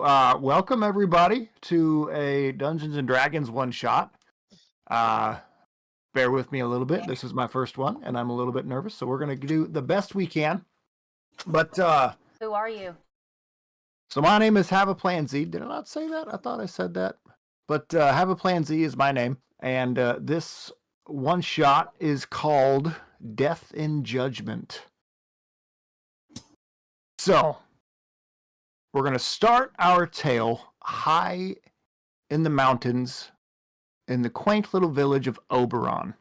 Welcome everybody to a Dungeons and Dragons one-shot. Bear with me a little bit. This is my first one, and I'm a little bit nervous, so we're going to do the best we can. But, Who are you? So my name is Have a Plan Z. Did I not say that? I thought I said that. But Have a Plan Z is my name, and this one-shot is called Death in Judgment. So, we're going to start our tale high in the mountains in the quaint little village of Oberon.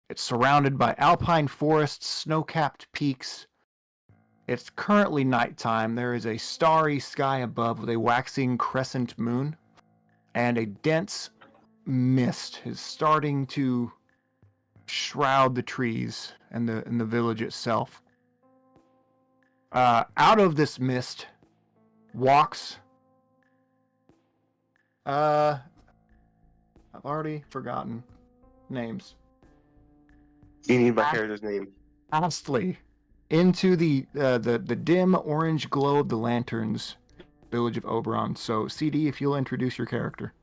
It's surrounded by alpine forests, snow-capped peaks. It's currently nighttime. There is a starry sky above with a waxing crescent moon, and a dense mist is starting to shroud the trees and the village itself. Out of this mist walks I've already forgotten names. You need my character's name. Astley into the dim orange glow of the lanterns, village of Oberon. So, CD, if you'll introduce your character.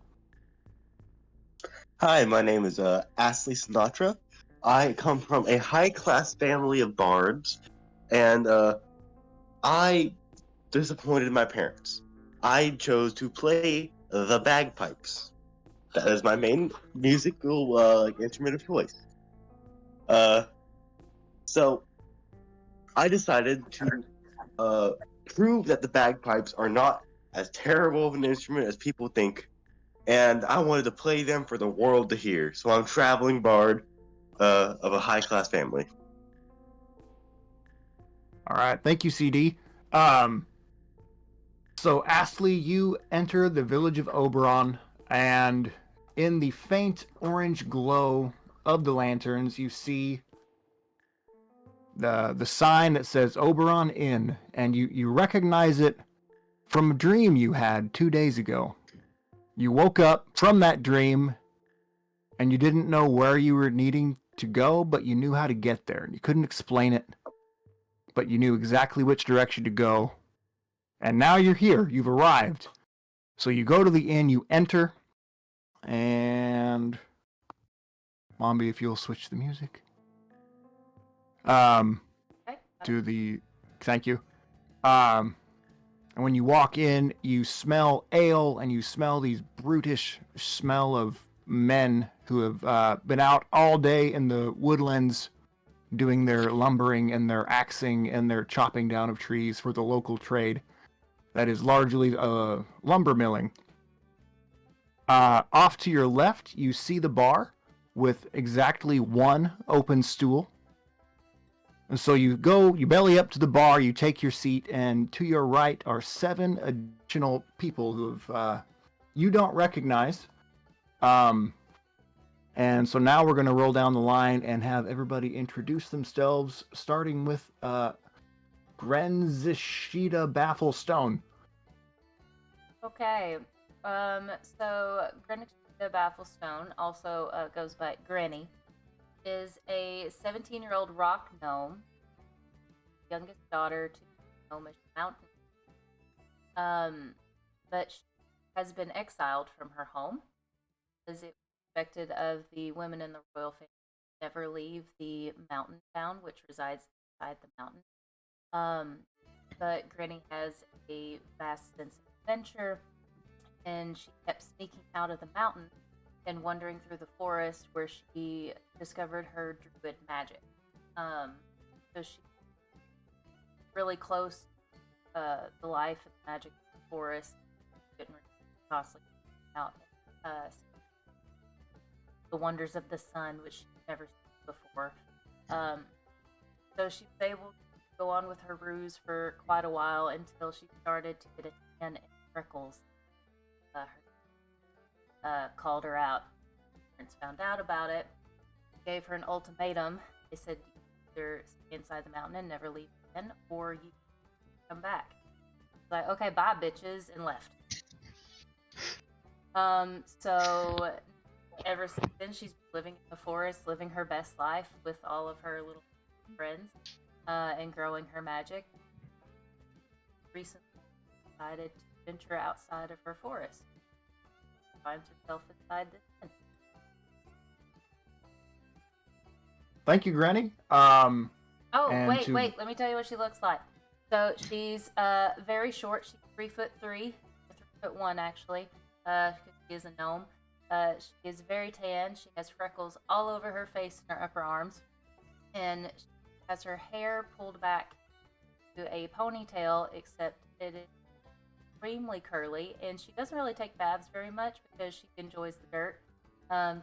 Hi, my name is Astley Sinatra. I come from a high-class family of bards, and I disappointed my parents. I chose to play the bagpipes. That is my main musical instrument of choice. So I decided to prove that the bagpipes are not as terrible of an instrument as people think, and I wanted to play them for the world to hear. So I'm a traveling bard of a high-class family. All right, thank you, CD. So, Astley, you enter the village of Oberon, and in the faint orange glow of the lanterns, you see the sign that says Oberon Inn, and you recognize it from a dream you had 2 days ago. You woke up from that dream, and you didn't know where you were needing to go, but you knew how to get there. And you couldn't explain it, but you knew exactly which direction to go. And now you're here. You've arrived. So you go to the inn, you enter, and Mombi, if you'll switch the music. Thank you. And when you walk in, you smell ale, and you smell these brutish smell of men who have been out all day in the woodlands doing their lumbering and their axing and their chopping down of trees for the local trade. That is largely lumber milling. Off to your left, you see the bar with exactly one open stool. And so you belly up to the bar, you take your seat, and to your right are 7 additional people who have you don't recognize. And so now we're going to roll down the line and have everybody introduce themselves, starting with Grenzishita Bafflestone. Okay. So Grenzishita Bafflestone, also goes by Granny, is a 17-year-old rock gnome, youngest daughter to the Gnomish Mountain. But she has been exiled from her home, as it was expected of the women in the royal family to never leave the mountain town, which resides inside the mountain. But Granny has a vast sense of adventure, and she kept sneaking out of the mountain and wandering through the forest where she discovered her druid magic. So she's really close to the life and magic of the forest. Couldn't constantly out the wonders of the sun, which she'd never seen before. So she was able to go on with her ruse for quite a while until she started to get a tan and freckles. Called her out. Parents found out about it, gave her an ultimatum. They said, either stay inside the mountain and never leave again, or you come back. Like, okay, bye, bitches, and left. So ever since then, she's been living in the forest, living her best life with all of her little friends, and growing her magic. Recently decided to venture outside of her forest. She finds herself inside this tent. Thank you, Granny. Oh, And wait, to- wait. Let me tell you what she looks like. So she's very short. She's 3'3", or 3'1" actually. She is a gnome. She is very tan. She has freckles all over her face and her upper arms, and she has her hair pulled back to a ponytail, except it is extremely curly. And she doesn't really take baths very much because she enjoys the dirt,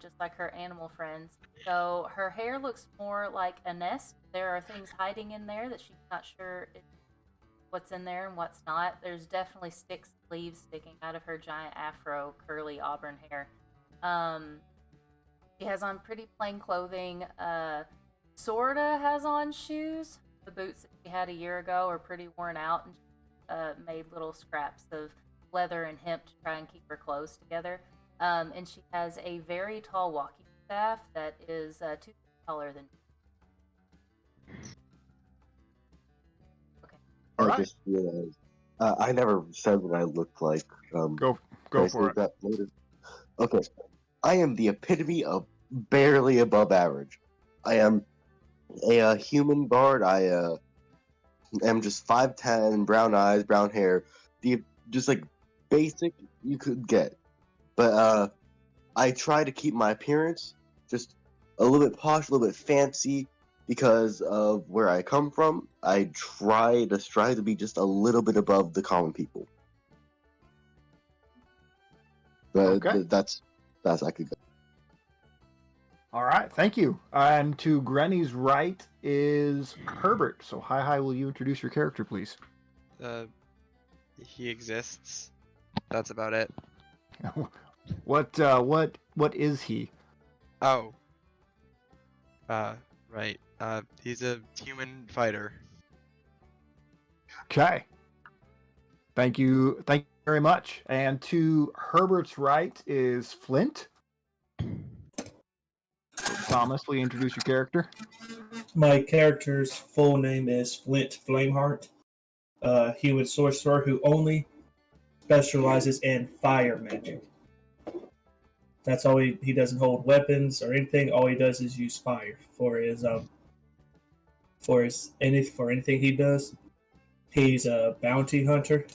just like her animal friends. So her hair looks more like a nest. There are things hiding in there that she's not sure what's in there and what's not. There's definitely sticks, leaves sticking out of her giant afro, curly auburn hair. She has on pretty plain clothing. Sorta has on shoes. The boots that she had a year ago are pretty worn out, and she made little scraps of leather and hemp to try and keep her clothes together. And she has a very tall walking staff that is 2 feet taller than. Okay. I Alright. just realized I never said what I looked like. Go Can I for save it. that later? Okay. I am the epitome of barely above average. I am a human bard. I am just 5'10", brown eyes, brown hair. Just like basic you could get. But I try to keep my appearance just a little bit posh, a little bit fancy because of where I come from. I strive to be just a little bit above the common people. But Okay. that's I could go. All right, thank you. And to Granny's right is Herbert. So, hi, will you introduce your character, please? He exists. That's about it. What is he? Oh. Right. He's a human fighter. Okay. Thank you very much. And to Herbert's right is Flint. So, Thomas, will you introduce your character? My character's full name is Flint Flameheart, human sorcerer who only specializes in fire magic. That's all he doesn't hold weapons or anything. All he does is use fire for anything he does. He's a bounty hunter.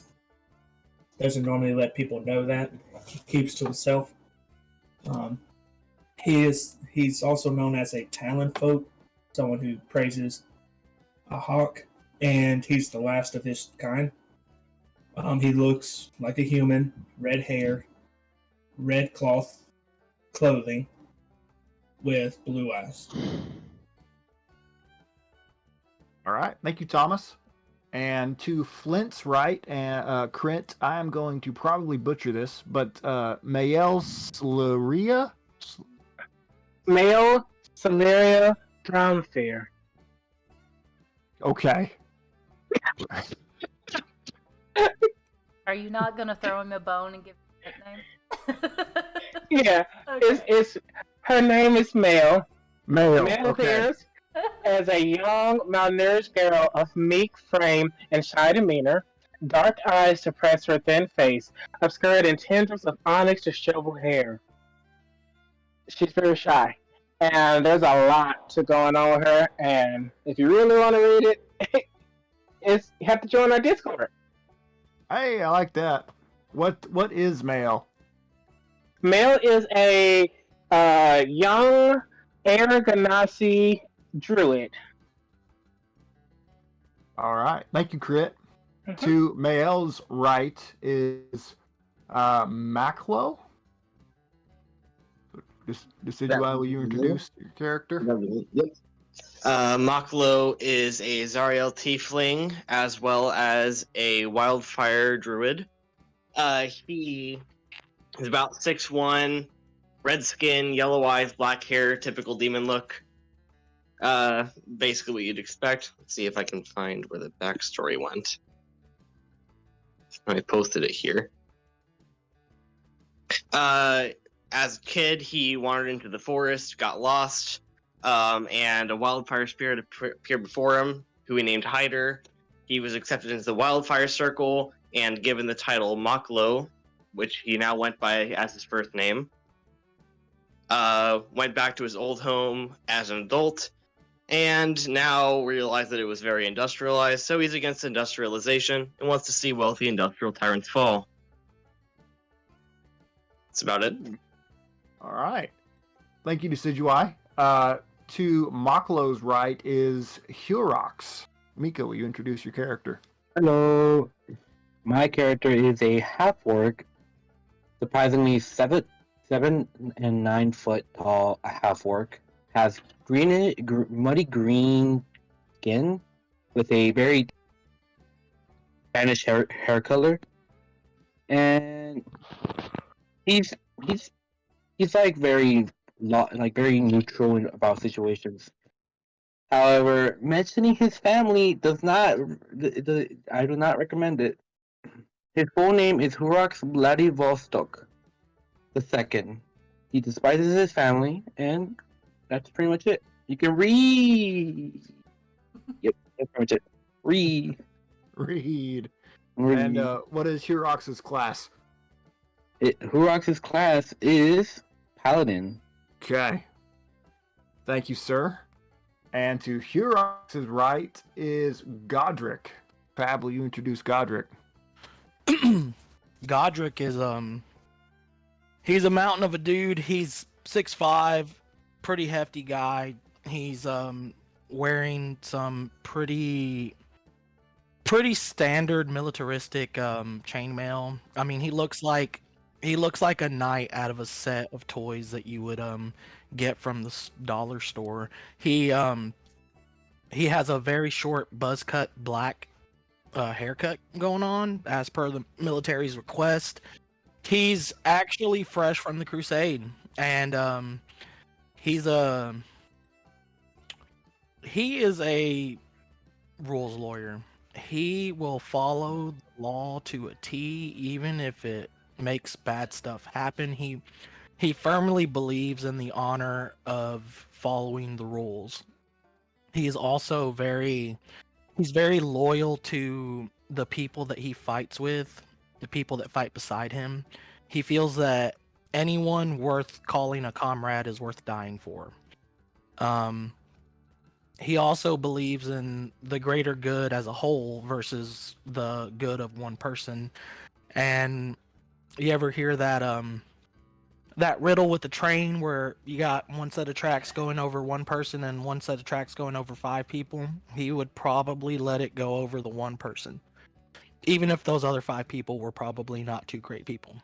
Doesn't normally let people know that. He keeps to himself. He's also known as a talon folk, someone who praises a hawk, and he's the last of his kind. He looks like a human, red hair, red clothing, with blue eyes. All right, thank you, Thomas. And to Flint's right, Krint, I am going to probably butcher this, but Mael Slaria? Male Celeria Drownfair. Okay. Are you not gonna throw him a bone and give him a nickname? Yeah, Okay. it's her name is Male. Mael, Male okay. appears as a young, malnourished girl of meek frame and shy demeanor, dark eyes suppress her thin face, obscured in tendrils of onyx disheveled hair. She's very shy, and there's a lot to going on with her. And if you really want to read it, you have to join our Discord. Hey, I like that. What is Mael? Male is a young Aragonasi druid. All right, thank you, Crit. To Mael's right is Maclo. Decidueye, will you introduce your character? Yep. Maklo is a Zariel tiefling as well as a wildfire druid. He is about 6'1", red skin, yellow eyes, black hair, typical demon look. Basically what you'd expect. Let's see if I can find where the backstory went. I posted it here. As a kid, he wandered into the forest, got lost, and a wildfire spirit appeared before him, who he named Hyder. He was accepted into the wildfire circle and given the title Maklo, which he now went by as his first name. Went back to his old home as an adult, and now realized that it was very industrialized, so he's against industrialization and wants to see wealthy industrial tyrants fall. That's about it. All right. Thank you, Decidueye. To Maklo's right is Hurox. Miko, will you introduce your character? Hello. My character is a half-orc, surprisingly 7 and 9 foot tall half-orc. Has muddy green skin with a very Spanish hair color, and he's like very neutral about situations. However, mentioning his family does not. I do not recommend it. His full name is Hurox Vladivostok II. He despises his family, and that's pretty much it. You can read. Yep, that's pretty much it. Read. And what is Hurox's class? Hurox's class is Paladin. Okay. Thank you, sir. And to Hurox's right is Godric. Fab, will you introduce Godric? Godric is he's a mountain of a dude. He's 6'5", pretty hefty guy. He's wearing some pretty standard militaristic chainmail. I mean, he looks like a knight out of a set of toys that you would get from the dollar store. He has a very short buzz cut black haircut going on as per the military's request. He's actually fresh from the crusade, and he is a rules lawyer. He will follow the law to a T, even if it makes bad stuff happen. He firmly believes in the honor of following the rules. He is also very loyal to the people that he fights with, the people that fight beside him. He feels that anyone worth calling a comrade is worth dying for. He also believes in the greater good as a whole versus the good of one person. And you ever hear that riddle with the train where you got one set of tracks going over one person and one set of tracks going over 5 people? He would probably let it go over the one person, even if those other 5 people were probably not too great people.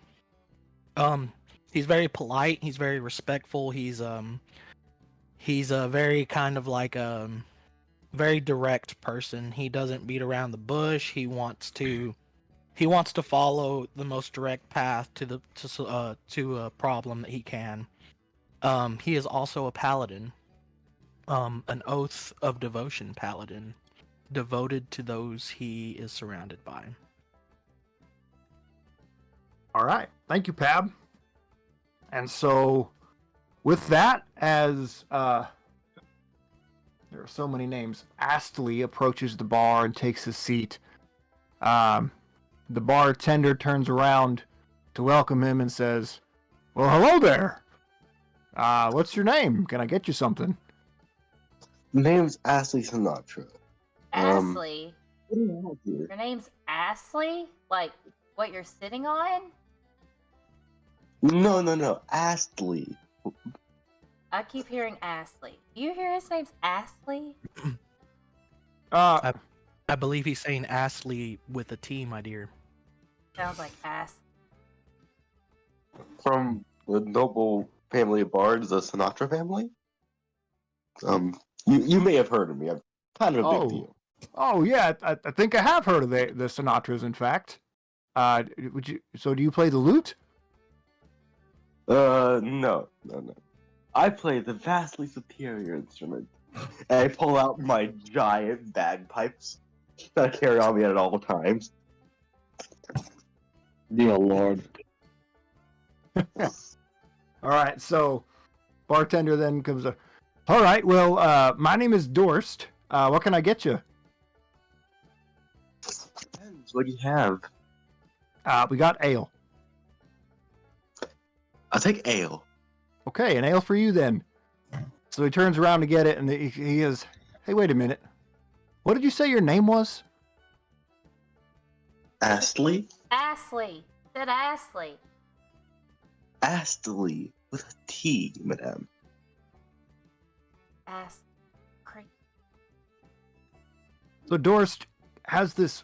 He's very polite. He's very respectful. He's a very kind of like a very direct person. He doesn't beat around the bush. He wants to follow the most direct path to a problem that he can. He is also a paladin, an oath of devotion paladin, devoted to those he is surrounded by. All right. Thank you, Pab. And so, with that, as there are so many names, Astley approaches the bar and takes his seat. The bartender turns around to welcome him and says, "Well, hello there. What's your name? Can I get you something?" Name's Astley Sinatra. Astley. What do you have here? Your name's Astley? Like what you're sitting on? No. Astley. I keep hearing Astley. Do you hear his name's Astley? I believe he's saying Astley with a T, my dear. Sounds like ass. From the noble family of bards, the Sinatra family. You may have heard of me. I'm kind of a big deal. Oh yeah, I think I have heard of the Sinatras. In fact, So do you play the lute? No. I play the vastly superior instrument, and I pull out my giant bagpipes that I carry on me at all times. Dear Lord. All right, so bartender then comes up. All right, well, my name is Dorst. What can I get you? Depends. What do you have? We got ale. I'll take ale. Okay, an ale for you then. So he turns around to get it, and he is, hey, wait a minute. What did you say your name was? Astley? Astley. Said Astley. Astley with a T, madame. Astley. Crazy. So Dorst has this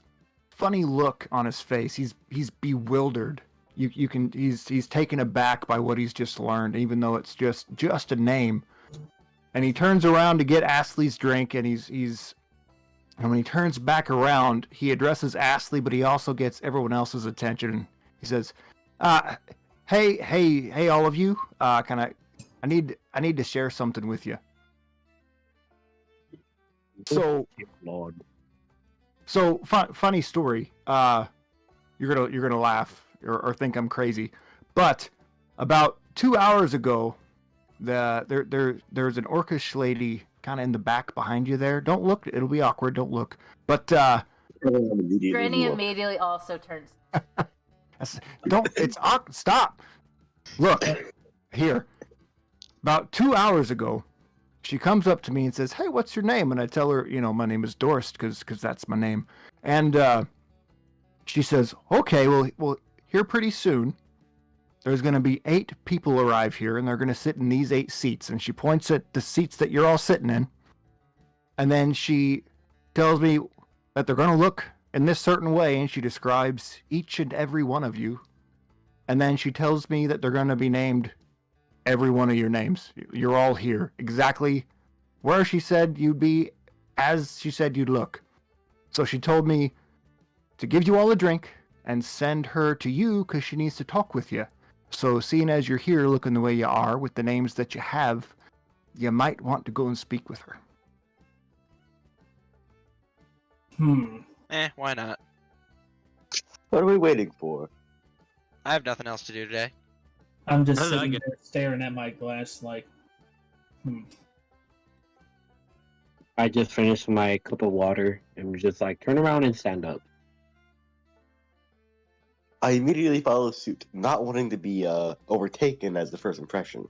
funny look on his face. He's bewildered. He's taken aback by what he's just learned, even though it's just a name. And he turns around to get Astley's drink, and and when he turns back around, he addresses Astley, but he also gets everyone else's attention. He says, hey, all of you, I need to share something with you. So, Lord. So funny story. You're gonna laugh or think I'm crazy, but about 2 hours ago, there's an orcish lady kind of in the back behind you there. Don't look; it'll be awkward. Don't look. But Granny immediately also turns. Stop. Look here. About 2 hours ago, she comes up to me and says, "Hey, what's your name?" And I tell her, my name is Dorst because that's my name. And she says, "Okay, well, here pretty soon, there's going to be 8 people arrive here, and they're going to sit in these 8 seats." And she points at the seats that you're all sitting in. And then she tells me that they're going to look in this certain way, and she describes each and every one of you. And then she tells me that they're going to be named every one of your names. You're all here. Exactly where she said you'd be, as she said you'd look. So she told me to give you all a drink and send her to you because she needs to talk with you. So seeing as you're here looking the way you are with the names that you have, you might want to go and speak with her. Why not? What are we waiting for? I have nothing else to do today. I'm just I sitting get there staring at my glass like, I just finished my cup of water and was just like, turn around and stand up. I immediately follow suit, not wanting to be overtaken as the first impression.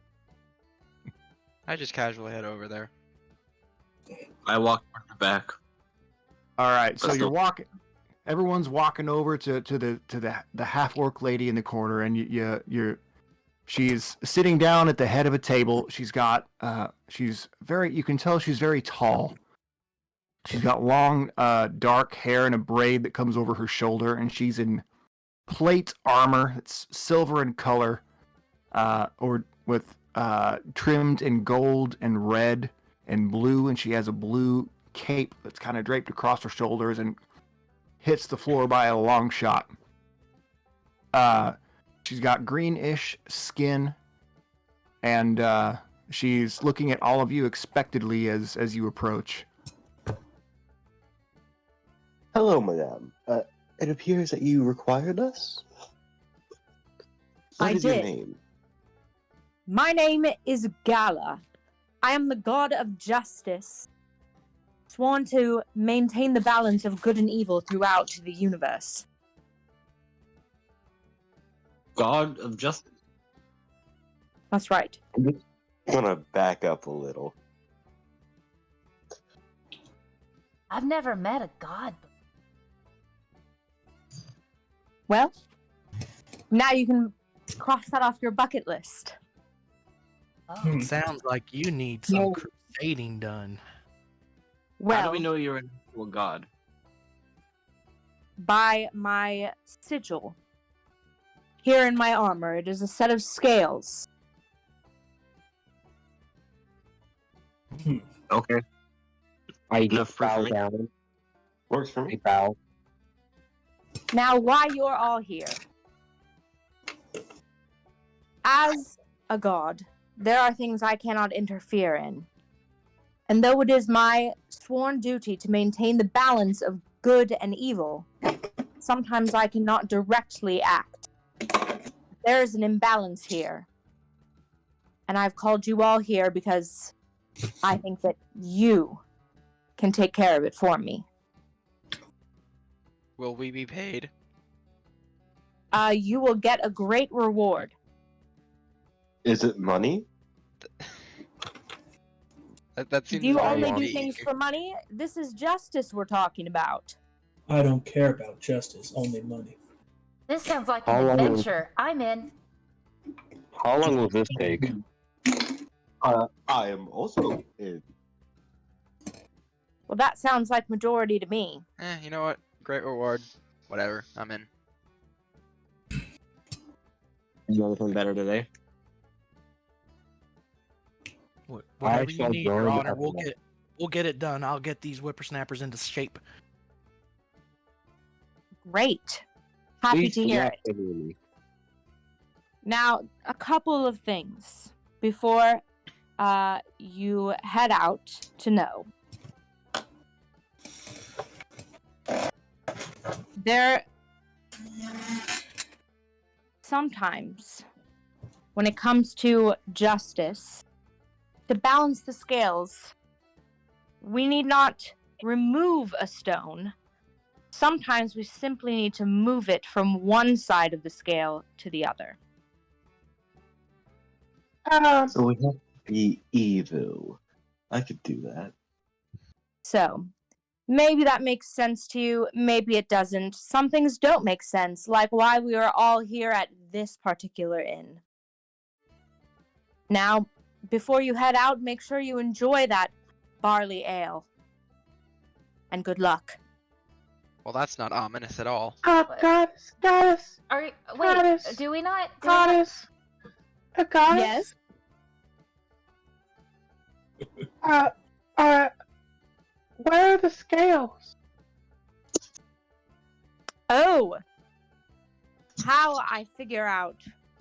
I just casually head over there. I walk back. All right, so That's you're the- walking. Everyone's walking over to the half orc lady in the corner, and she's sitting down at the head of a table. She's got you can tell she's very tall. She's got long dark hair and a braid that comes over her shoulder, and she's in plate armor. It's silver in color, or with trimmed in gold and red and blue, and she has a blue cape that's kind of draped across her shoulders and hits the floor by a long shot. She's got greenish skin, and she's looking at all of you expectantly as you approach. Hello, madame. It appears that you required us? What I is your did. name? My name is Galar. I am the god of justice, sworn to maintain the balance of good and evil throughout the universe. God of justice. That's right. I'm gonna back up a little. I've never met a god. Well, now you can cross that off your bucket list. Oh, Sounds like you need some crusading done. Well, How do we know you're an actual god? by my sigil. Here in my armor, it is a set of scales. Okay. I Enough just for bow me. down. Works for I me. bow. Now, why you're all here? As a god, there are things I cannot interfere in. And though it is my sworn duty to maintain the balance of good and evil, sometimes I cannot directly act. There is an imbalance here. And I've called you all here because I think that you can take care of it for me. Will we be paid? you will get a great reward. Is it money? That seems Do you very only do vague. things for money? This is justice we're talking about. I don't care about justice, only money. This sounds like How an long- adventure. I'm in. How long will this take? I am also in. Well, that sounds like majority to me. You know what? Great reward. Whatever. I'm in. You know anything better today? Whatever you shall need, Your join Honor. up We'll with get it done. I'll get these whippersnappers into shape. Great. Happy Please to hear not it. envy me. Now, a couple of things before you head out to know. There, sometimes, when it comes to justice, to balance the scales, we need not remove a stone. Sometimes we simply need to move it from one side of the scale to the other. So we have to be evil. I could do that. So, maybe that makes sense to you, maybe it doesn't. Some things don't make sense, like why we are all here at this particular inn. Now, before you head out, make sure you enjoy that barley ale. And good luck. Well, that's not ominous at all. Goddess, Are wait? Goddess. Do we not? goddess, a goddess. Yes? Where are the scales? Oh! How I figure out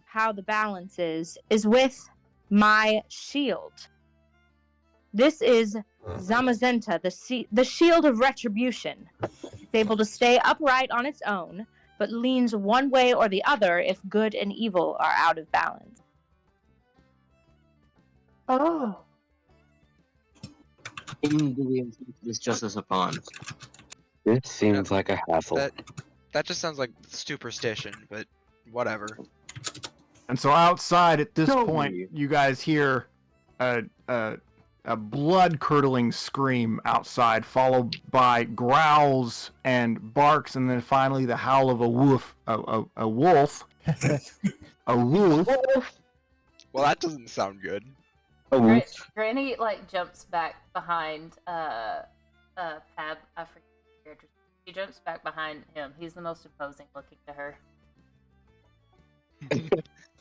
how the balance is with my shield. This is Zamazenta, the shield of retribution. It's able to stay upright on its own, but leans one way or the other if good and evil are out of balance. Oh. Whom do we inflict this justice upon? This seems like a hassle. That just sounds like superstition, but whatever. And so outside at this Tell point, me. you guys hear a blood-curdling scream outside, followed by growls and barks, and then finally the howl of a wolf. A wolf. A wolf. Well, that doesn't sound good. Granny jumps back behind Pab. I forget the character. She jumps back behind him. He's the most imposing looking to her.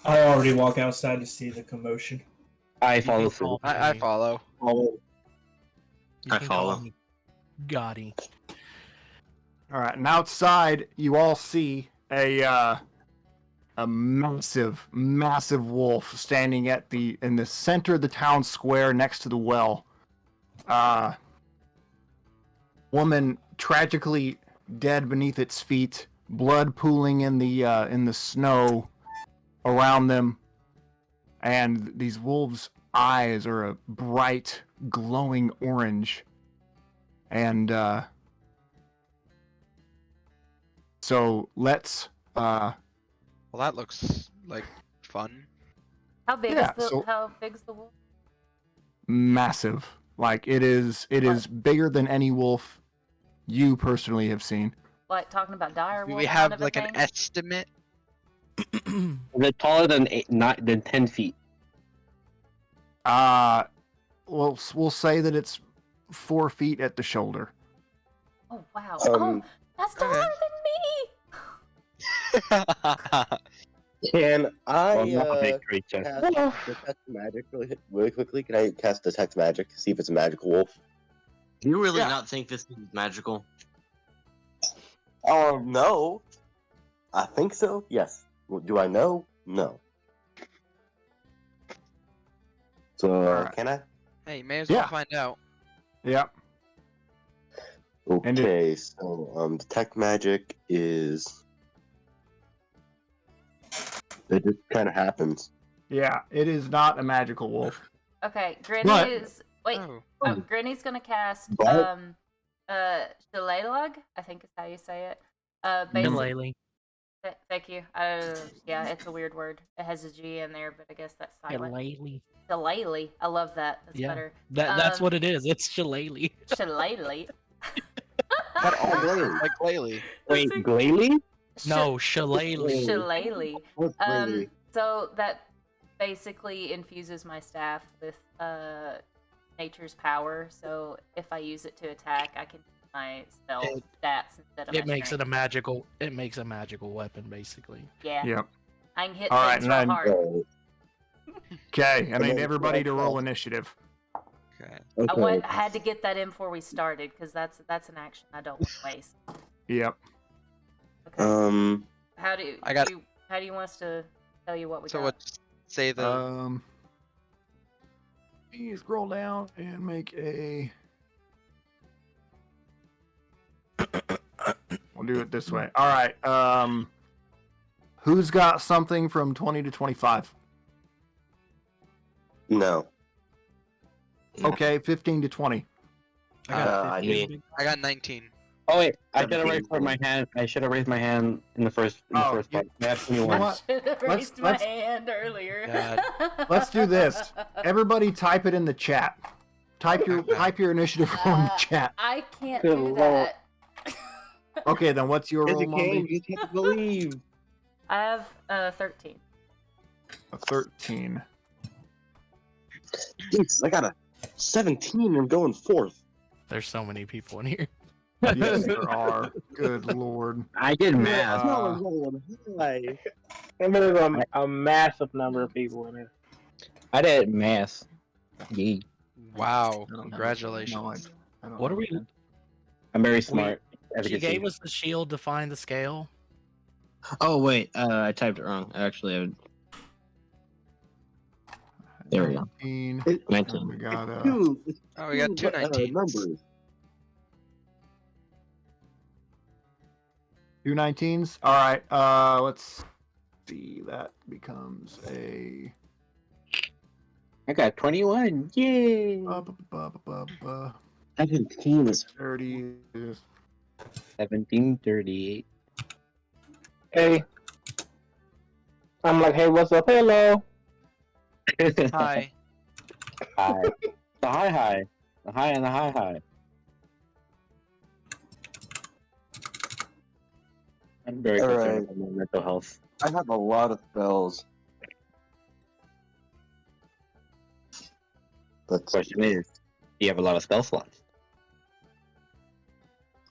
I already walk outside to see the commotion. I follow suit. I follow. You I can call follow. me Gotti. All right, and outside you all see a massive wolf standing in the center of the town square next to the well. Woman tragically dead beneath its feet, blood pooling in the snow around them, and these wolves' eyes are a bright, glowing orange. And so let's Well, that looks like fun. How big Yeah, is so- how big's the wolf? massive. Like it is bigger than any wolf you personally have seen. Like talking about dire Do wolf we kind have of a like an thing? estimate? They're taller than 10 feet. We'll say that it's 4 feet at the shoulder. Oh wow! Um, Oh, that's taller than me. Can I Well, not a big creature. cast detect magic really quickly? Can I cast detect magic? See if it's a magical wolf. Do you really Yeah. not think this is magical? No. I think so. Yes. Well, do I know? No. So Alright. can I? Hey, you may as Yeah. well find out. Yep. And it- Okay. So detect magic is. It just kind of happens. Yeah, it is not a magical wolf. Okay, Granny But- is wait. Oh. Oh, Granny's gonna cast But- Shillelagh, I think is how you say it. And Basic, Laylee. Thank you. Yeah, it's a weird word. It has a G in there, but I guess that's silent. Shillelagh. Shillelagh. I love that. That's Yeah, better. that's what it is. It's shillelagh. Shillelagh. But all glalie. Like Glalie. Wait, glalie? No, shillelagh. Shillelagh. What's really? So that basically infuses my staff with nature's power. So if I use it to attack, I can use my spell stats instead of It my makes it strength. a magical. It makes a magical weapon, basically. Yeah. Yep. I can hit All right, things and real then- hard. Okay, I And need then everybody to strike roll first. initiative. Okay. Okay. I had to get that in before we started because that's an action I don't want to waste. Yep. Okay. How do I got- how do you want us to tell you what we So got? what? Say the. You scroll down and make a. We'll do it this way. All right. Who's got something from 20 to 25? No. Okay, 15 to 20. I got I 15. I got 19. Oh wait, I should have 17. raised my hand. I should have raised my hand in the first Oh, part. I have You know 21. what? I should have Let's- raised my let's- hand earlier. God. Let's do this. Everybody type it in the chat. Type your initiative roll in the chat. I can't Good do lord. that. Okay, then what's your Yes, roll, you can. Mombi? You just have to believe. I have 13. A 13. Jesus, I got a 17 and going fourth. There's so many people in here. Yes, there are. Good lord. I did math. No, I'm rolling high. And there's a massive number of people in here. I did math. Yee. Wow. I don't know. Congratulations. I don't What know, are we? man. I'm very smart. as you She can see. gave us the shield to find the scale. Oh wait, I typed it wrong. Actually, there we go. 19. 19. We got Two, Oh, we got two 19s. numbers. 2 19s. All right. Let's see. That becomes a. I got 21. Yay! 17 is 30. 1738. Hey. I'm like, hey, what's up? Hello. Hi. Hi. The high. The high and the high. I'm very concerned Alright. about my mental health. I have a lot of spells. The question is, do you have a lot of spell slots?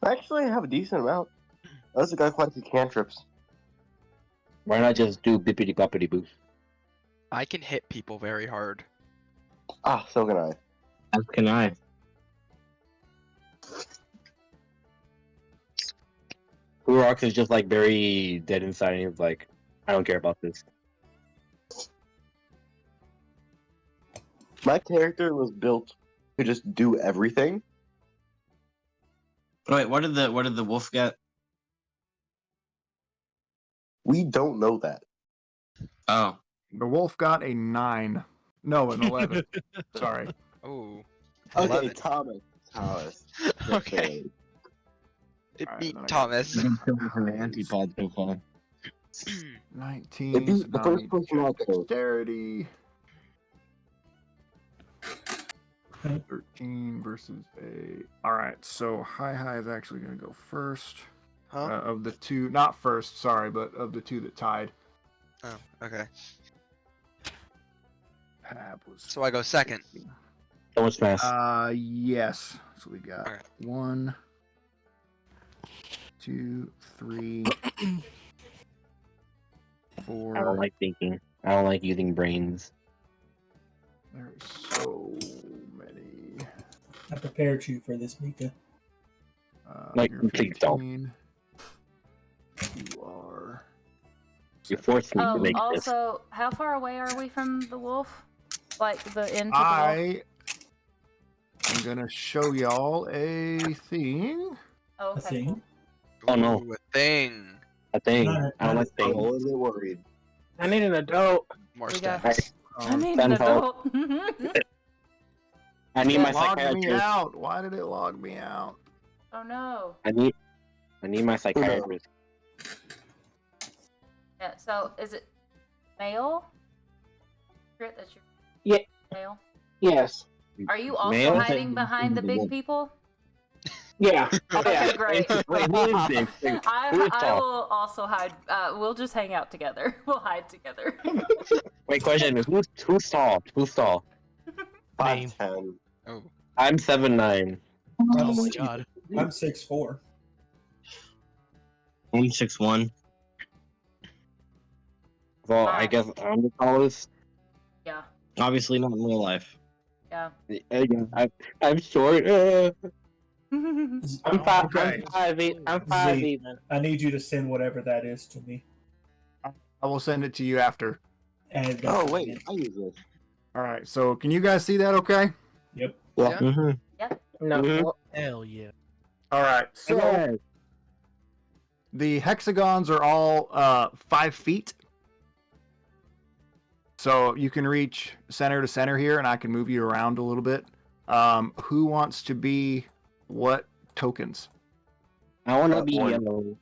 Actually, I have a decent amount. I also got quite a few cantrips. Why not just do bippity boppity boo? I can hit people very hard. Ah, so can I. As can I. Urok is just like very dead inside and he's like, I don't care about this. My character was built to just do everything. Wait, what did the wolf get? We don't know that. Oh, The wolf got a 9. No, an 11. Sorry. Oh. Okay, 11. Thomas. Okay. It Alright, beat then I got Thomas. you've been killing her antipod so far. 19. It beat so the now I first need to person check out there. Dexterity. 13 versus a. Alright, so high is actually going to go first. Huh? Of the two. Not first, sorry, but of the two that tied. Oh, okay. Hab was. So I go second. So much fast. Yes. So we got Alright. 1, 2, 3, 4. I don't like thinking. I don't like using brains. There's so many. I prepared you for this, Mika. Like, You're please don't. 15. You are. You forced me to Oh, make this. also, how far away are we from the wolf? Like the end of the wolf? I am gonna show y'all a thing. Oh, I okay. think. Oh, no. Ooh, a thing. A thing. Not- I don't like I'm a things. little bit worried. I need an adult. More We got- stats. I need an Send help. adult. I need my It logged me psychiatrist. out. Why did it log me out? Oh no. I need my psychiatrist. Yeah. So is it male? Crit, that's your Yeah. male. Yes. Are you also Male? hiding behind the big people? Yeah. Oh, Okay, yeah. great. Wait, who is this? Who is I tall? will also hide. We'll just hang out together. We'll hide together. Wait, question is who's tall? Who's tall? Name. 5'10". Oh. I'm 7'9". Oh my god. I'm 6'4". I'm 6'1". Well, I guess I'm the tallest. Yeah. Obviously not in real life. Yeah. I'm short. I'm five. Okay. I'm five Zeke. even. I need you to send whatever that is to me. I will send it to you after. And Oh wait, I use this. All right. So can you guys see that? Okay. Yep. Yeah. Mm-hmm. No. Mhm. Hell yeah. All right. So the hexagons are all 5 feet. So you can reach center to center here, and I can move you around a little bit. Who wants to be what tokens? I want to be Orange. yellow.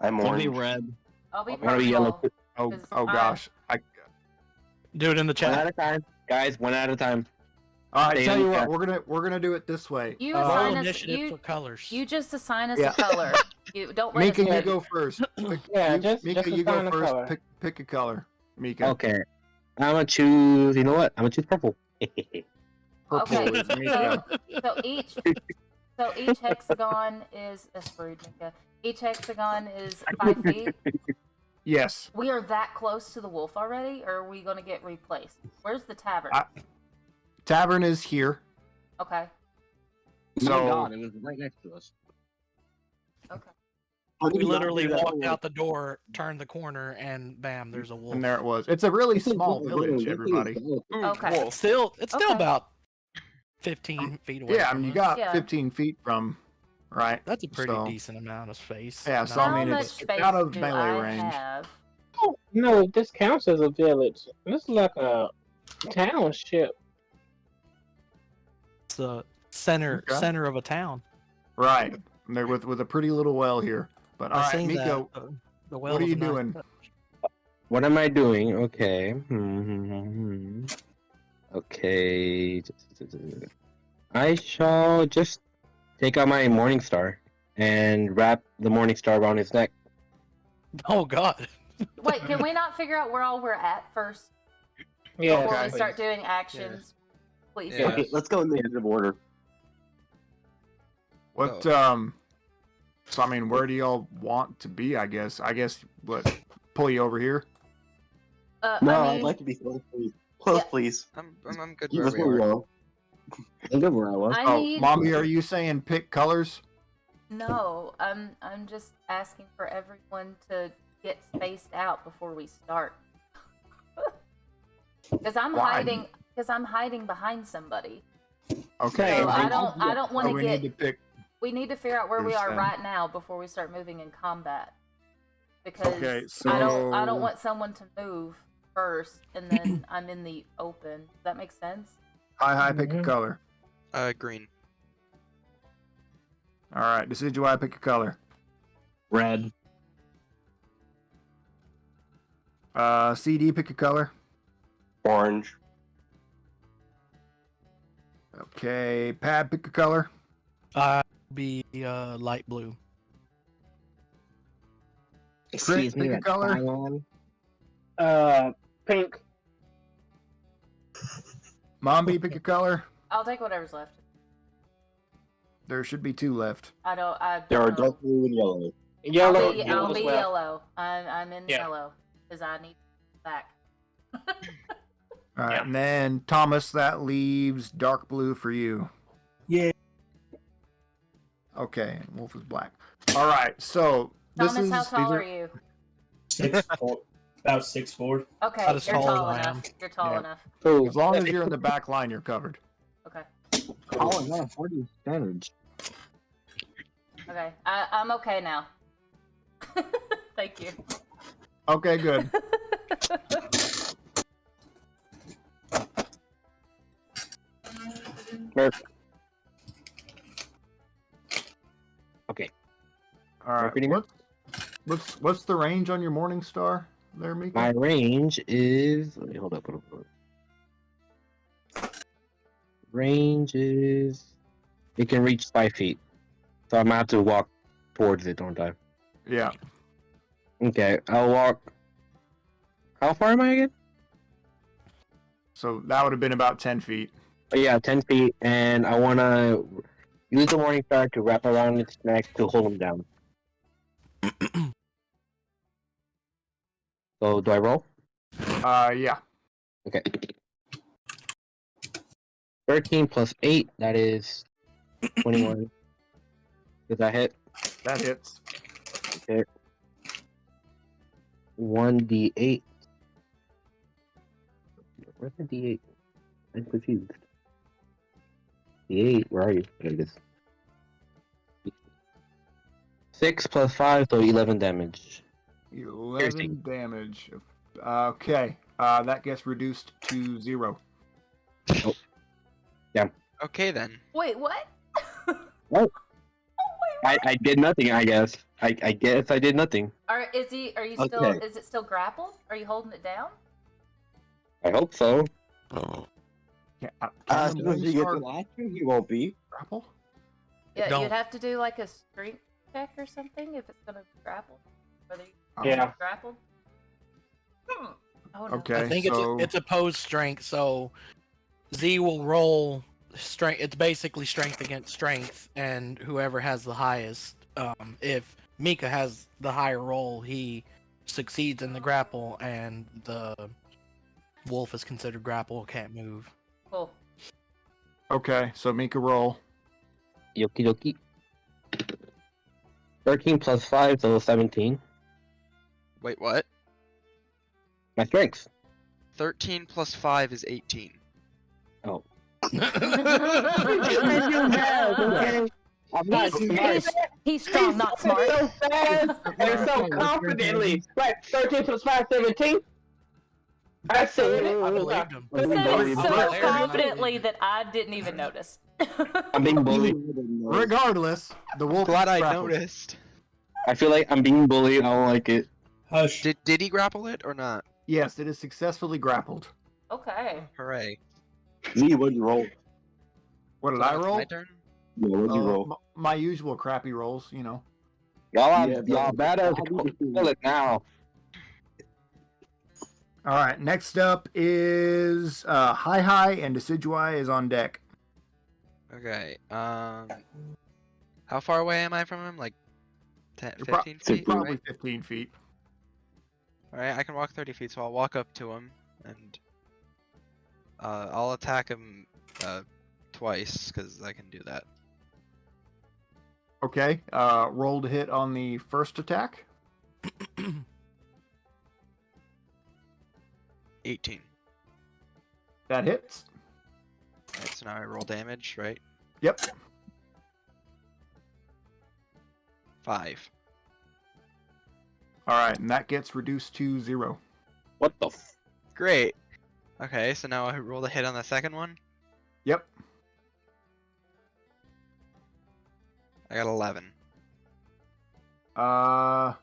I'm I'll be orange. red. I'll be I wanna be yellow. purple. Oh, 'Cause oh gosh. Do it in the One chat. at a time, guys. One at a time. All right. Stay Tell in you the what, chat. we're gonna do it this way. You Roll assign us. initiative for colors. You just assign us Yeah. a color. You don't let Mika, us you pick. go first. Yeah, Mika, you go assign a first. color. Pick a color. Mika. Okay. I'm gonna choose. You know what? I'm gonna choose purple. Purple Okay. is Mika. So each hexagon is sorry, Mika. Each hexagon is 5 feet. Yes. We are that close to the wolf already, or are we going to get replaced? Where's the tavern? Tavern is here. Okay. Oh So my god, it was right next to us. Okay. We literally walked out the door, turned the corner, and bam, there's a wolf. and there it was. It's a really small village, everybody. Okay. It's still Okay. about 15 feet away. Yeah, I from mean, you us. got Yeah. 15 feet from, right? That's a pretty so- decent amount of space. Yeah, so I How mean, much it's space out of do melee I range. have? Oh, no, this counts as a village. This is like a township. It's the center Okay. center of a town. Right. And they're with a pretty little well here. But all I right, seen Miko, that. The well what are is you a nice doing? touch. What am I doing? Okay. Okay. I shall just take out my morning star and wrap the morning star around his neck. Oh god. Wait, can we not figure out where all we're at first Yeah. before Okay. we start doing actions? Please. Yeah. Okay, let's go in the initiative order. What, so I mean, where do y'all want to be, I guess? What, pull you over here? No, I I'd mean, like to be close, please. Close, Yeah. please. I'm good Keep where us we where we are. are. I'm good where I was. I Oh, need. Mommy, are you saying pick colors? No, I'm just asking for everyone to get spaced out before we start. Because I'm Why? hiding. Because I'm hiding behind somebody. Okay. So well, I don't want so to we get. need to pick. We need to figure out where we are Understand. right now before we start moving in combat. Because Okay, I don't so- want someone to move first and then I'm in the open. Does that make sense? Hi, pick a Mhm. color. Green. All right, Decidueye, pick a color. Red. CD, pick a color. Orange. Okay, Pad, pick a color. Be light blue. Excuse me, pick a that's color. cyan. Pink. Mombi, pick a color. I'll take whatever's left. There should be 2 left. I don't There are know. dark blue and yellow. Yellow. I'll be Yellow's left. yellow. I'm in Yeah. yellow because I need back. All right, Yeah. and then Thomas, that leaves dark blue for you. Yeah. Okay, Wolf is black. All right, so Thomas, this is how tall these are you? 6'4", about 6'4". Okay, About as you're tall as tall I am. enough. You're tall Yeah. enough. Cool. As long as you're in the back line, you're covered. Okay. Oh, no, 40 standards. Okay. I'm okay now. Thank you. Okay, good. Okay. All right. Pretty much. What's the range on your morning star? there, Mika? My range is. Let me hold up. Range is. It can reach 5 feet. So I'm gonna have to walk towards it, don't I? Yeah. Okay, I'll walk. How far am I again? So that would have been about 10 feet. Oh, yeah, 10 feet, and I wanna use the Morning Star to wrap around its neck to hold him down. So do I roll? Yeah. Okay. 13 plus 8, that is 21. Does that hit? That hits. Okay. 1d8. Where's the d8? I'm confused. D8, where are you? There it is. 6 plus 5, so 11 damage. 11 damage. Okay. That gets reduced to 0. Okay then. Wait, what? What? I did nothing, I guess. I guess I did nothing. Are you still? Okay. Is it still grappled? Are you holding it down? I hope so. Yeah, As soon as you get the last one, he won't be. grapple? Yeah, Don't. you'd have to do like a strength check or something if it's gonna grapple. Whether you Yeah. grappled. Oh no. Okay. I think so... it's opposed strength, so Z will roll strength. It's basically strength against strength, and whoever has the highest. If Mika has the higher roll, he succeeds in the grapple, and the wolf is considered grapple, can't move. Cool. Okay, so Mika roll. Yoki doki. 13 plus 5, so 17. Wait, what? My strength. 13 plus 5 is 18. Oh. I'm not smart. He's strong, not smart. So fast and so confidently. Right, 13 plus 5, 17. I said it. I believed him. You said it so Larry, confidently that I didn't even notice. I'm being bullied. Regardless, the wolf Glad is I grappled. noticed. I feel like I'm being bullied. I don't like it. Hush. Did he grapple it or not? Yes, it is successfully grappled. Okay. Hooray. Z, what'd you roll? What did So I now it's roll? My turn? Yeah, what'd you roll? My usual crappy rolls, you know. Y'all, Yeah, y'all but- better kill it now. All right, next up is Hi and Decidui is on deck. Okay. How far away am I from him? Like 10, You're 15 feet? probably Right? 15 feet. Alright, I can walk 30 feet, so I'll walk up to him and I'll attack him twice because I can do that. Okay, roll to hit on the first attack. 18. That hits. Alright, so now I roll damage, right? Yep. 5. All right, and that gets reduced to 0. What the f? Great. Okay, so now I roll the hit on the second one. Yep. I got 11. That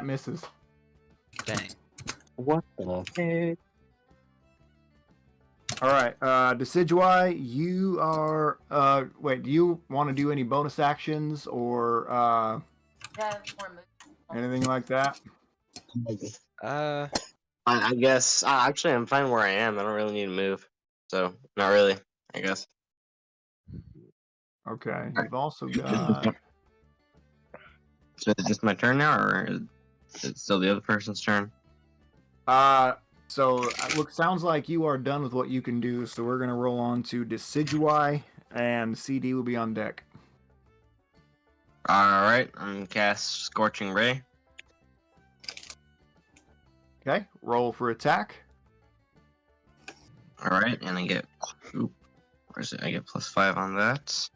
misses. Dang. What the heck? All right, Decidui, you are. Wait, do you want to do any bonus actions or Have more moves. anything like that? I guess. Actually, I'm fine where I am. I don't really need to move. So, not really, I guess. Okay, you've also got. So, is it just my turn now, or is it still the other person's turn? So look, sounds like you are done with what you can do. So we're gonna roll on to Decidui, and CD will be on deck. Alright, I'm gonna cast Scorching Ray. Okay, roll for attack. Alright, and I get. Oop, where's it? I get +5 on that.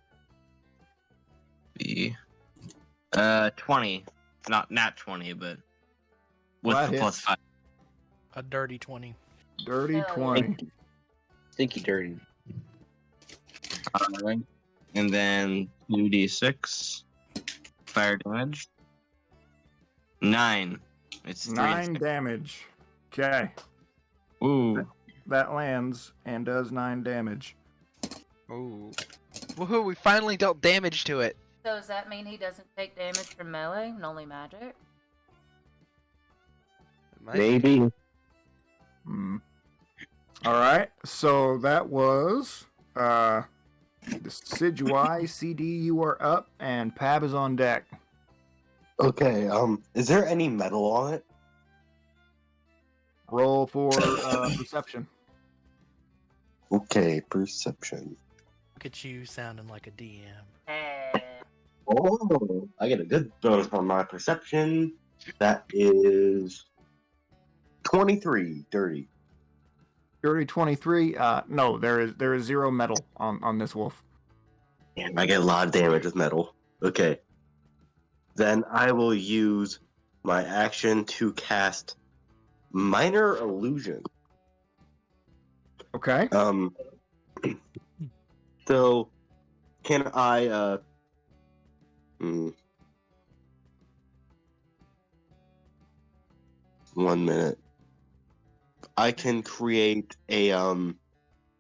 Be 20. Not nat 20, but with Well, the that hits. +5. A dirty 20. Dirty Hell 20. Stinky dirty. Alright. And then 2d6 fire damage. 9. It's 3 9 and 6. damage. Okay. Ooh. That lands and does 9 damage. Ooh. Woohoo, we finally dealt damage to it. So does that mean he doesn't take damage from melee and only magic? Maybe. Alright, so that was the Sidgewai, CD, you are up, and Pab is on deck. Okay, is there any metal on it? Roll for perception. Okay, perception. Look at you sounding like a DM. Oh, I get a good bonus on my perception. That is 23, dirty. Dirty 23. No, there is 0 metal on this wolf. Damn, I get a lot of damage with metal. Okay. Then I will use my action to cast Minor Illusion. Okay. So can I 1 minute. I can create a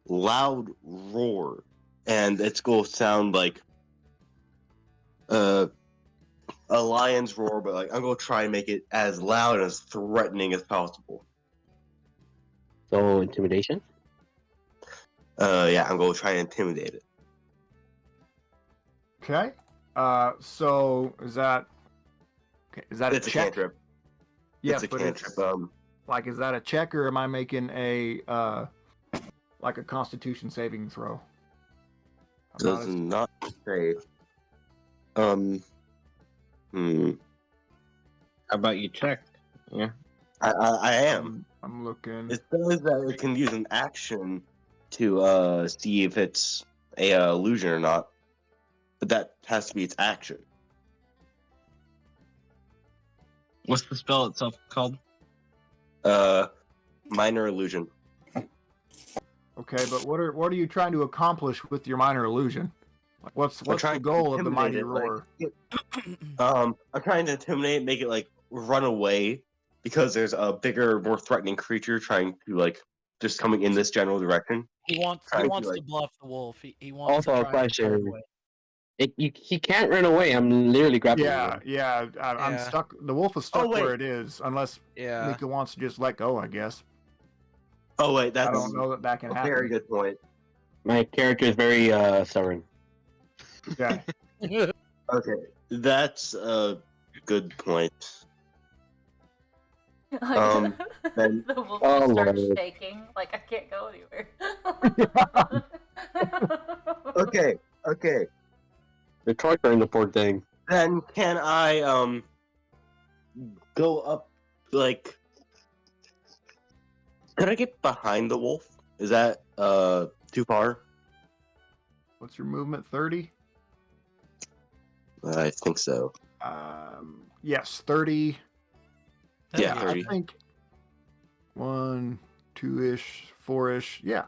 loud roar, and it's going to sound like a lion's roar, but like I'm going to try and make it as loud and as threatening as possible. So intimidation. Yeah, I'm going to try and intimidate it. Okay. So is that It's a a check? cantrip. Yes, It's a but cantrip. like, is that a check, or am I making a like a Constitution saving throw? Does not say. Hmm. How about you check? Yeah. I am. I'm looking. It says that it can use an action to see if it's a illusion or not, but that has to be its action. What's the spell itself called? Minor Illusion. Okay, but what are you trying to accomplish with your minor illusion? Like, what's the trying to goal of the intimidate mighty it, like, roar? I'm trying to intimidate, make it like run away because there's a bigger, more threatening creature trying to like just coming in this general direction. He wants Trying to, to like- bluff the wolf. He wants Also to a try and scare it question. away. He can't run away. I'm literally grappling Yeah, him. yeah. I'm Yeah. stuck. The wolf is stuck wait. where it is, unless Yeah. Mika wants to just let go. I guess. Oh wait, that's I don't know that can a happen. very good point. My character is very stubborn. Okay. Okay, that's a good point. Then- the wolf Oh, just starts Lord. shaking, like I can't go anywhere. Okay. The torturing the poor thing. Then can I go up like? Could I get behind the wolf? Is that too far? What's your movement? 30. I think so. Yes, 30. Yeah, I 30. think 1, 2-ish, 4-ish. Yeah.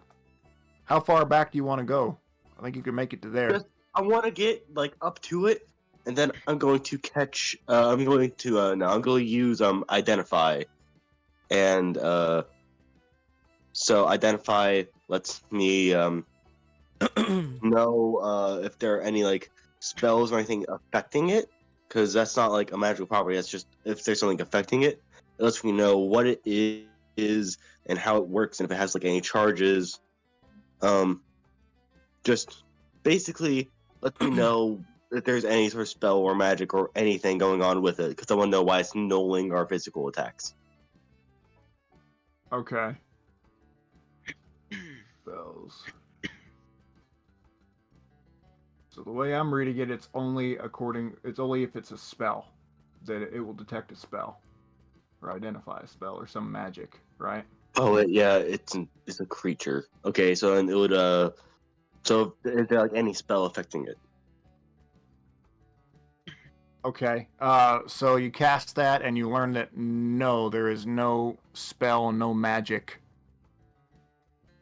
How far back do you want to go? I think you can make it to there. Just- I want to get like up to it, and then I'm going to catch. I'm going to use identify, and so identify lets me know if there are any like spells or anything affecting it, because that's not like a magical property. That's just if there's something affecting it. It lets me know what it is and how it works, and if it has like any charges. Just basically let me know if there's any sort of spell or magic or anything going on with it, because I want to know why it's nulling our physical attacks. Okay. Spells. So the way I'm reading it, it's only if it's a spell that it will detect a spell or identify a spell or some magic, right? Oh yeah, it's a creature. Okay, so then it would so is there like any spell affecting it? Okay. So you cast that and you learn that no, there is no spell, no magic.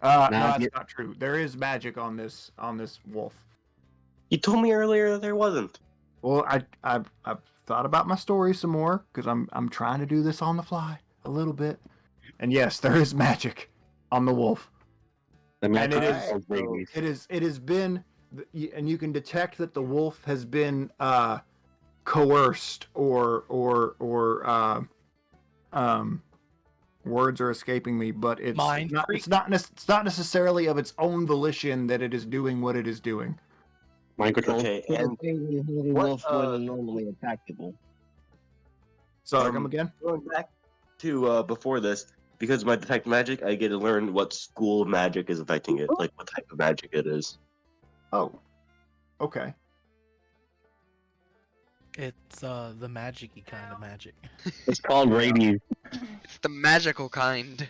No, that's not true. There is magic on this wolf. You told me earlier that there wasn't. Well, I've thought about my story some more because I'm trying to do this on the fly a little bit. And yes, there is magic on the wolf. The And magic it is is called rabies. it has been, and you can detect that the wolf has been coerced or words are escaping me, but it's Mind not freak? it's not necessarily of its own volition that it is doing what it is doing. Mind control. Okay, and Wolf what, wouldn't normally attack people. Sorry, come again. going back to before this, because of my detect magic, I get to learn what school of magic is affecting it, like what type of magic it is. Oh, okay. It's the magic-y kind of magic. It's called rabies. It's the magical kind.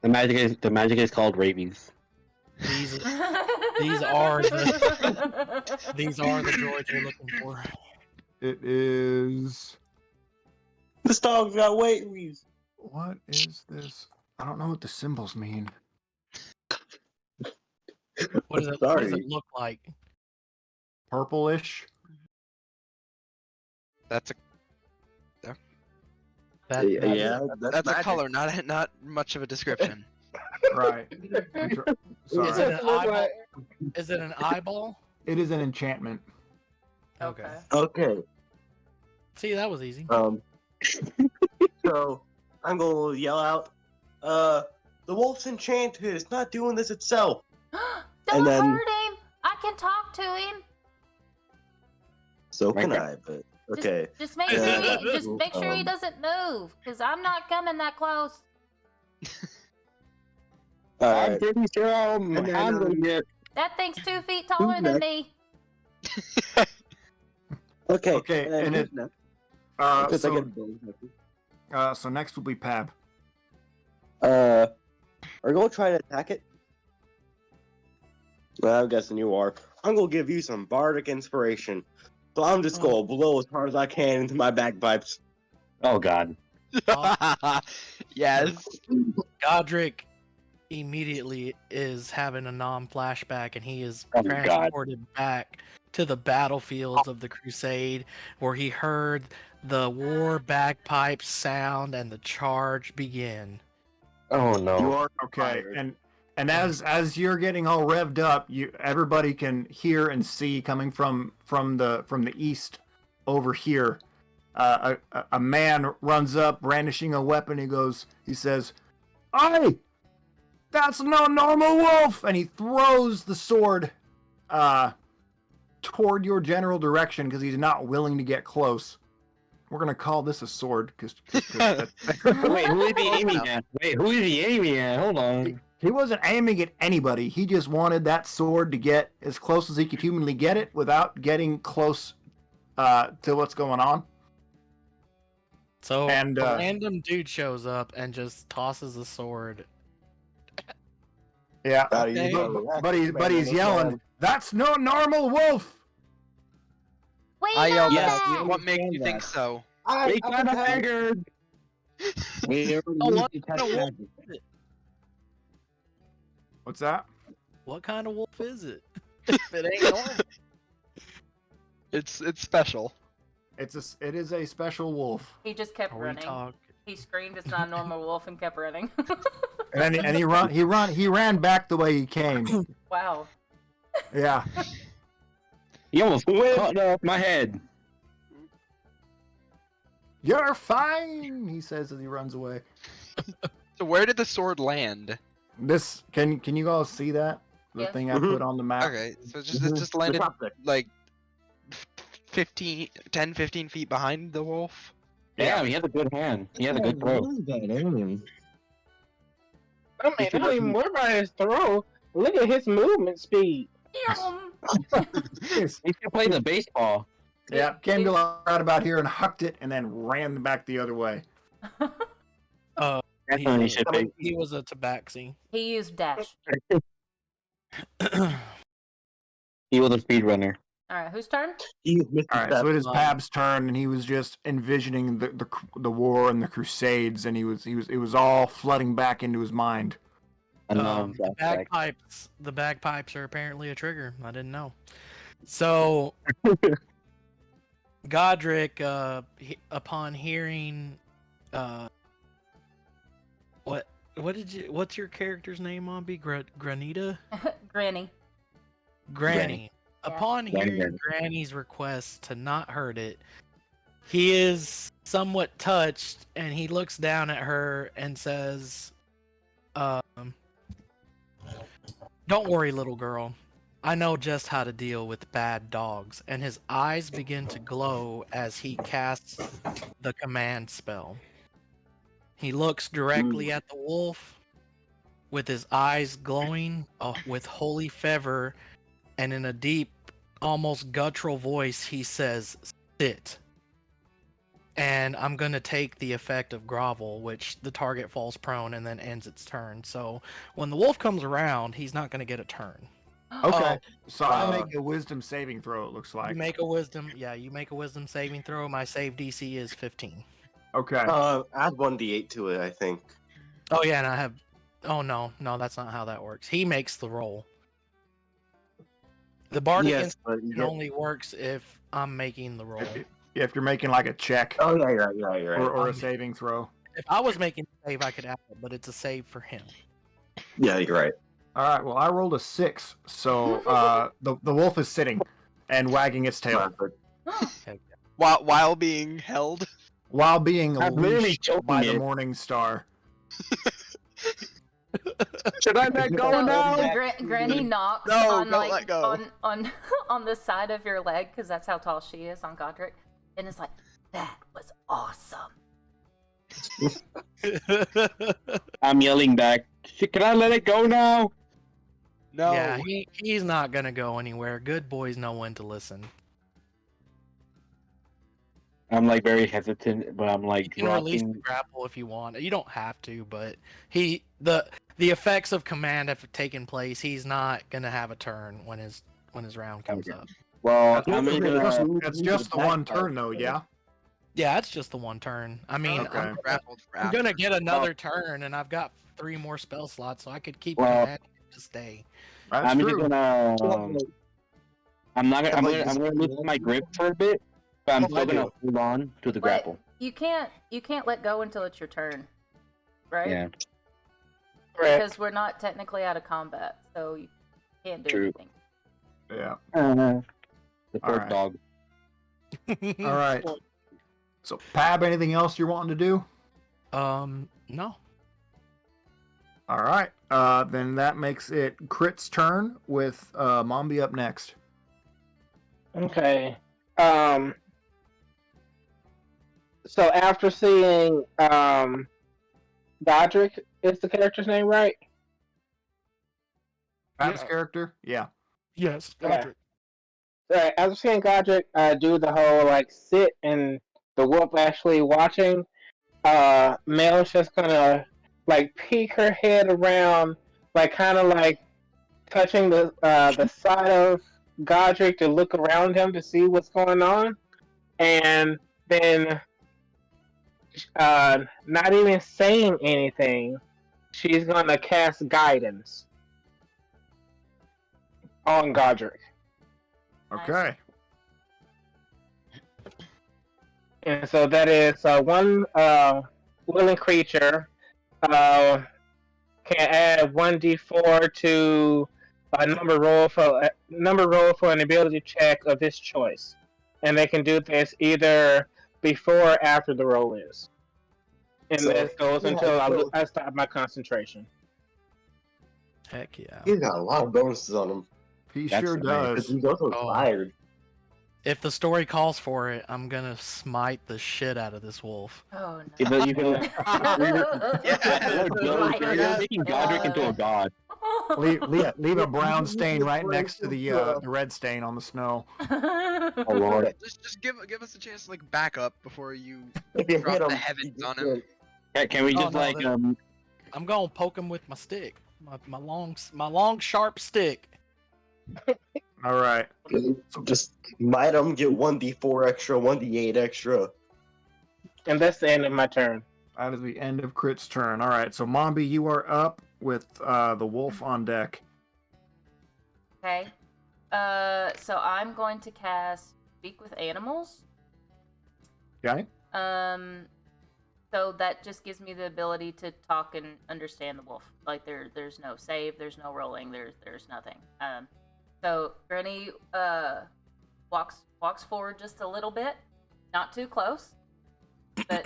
The magic is called rabies. These these are the these are the droids we're looking for. It is. This dog's got rabies. What is this? I don't know what the symbols mean. What does it Sorry. look like? Purplish. That's a That, Yeah, that's a magic. color, not much of a description. Right. Sorry. Is it an eyeball? Is it an eyeball? It is an enchantment. Okay. Okay. See, that was easy. So I'm gonna yell out, the wolf's enchanted. It's not doing this itself. Don't And then- hurt him. I can talk to him. So can Okay. I, but okay. Just make sure he doesn't move, because I'm not coming that close. All I'm right. pretty sure I'm And then, handling it. That thing's 2 feet taller than next? me. Okay. Okay, and who's it- next? Uh, Because I so, get so next will be Pab. are you gonna try to attack it? Well, I'm guessing you are. I'm gonna give you some bardic inspiration. So I'm just gonna blow as hard as I can into my bagpipes. Oh god. Yes. Godric immediately is having a non-flashback, and he is Oh, God. transported back to the battlefields of the Crusade, where he heard the war bagpipes sound and the charge begin. Oh no. You are Okay, fired. and as you're getting all revved up, everybody can hear and see coming from the east over here. A man runs up, brandishing a weapon. He says, "Aye, that's no normal wolf!" And he throws the sword toward your general direction because he's not willing to get close. We're gonna call this a sword because Wait, who is he aiming at? Hold on. he wasn't aiming at anybody. He just wanted that sword to get as close as he could humanly get it without getting close to what's going on. So And, a random dude shows up and just tosses the sword. Yeah, Okay. but he's yelling, "That's no normal wolf!" We I know yelled Yes, that. you What makes you understand think that. so? We got a haggard. We already Oh, used what detect kind of wolf magic. is it? What's that? What kind of wolf is it? If it ain't normal. It's special. It is a special wolf, He just kept Are we running. talking? He screamed, "It's not a normal wolf," and kept running. and he ran back the way he came. Wow. Yeah, He almost cut off my head. you're fine, he says as he runs away. So where did the sword land? This can you all see that the Yes. thing I put on the map? Okay, so it just landed like 10, 15 feet behind the wolf. Yeah, he has a good hand. He has a good throw. Really bad aim. I mean, I don't even worry about his throw. Look at his movement speed. Yum. He should play the baseball. Yeah, came to right about here and hucked it, and then ran back the other way. Definitely should play. He was a tabaxi. He used dash. He was a speedrunner. All right, whose turn? He's Mr. All right, so it is Pab's turn, and he was just envisioning the war and the Crusades, and it was all flooding back into his mind. The bagpipes are apparently a trigger. I didn't know. So Godric, upon hearing, what's your character's name, Mombi? Granita? Granny. Granny. Yeah. Upon hearing Granny's request to not hurt it, he is somewhat touched, and he looks down at her and says, "Don't worry, little girl. I know just how to deal with bad dogs." And his eyes begin to glow as he casts the command spell. He looks directly at the wolf with his eyes glowing with holy fervor, and in a deep, almost guttural voice, he says, "Sit." And I'm going to take the effect of grovel, which the target falls prone and then ends its turn. So when the wolf comes around, he's not going to get a turn. Okay. So I uh, make a wisdom saving throw, it looks like. You make a wisdom saving throw. My save DC is 15. Okay. Add 1d8 to it, I think. Oh yeah, and I have. Oh no, that's not how that works. He makes the roll. The bardic Yes, but inspiration only works if I'm making the roll. If you're making like a check Oh yeah, you're right. or a saving throw. If I was making a save, I could add it, but it's a save for him. Yeah, you're right. All right. Well, I rolled a 6, so the wolf is sitting and wagging its tail while being held. while being I'm literally leashed choking by the it. morning star. Should I let go now? Granny knocks No, on don't let go. on the side of your leg because that's how tall she is on Godric, and it's like, that was awesome. I'm yelling back. Can I let it go now? No. Yeah, he's not gonna go anywhere. Good boys know when to listen. I'm like very hesitant, but I'm like You can release the rocking. grapple if you want. You don't have to, but the effects of command have taken place. He's not gonna have a turn when his round comes Okay. up. Well, That's I'm gonna. It's just the one turn, though. Yeah. Yeah, it's just the one turn. I mean, Okay. Grappled for I'm gonna after. get another turn, and I've got 3 more spell slots, so I could keep Well- commanding him to stay. That's I'm just true. gonna. I'm not gonna. I'm Like, gonna loosen my grip for a bit, but I'm still gonna hold on to the grapple. You can't let go until it's your turn, right? Yeah. Correct. Because we're not technically out of combat, so you can't do True. anything. Yeah. The poor Alright. dog. All right. So, Pab, anything else you're wanting to do? No. All right. Then that makes it Crit's turn with Mombi up next. Okay. So after seeing Godric is the character's name, right? Pab's character? Yeah. Yes, Okay. Godric. Right. After seeing Godric do the whole like sit and the wolf actually watching, Mel's just gonna like peek her head around, like kind of like touching the side of Godric to look around him to see what's going on, and then not even saying anything, she's gonna cast guidance on Godric. Okay. And so that is one willing creature can add 1d4 to a number roll for an ability check of his choice, and they can do this either before or after the roll is. And So, this goes yeah, until so- I stop my concentration. Heck yeah. He's got a lot of bonuses on him. He That's sure nice. does. He's also Oh. tired. If the story calls for it, I'm gonna smite the shit out of this wolf. Oh You no. can, you can, Right. you're making Godric into a god. Leave a brown stain right next to the red stain on the snow. Oh lord. Just give us a chance to like back up before you If you drop hit the him, heavens you on just him. Can we Oh, just no, like that- I'm gonna poke him with my stick, my long sharp stick. All right. Just might him, get 1d4 extra, 1d8 extra. And that's the end of my turn. That is the end of Crit's turn. All right. So, Mombi, you are up with the wolf on deck. Okay. So I'm going to cast Speak with Animals. Okay. So that just gives me the ability to talk and understand the wolf. Like there's no save, there's no rolling, there's nothing. So Granny walks forward just a little bit, not too close, but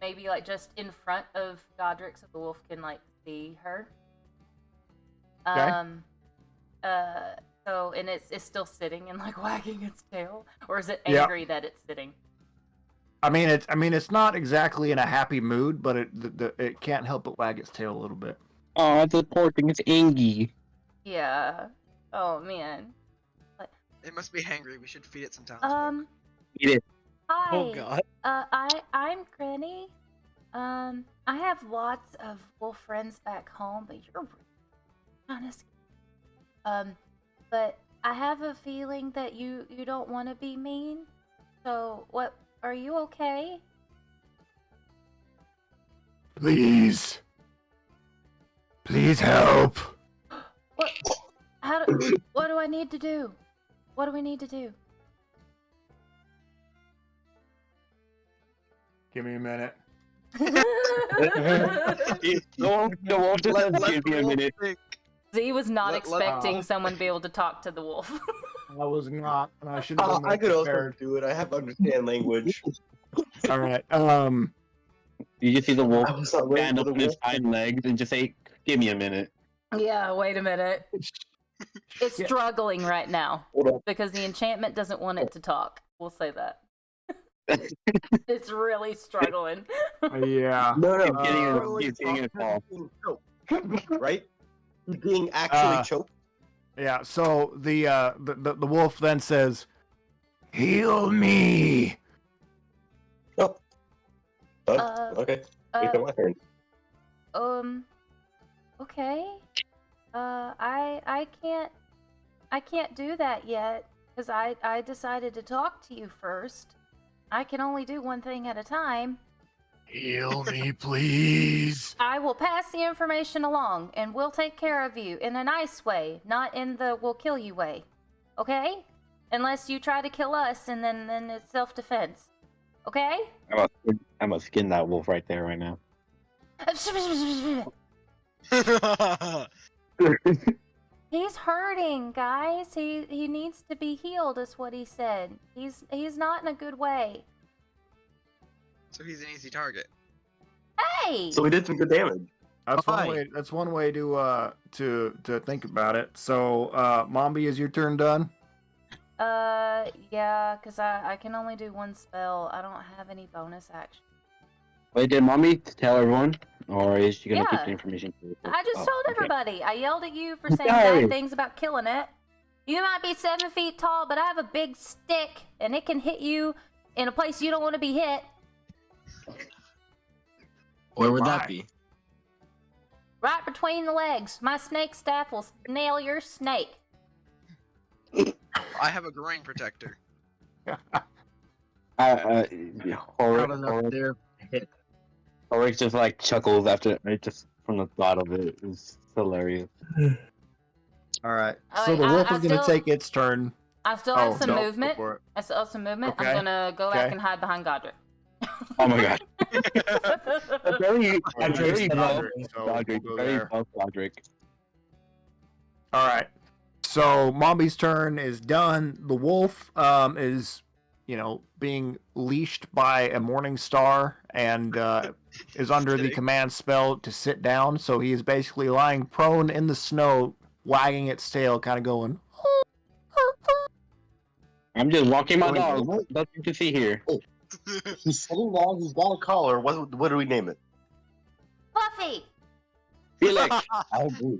maybe like just in front of Godric, so the wolf can like see her. Okay. So and it's still sitting and like wagging its tail, or is it Yeah. angry that it's sitting? I mean, it's not exactly in a happy mood, but it can't help but wag its tail a little bit. Oh, the poor thing is angry. Yeah. Oh man. It must be hangry. We should feed it some townsfolk. Eat it. Hi. Oh god. I'm Granny. I have lots of wolf friends back home, but you're kind of scary. But I have a feeling that you don't want to be mean. So what? Are you okay? Please help. What? What do I need to do? What do we need to do? Give me a minute. No, just give me a minute. Z was not Let- expecting someone to be able to talk to the wolf. I was not, and I should have been I could also prepared. do it. I have understand language. All right. You just see the wolf I was not ready stand for up the on his wolf. hind legs and just say, "Give me a minute." Yeah, wait a minute. It's Yeah. struggling right now Hold on. because the enchantment doesn't want it to talk. We'll say that. It's really struggling. Yeah. No, Keep getting it- Literally, keep getting it fall. being choked. Right? He's being actually choked. Yeah. So the wolf then says, "Heal me." Oh. Uh, Okay. It's my turn. Okay. I can't do that yet because I decided to talk to you first. I can only do one thing at a time. Heal me, please. I will pass the information along and we'll take care of you in a nice way, not in the we'll kill you way. Okay? Unless you try to kill us and then it's self-defense. Okay? I'm gonna skin that wolf right there, right now. He's hurting, guys. He needs to be healed, is what he said. He's not in a good way. So he's an easy target. Hey! So we did some good damage. That's one Fine. way. That's one way to think about it. So, Mombi, is your turn done? Yeah, because I can only do one spell. I don't have any bonus action. Wait, did mommy tell everyone, or is she gonna keep Yeah. the information? To herself? I just Oh, told okay. everybody. I yelled at you for saying Sorry. bad things about killing it. You might be 7 feet tall, but I have a big stick, and it can hit you in a place you don't want to be hit. Where would Why? that be? Right between the legs. My snake staff will nail your snake. I have a groin protector. Out enough there. Hit. Ulrich just like chuckles after just from the thought of it. It's hilarious. All right. Oh, So wait, the wolf I is going to still- take its turn. I still have Oh, some no, go movement. for it. I still have some movement. Okay. I'm gonna go back Okay. and hide behind Godric. Oh my god. Very, Godric's very the well, Godric, so Godric, we'll go very there. well, Godric. All right. So Mombi's turn is done. The wolf is, being leashed by a morning star and is under the kidding. command spell to sit down. So he is basically lying prone in the snow, wagging its tail, kind of going. I'm just walking my Wait, dog. what? Nothing to see here. He's sitting down. He's got a collar. What do we name it? Fluffy. Felix. I agree.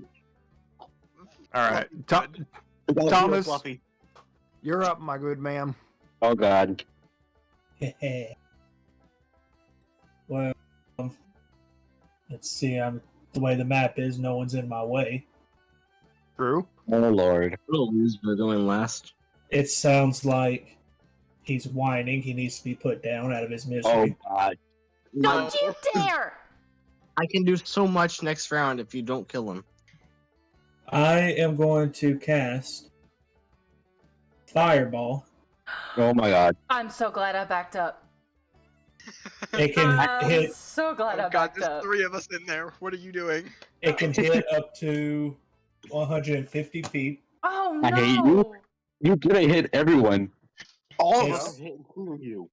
All right. We gotta Thomas. feel Fluffy. You're up, my good man. Oh god. Well, let's see. The way the map is, no one's in my way. Drew. Oh lord. We'll lose. We're going last. It sounds like he's whining. He needs to be put down out of his Oh misery. god. Don't you dare! I can do so much next round if you don't kill him. I am going to cast Fireball. Oh my god. I'm so glad I backed up. It can I'm hit. so glad I Oh god, backed there's up. 3 of us in there. What are you doing? It can hit up to 150 feet. Oh I hate you. no! You gonna hit everyone. All of It's- us are hitting you.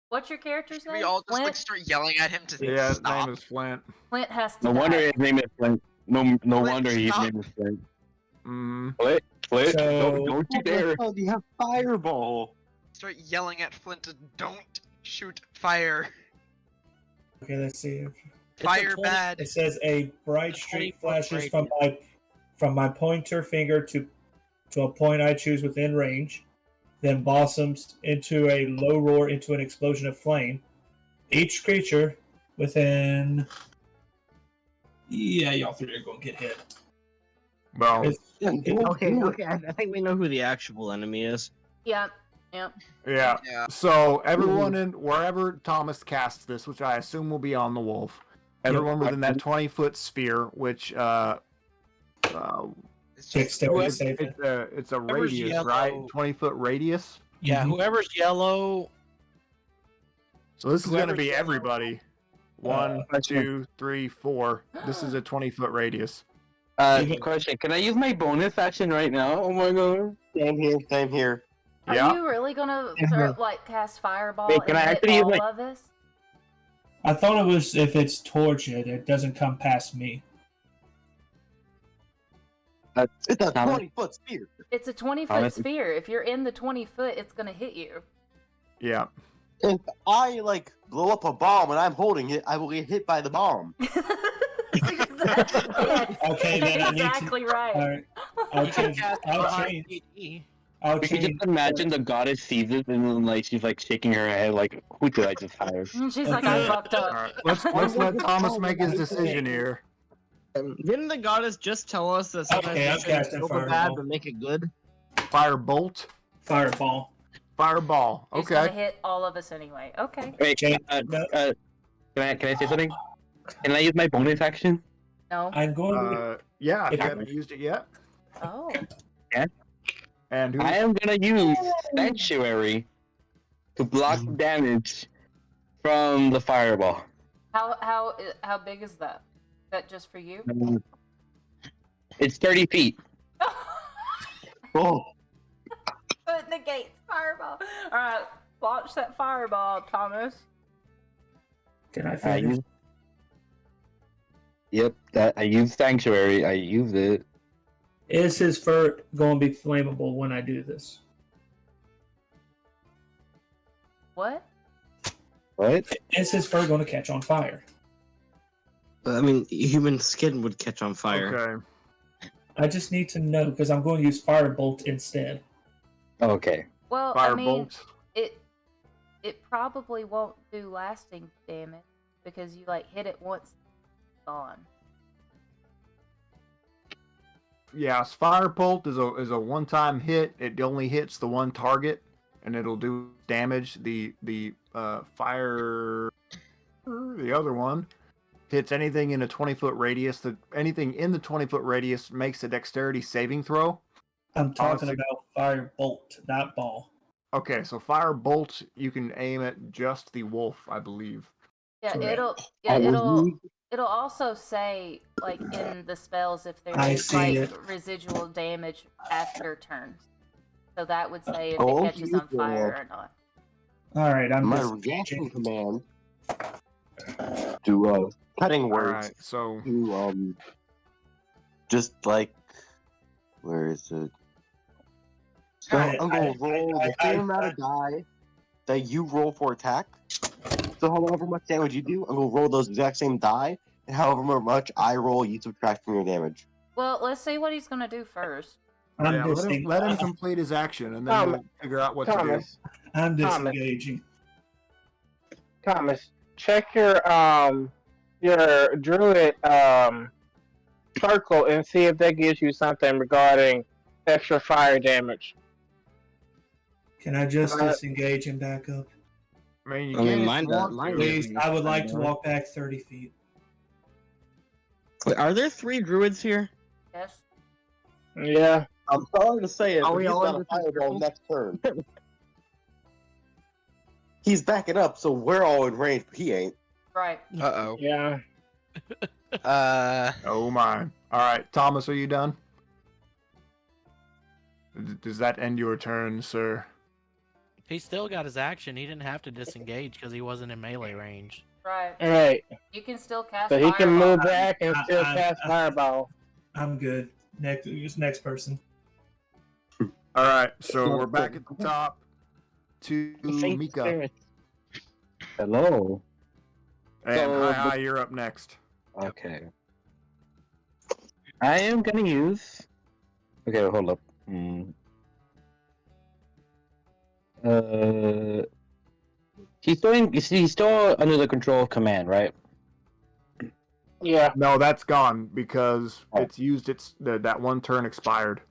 What's your character's Should name? we all just like Flint? start yelling at him to Yeah, his stop? name is Flint. Flint has to No die. wonder his name is Flint. No Flint, wonder his stop. name is Flint. Mm. Flint, So- don't you dare. Oh, you have fireball. Start yelling at Flint to don't shoot fire. Okay, let's see. It's a Fire 20 bad. It says a bright streak 20-foot flashes radius. from my pointer finger to a point I choose within range, then blossoms into a low roar into an explosion of flame. Each creature within. Yeah, y'all three are gonna get hit. Well, Okay. I think we know who the actual enemy is. Yep. yeah. Yeah. So everyone in wherever Thomas casts this, which I assume will be on the wolf, everyone within that 20-foot sphere, which It's just Dexterity it's, save. it's a Whoever's radius, right? yellow- 20-foot radius. Yeah, Mhm. whoever's yellow. So this is going to Whoever's be yellow- everybody. One, question. 2, 3, 4. This is a 20-foot radius. Question. Can I use my bonus action right now? Oh my god. Same here. Same here. Are Yeah. you really gonna cast fireball Wait, and can I hit actually use all my- of us? I thought it was if it's towards it, it doesn't come past me. It's a Thomas? 20-foot spear. It's a 20-foot Thomas- sphere. If you're in the 20-foot, it's gonna hit you. Yeah. If I blow up a bomb and I'm holding it, I will get hit by the bomb. Yes, Okay, then I need to- exactly right. All right, I'll You can change. cast I'll behind change. AD. I'll We can change. just imagine the goddess sees it and then like she's like shaking her head like, who did I just hire? And she's like, I fucked All up. right. Let's let Thomas make his decision here. Didn't the goddess just tell us that sometimes Okay, you I'm shouldn't casting feel the bad fireball. but make it good? Firebolt. Fireball. Fireball. He's gonna Okay. hit all of us anyway. Okay. Wait, Change. can I say something? Can I use my bonus action? No. I'm going to. Yeah, if you Okay. haven't used it yet. Oh. And who's I am gonna use Sanctuary to block damage from the fireball. How big is that? Is that just for you? It's 30 feet. Oh, It negates fireball. All right, launch that fireball, Thomas. Can I I finish? use. Yep, that I use Sanctuary. I use it. Is his fur going to be flammable when I do this? What? What? Is his fur going to catch on fire? I mean, human skin would catch on fire. okay? I just need to know because I'm going to use firebolt instead. Okay. Well, I mean, Firebolt. it probably won't do lasting damage because you hit it once, it's gone. Yeah, Firebolt is a one-time hit. It only hits the one target, and it'll do damage. The fire, the other one, hits anything in a 20-foot radius. Anything in the 20-foot radius makes a dexterity saving throw. I'm talking Honestly- about firebolt, not ball. Okay, so Firebolt, you can aim at just the wolf, I believe. Yeah, Correct. it'll also say in the spells if there I is see it. residual damage after turns. So that would say if Oh, it catches on you fire or not. All right, I'm my disengaging. reaction command to cutting All words right, so to just where is it? So I'm gonna roll the same amount of die that you roll for attack. So however much damage you do, I'm gonna roll those exact same die, and however much I roll, you subtract from your damage. Well, let's see what he's gonna do first. I'm, yeah, let him complete his action, and then we'll figure out what to do. Thomas, I'm Thomas. disengaging. Thomas, check your druid circle and see if that gives you something regarding extra fire damage. Can I just disengage and back up? I mean, you I mean, can if mine you does- want mine to. does. Please, I would like to walk back 30 feet. Wait, are there 3 druids here? Yes. Yeah. I'm sorry to say it, Are but we he's all got in a different fireball circles? next turn. He's backing up, so we're all in range, but he ain't. Right. Uh Yeah. oh. Oh my. All right, Thomas, are you done? Does that end your turn, sir? He still got his action. He didn't have to disengage because he wasn't in melee range. Right. All right. You can still cast So he can Fireball. move back and still cast Fireball. I'm good. Next person. All right, so we're back at the top to Mika. Hello. And So- hi, you're up next. Okay. I am gonna use. Okay, hold up. He's still under the control of command, right? Yeah. No, that's gone because Oh. it's used. That one turn expired.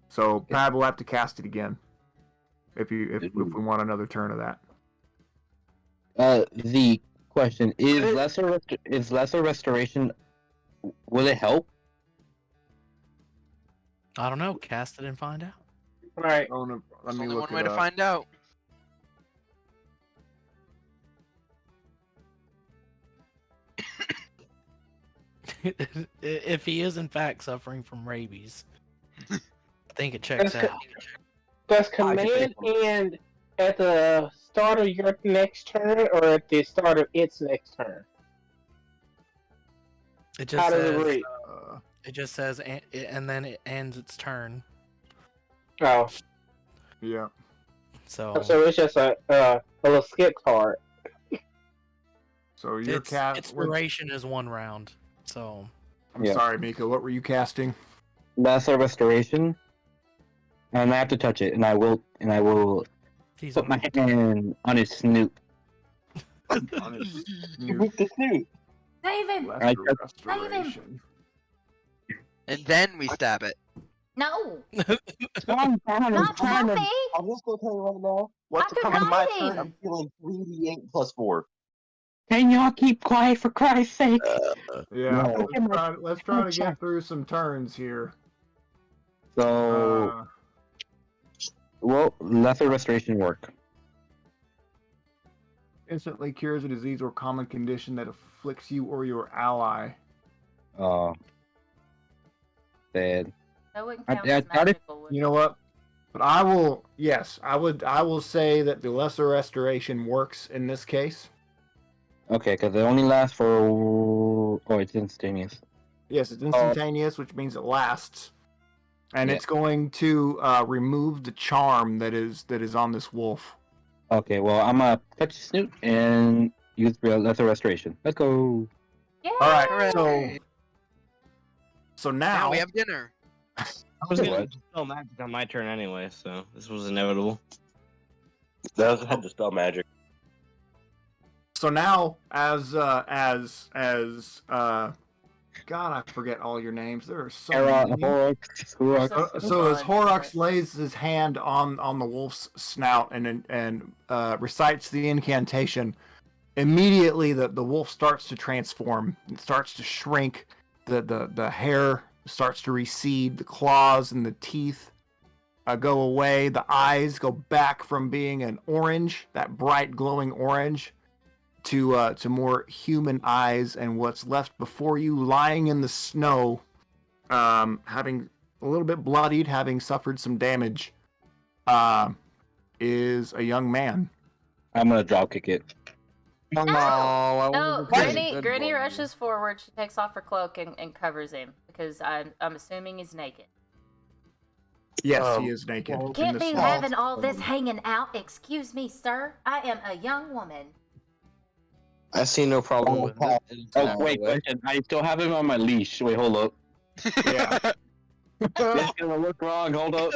So Pab will have to cast it again if we want another turn of that. The question is lesser restoration. Will it help? I don't know. Cast it and find out. All right. Oh, no, let There's me only look one way it to up. find out. If he is in fact suffering from rabies, I think it checks That's out. Does command end at the start of your next turn or at the start of its next turn? It just How does it says. read? It just says, and then it ends its turn. Oh, Yeah. So so it's just a little skip card. So your its duration is 1 round. So I'm Yeah. sorry, Mika. What were you casting? Lesser restoration. And I have to touch it, and I will he's put my hand on his snoot. On his With the snoot. Save him! lesser I touched- restoration. And then we stab it. No! Calm down, Not Fluffy! I'm just gonna tell you right now. Once I it could comes to my ride turn, him. I'm feeling 3d8 plus 4. Can y'all keep quiet for Christ's sake? Yeah. No. Let's try to get through some turns here. So, will lesser restoration work? Instantly cures a disease or common condition that afflicts you or your ally. Sad. That wouldn't I- count I as thought it- magical, would You know what? But I will say that the lesser restoration works in this case. Okay, because it only lasts for. Oh, it's instantaneous. Yes, it's instantaneous, which means it lasts. And Yeah. it's going to remove the charm that is on this wolf. Okay, well, I'm gonna touch the snoot and use lesser restoration. Let's go. Yeah. All right, Hooray. so Now now we have dinner. I was Wait, gonna what? spell magic on my turn anyway, so this was inevitable. That was had to spell magic. So now, as God, I forget all your names. There are so many. So as Horrocks lays his hand on the wolf's snout and recites the incantation, immediately the wolf starts to transform. It starts to shrink. The hair starts to recede. The claws and the teeth go away. The eyes go back from being an orange, that bright glowing orange, to more human eyes, and what's left before you lying in the snow, having a little bit bloodied, having suffered some damage, is a young man. I'm gonna drop kick it. No, Oh, Granny rushes forward. She takes off her cloak and covers him because I'm assuming he's naked. Yes, he is naked. well, in Can't the be snow. having all this hanging out. Excuse me, sir. I am a young woman. I see no problem with it. It's an Oh, hour wait, away. question. I still have him on my leash. Wait, hold up. Yeah. It's gonna look wrong. Hold up.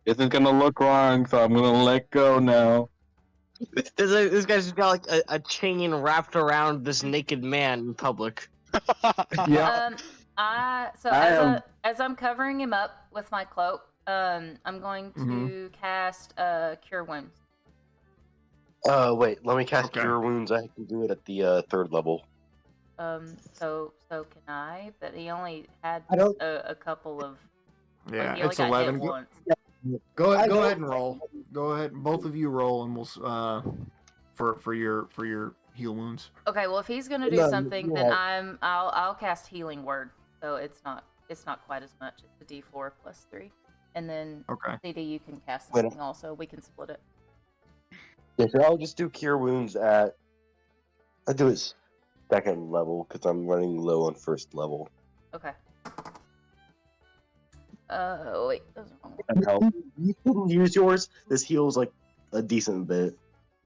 This is gonna look wrong, so I'm gonna let go now. This guy's just got like a chain wrapped around this naked man in public. Yeah. As I'm covering him up with my cloak, I'm going to cast Cure Wounds. Wait, let me cast Okay. Cure Wounds. I can do it at the 3rd level. So can I? But he only had I don't- a couple of. Yeah, he only it's got hit 11. once. Go I ahead. Go know. ahead and roll. Go ahead. Both of you roll, and we'll for your heal wounds. Okay, well if he's gonna do No, something, you're then right. I'll cast Healing Word. So it's not quite as much. It's a D4 plus 3, and then Okay. CD you can cast Wait. something also. We can split it. Yeah, sure, I'll just do Cure Wounds at. I do it second level because I'm running low on first level. Okay. Wait, those are wrong. That help. You can use yours. This heals like a decent bit.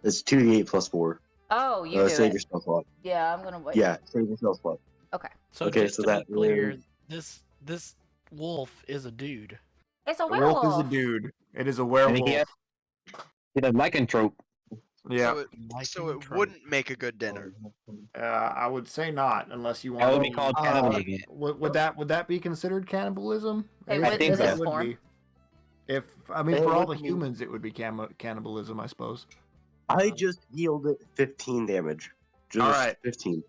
It's 2d8 plus 4. Oh, you do Save it. your spell slot. Yeah, I'm gonna wait. Yeah, save your spell slot. Okay. So Okay, just so to that be clear, is- this wolf is a dude. It's a The werewolf. wolf is a dude. It is a And werewolf. he has a lycanthrope. Yeah. So it wouldn't make a good dinner. I would say not, unless you want. That would be called cannibalism. Would that be considered cannibalism? Hey, I what think is so. this would form? be. If for all the humans, it would be cannibalism, I suppose. I just healed it 15 damage. Just All right. 15.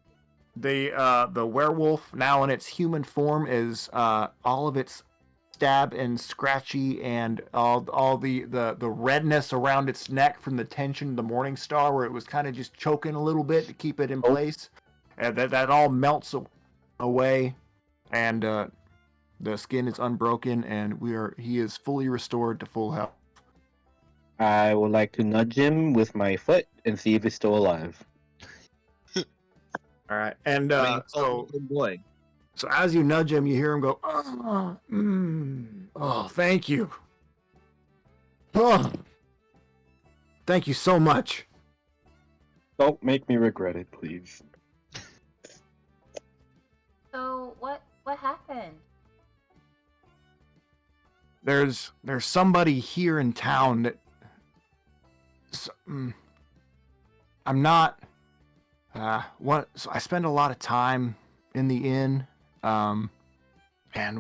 The werewolf now in its human form is all of its stab and scratchy and all the redness around its neck from the tension of the morning star, where it was kind of just choking a little bit to keep it in place, and that all melts away, and the skin is unbroken, and he is fully restored to full health. I would like to nudge him with my foot and see if he's still alive. All right, and Oh, good boy. so as you nudge him, you hear him go, oh, thank you. Oh, thank you so much. Don't make me regret it, please. So what happened? There's somebody here in town that I'm not. So I spend a lot of time in the inn, and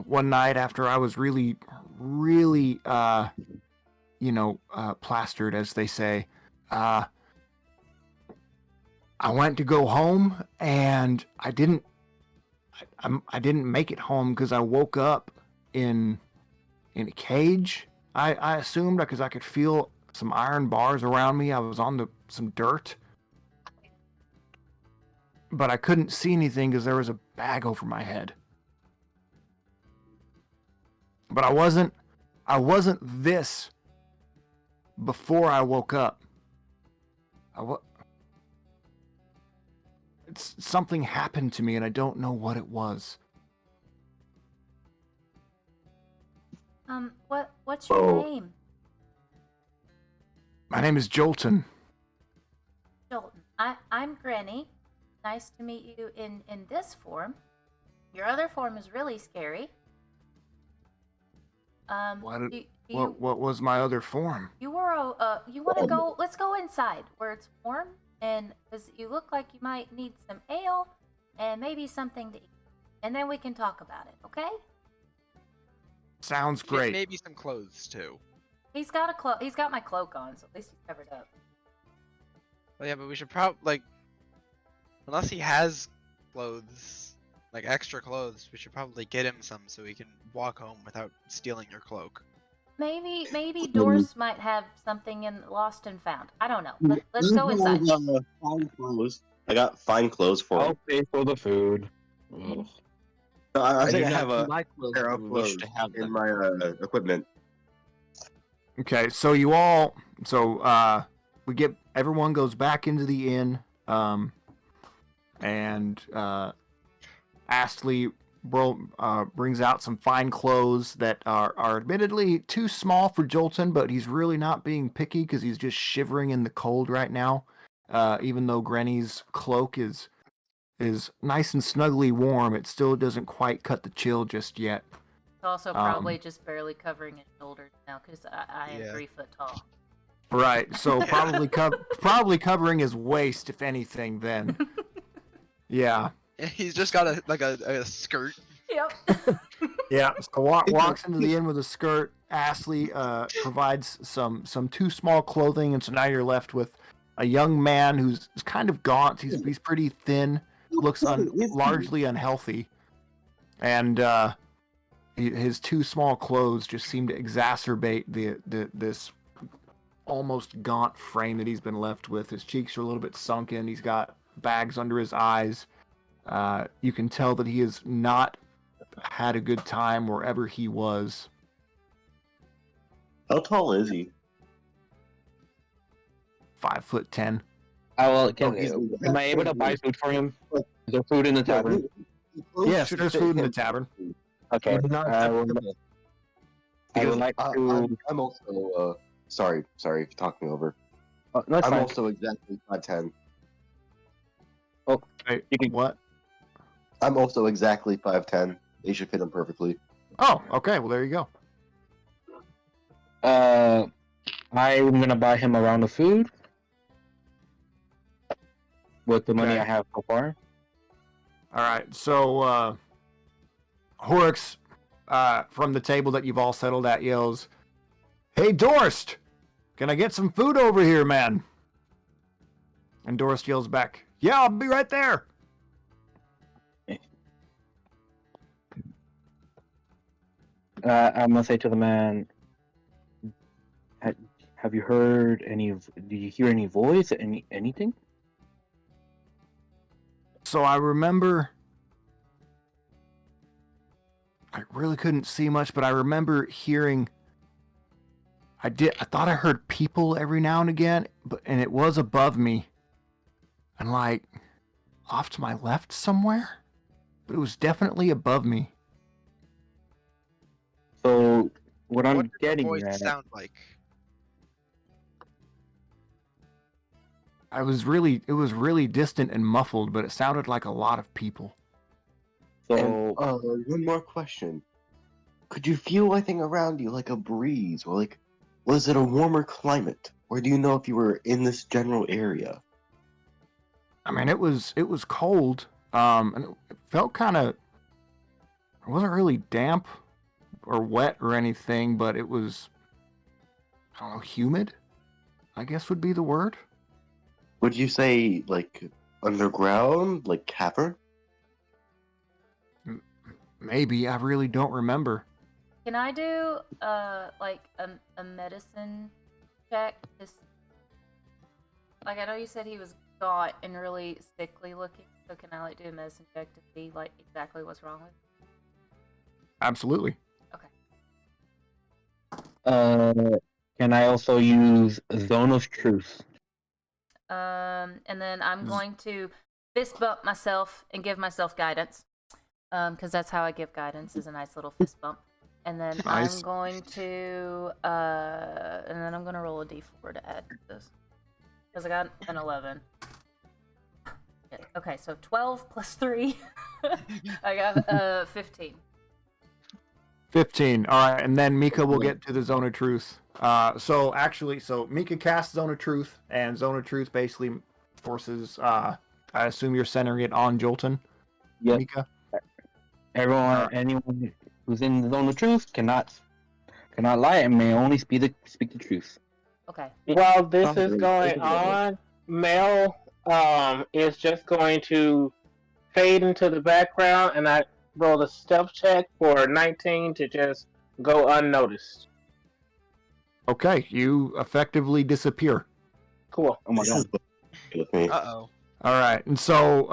one night after I was really, plastered, as they say, I went to go home, and I didn't make it home because I woke up in a cage. I assumed, because I could feel some iron bars around me. I was on some dirt, but I couldn't see anything because there was a bag over my head. But I wasn't this before I woke up. Something happened to me, and I don't know what it was. What's your Oh. name? My name is Jolton. Jolton. I'm Granny. Nice to meet you in this form. Your other form is really scary. What was my other form? You were you want to go? Let's go inside where it's warm, and because you look like you might need some ale and maybe something to eat, and then we can talk about it. Okay? Sounds great. Maybe some clothes too. He's got He's got my cloak on, so at least he's covered up. Well, yeah, but we should probably unless he has clothes, like extra clothes, we should probably get him some so he can walk home without stealing your cloak. Maybe Doris might have something in lost and found. I don't know. Let's go inside. Fine clothes. I got fine clothes for him. I'll pay for the food. I think I do have not a like clothes pair if of you wish clothes to have in them. my equipment. Okay, so we get everyone goes back into the inn, and Astley brings out some fine clothes that are admittedly too small for Jolton, but he's really not being picky because he's just shivering in the cold right now. Even though Granny's cloak is nice and snugly warm, it still doesn't quite cut the chill just yet. It's also probably just barely covering his shoulders now because I am 3 foot tall. Right, so probably covering his waist, if anything. Then, yeah. He's just got a skirt. Yep. Yeah, so walks into the inn with a skirt. Astley provides some too small clothing, and so now you're left with a young man who's kind of gaunt. He's pretty thin, looks largely unhealthy, and his too small clothes just seem to exacerbate this almost gaunt frame that he's been left with. His cheeks are a little bit sunken. He's got bags under his eyes. You can tell that he has not had a good time wherever he was. How tall is he? 5'10". Am I able to buy food for him? Is there food in the tavern? Yes, there's food in the tavern. Okay. I would like to. I'm also sorry for talking over. Oh, no, it's I'm fine. also exactly 5'10". Hey, You can- what? I'm also exactly 5'10". They should fit him perfectly. Oh, okay. Well, there you go. I'm gonna buy him a round of food with the money Okay. I have so far. All right. So, Horrocks, from the table that you've all settled at, yells, "Hey, Dorst! Can I get some food over here, man?" And Dorst yells back, "Yeah, I'll be right there." I'm gonna say to the man, "Have you heard any? Do you hear any voice? Anything?" So I remember, I really couldn't see much, but I remember hearing, I thought I heard people every now and again, and it was above me and like off to my left somewhere, but it was definitely above me. So what I'm What did the getting voice at, sound like? It was really distant and muffled, but it sounded like a lot of people. so And, one more question. Could you feel anything around you, like a breeze, or like, was it a warmer climate? Or do you know if you were in this general area? I mean, it was cold, and it felt kind of, it wasn't really damp or wet or anything, but it was, I don't know, humid, I guess would be the word. Would you say, like, underground, like cavern? Maybe, I really don't remember. Can I do like a medicine check? Just like I know you said he was gaunt and really sickly looking, so can I like do a medicine check to see like exactly what's wrong with him? Absolutely. can I also use Zone of Truth? And then I'm going to fist bump myself and give myself guidance. Because that's how I give guidance, is a nice little fist bump. And then Nice. I'm going to roll a d4 to add to this. Because I got an 11. Yeah, okay, so 12 plus 3. I got 15. 15. All right, and then Mika will get to the Zone of Truth. So Mika casts Zone of Truth, and Zone of Truth basically forces, I assume you're centering it on Jolton, Yep. Mika? Anyone who's in the Zone of Truth cannot lie and may only speak the truth. Okay. While this Oh, is great. going Thank you very much. on, Mel is just going to fade into the background, and I roll a stealth check for 19 to just go unnoticed. Okay, you effectively disappear. Cool. Oh my god. With me. Uh-oh. All right, and so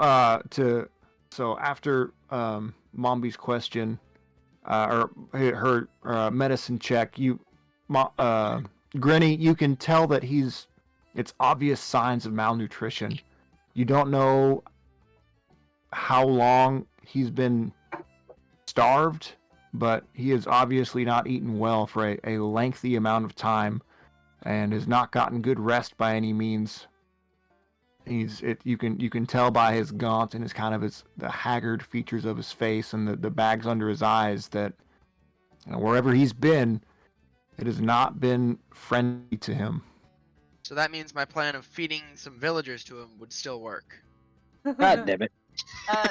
after Mombi's question, or her medicine check, Granny, you can tell that it's obvious signs of malnutrition. You don't know how long he's been starved, but he has obviously not eaten well for a lengthy amount of time, and has not gotten good rest by any means. You can tell by his gaunt and the haggard features of his face and the bags under his eyes that, you know, wherever he's been, it has not been friendly to him. So that means my plan of feeding some villagers to him would still work. God damn it.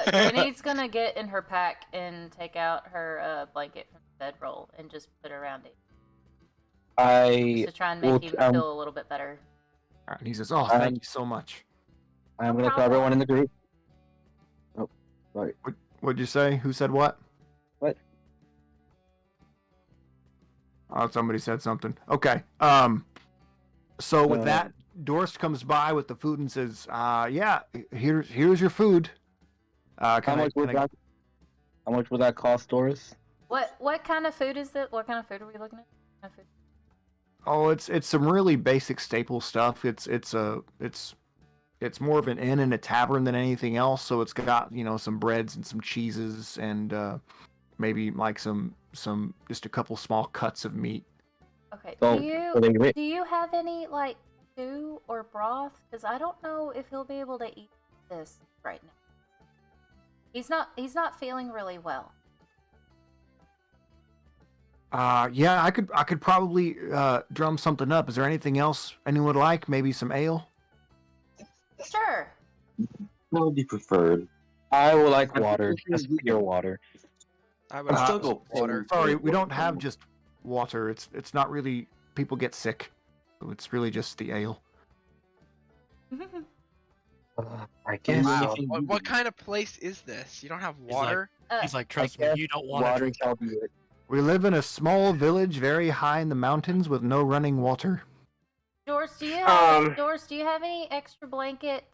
Granny's gonna get in her pack and take out her blanket from the bedroll and just put it around it. Just to try and make him feel a little bit better. All right, and he says, "Oh, thank you so much." I'm gonna tell everyone in the group. Oh, sorry. What'd you say? Who said what? What? Oh, somebody said something. Okay. So with that, Dorst comes by with the food and says, yeah, here's your food. How much would that cost, Doris? What kind of food is it? What kind of food are we looking at? What kind of food? Oh, it's some really basic staple stuff. It's more of an inn and a tavern than anything else. So it's got some breads and some cheeses and maybe like some just a couple small cuts of meat. Okay. So, do you have any like stew or broth? Because I don't know if he'll be able to eat this right now. He's not feeling really well. Yeah, I could probably drum something up. Is there anything else anyone would like? Maybe some ale? Sure. That would be preferred. I would like water, just pure water. I would I'd still have go water. Sorry, we don't have just water. It's not really, people get sick. So it's really just the ale. I guess. Wow. What kind of place is this? You don't have water? He's like, trust me, you don't want to drink. We live in a small village very high in the mountains with no running water. Doris, do you have any extra blankets?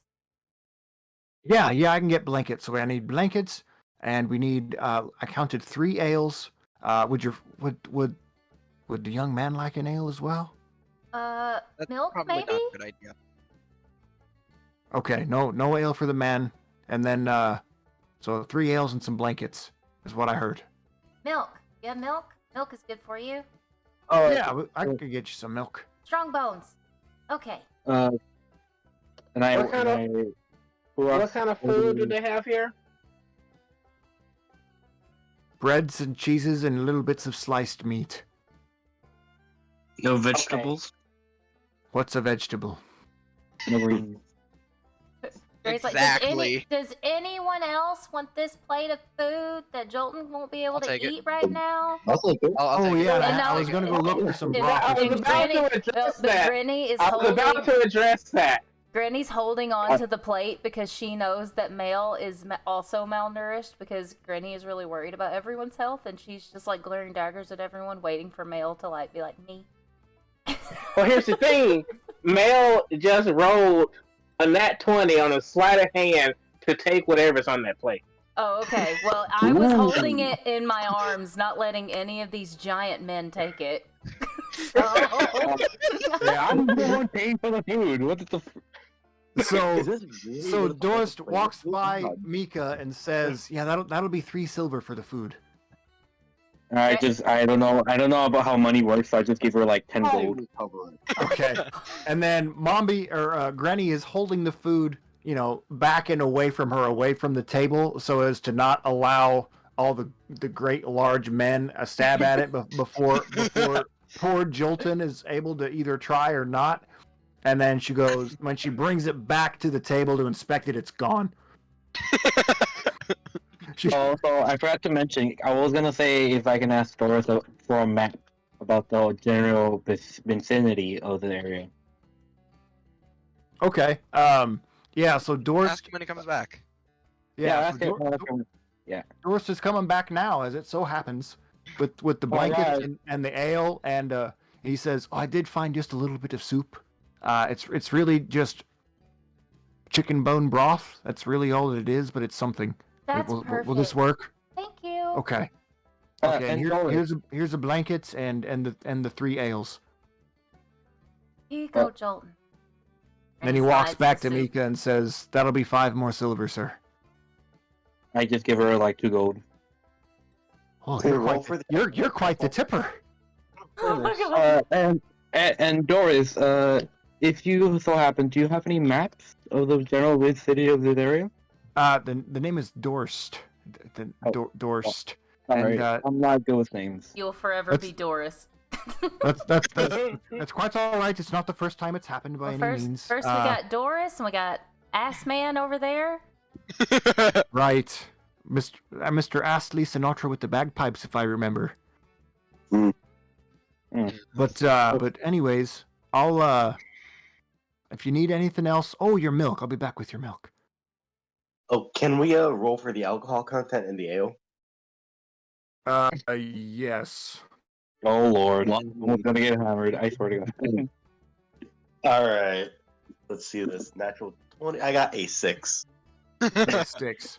Yeah, I can get blankets. So I need blankets, and we need. I counted 3 ales. Would the young man like an ale as well? That's Milk probably maybe? not a good idea. Okay, no ale for the man, and then so 3 ales and some blankets is what I heard. Milk. You have milk? Milk is good for you. Oh, Yeah, I could get you some milk. Strong bones. Okay. And What kind of food do they have here? Breads and cheeses and little bits of sliced meat. No vegetables. What's a vegetable? Grace, Exactly. Like, does anyone else want this plate of food that Jolton won't be able I'll to take it. eat right now? I'll take it. I'll take it. Yeah, And I was gonna go look for some and broth. I was about to address that. Granny is I was about to address that. Granny's holding on to the plate because she knows that Male is also malnourished because Granny is really worried about everyone's health and she's just like glaring daggers at everyone, waiting for Male to like be like me. Well, here's the thing. Mel just rolled a nat 20 on a sleight of hand to take whatever's on that plate. Oh, okay. Well, I was holding it in my arms, not letting any of these giant men take it. Yeah, I'm the one paying for the food. What the? So Doris walks by Mika and says, "Yeah, that'll be 3 silver for the food." I don't know about how money works, so I just give her like 10 gold. Okay. And then Granny is holding the food, back and away from her, away from the table, so as to not allow all the great large men a stab at it before poor Jolton is able to either try or not. And then she goes, when she brings it back to the table to inspect it, it's gone. So I forgot to mention, I was gonna say if I can ask Doris for a map about the general vicinity of the area. Okay. Yeah. So Doris. Ask him when he comes back. Yeah. Yeah. Doris is coming back now, as it so happens, with the blanket and the ale, and he says, "Oh, I did find just a little bit of soup. It's really just chicken bone broth. That's really all it is, but it's something. That's perfect. Will this work?" Thank you. Okay. Okay. And here's the blankets and the 3 ales. Here you go, Jolton. Then he walks back to Mika and says, "That'll be 5 more silver, sir." I just give her like 2 gold. Oh, you're quite the tipper. Oh my God. And Doris, if you so happen, do you have any maps of the general vicinity of this area? The name is Dorst. Dorst. Alright, And I'm not good with names. You'll forever be Doris. that's quite all right. It's not the first time it's happened by any means. First we got Doris, and we got Ass Man over there. Right, Mr. Astley Sinatra with the bagpipes, if I remember. But anyways, I'll if you need anything else, your milk. I'll be back with your milk. Oh, can we roll for the alcohol content in the ale? Yes. Oh lord, One- almost gonna get hammered. I swear to God. All right. Let's see this. Natural 20. I got a 6. It sticks.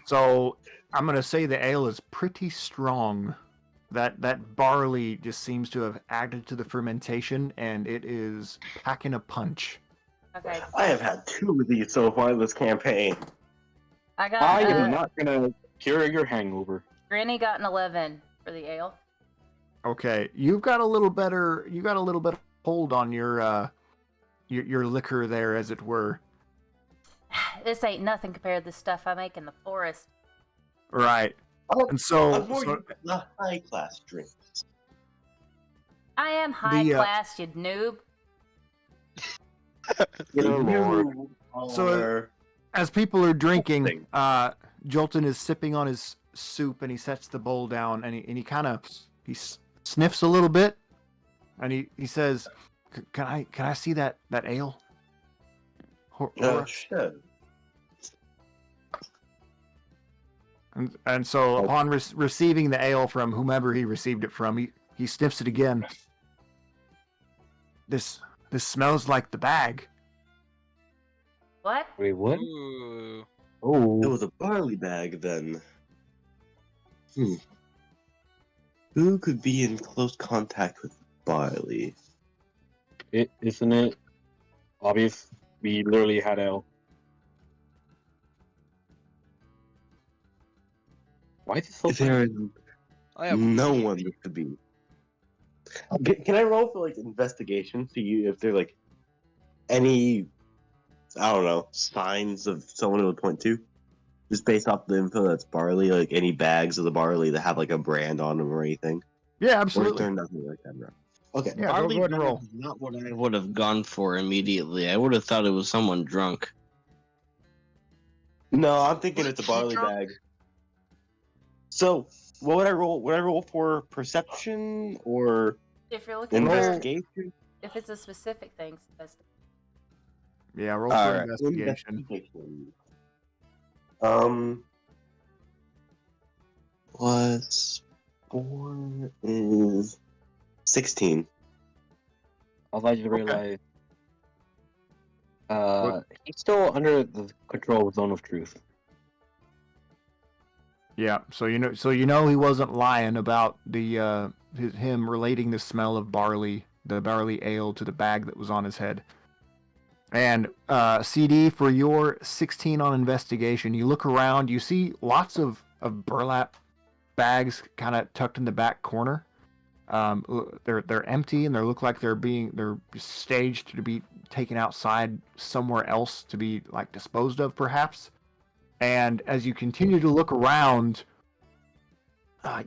So I'm gonna say the ale is pretty strong. That barley just seems to have added to the fermentation, and it is packing a punch. Okay. I have had 2 of these so far this campaign. I got I am not gonna cure your hangover. Granny got an 11 for the ale. Okay, you've got a little better. You got a little bit of hold on your liquor there, as it were. This ain't nothing compared to the stuff I make in the forest. Right. And so, I'm more used to the high class drinks. I am high The, class, you noob. Good lord. So- as people are drinking, Thing. Jolton is sipping on his soup, and he sets the bowl down, and he kind of sniffs a little bit, and he says, "Can I see that ale?" Sure. And so upon receiving the ale from whomever he received it from, he sniffs it again. This smells like the bag. What? Wait, what? Ooh. Oh, It was a barley bag then. Who could be in close contact with barley? isn't it obvious? We literally had ale. Why is it so There is I have no one that could be. Can I roll for like investigation? See if there's like any, I don't know, signs of someone who would point to, just based off the info that's barley, like any bags of the barley that have like a brand on them or anything. Yeah, Or is absolutely. there nothing like that? Bro? Okay. Yeah, Barley go ahead and bag roll. is not what I would have gone for immediately. I would have thought it was someone drunk. No, I'm thinking it's a barley Drunk? bag. So, what would I roll? Would I roll for perception or If you're looking for, investigation? if it's a specific thing, it's Yeah, roll for Alright, investigation. investigation. Plus 4 is 16. Also, I just realized he's still under the control of Zone of Truth. Yeah, so you know he wasn't lying about the him relating the smell of the barley ale to the bag that was on his head. And CD, for your 16 on investigation, you look around, you see lots of burlap bags kind of tucked in the back corner. They're empty, and they look like they're staged to be taken outside somewhere else to be like disposed of, perhaps. And as you continue to look around,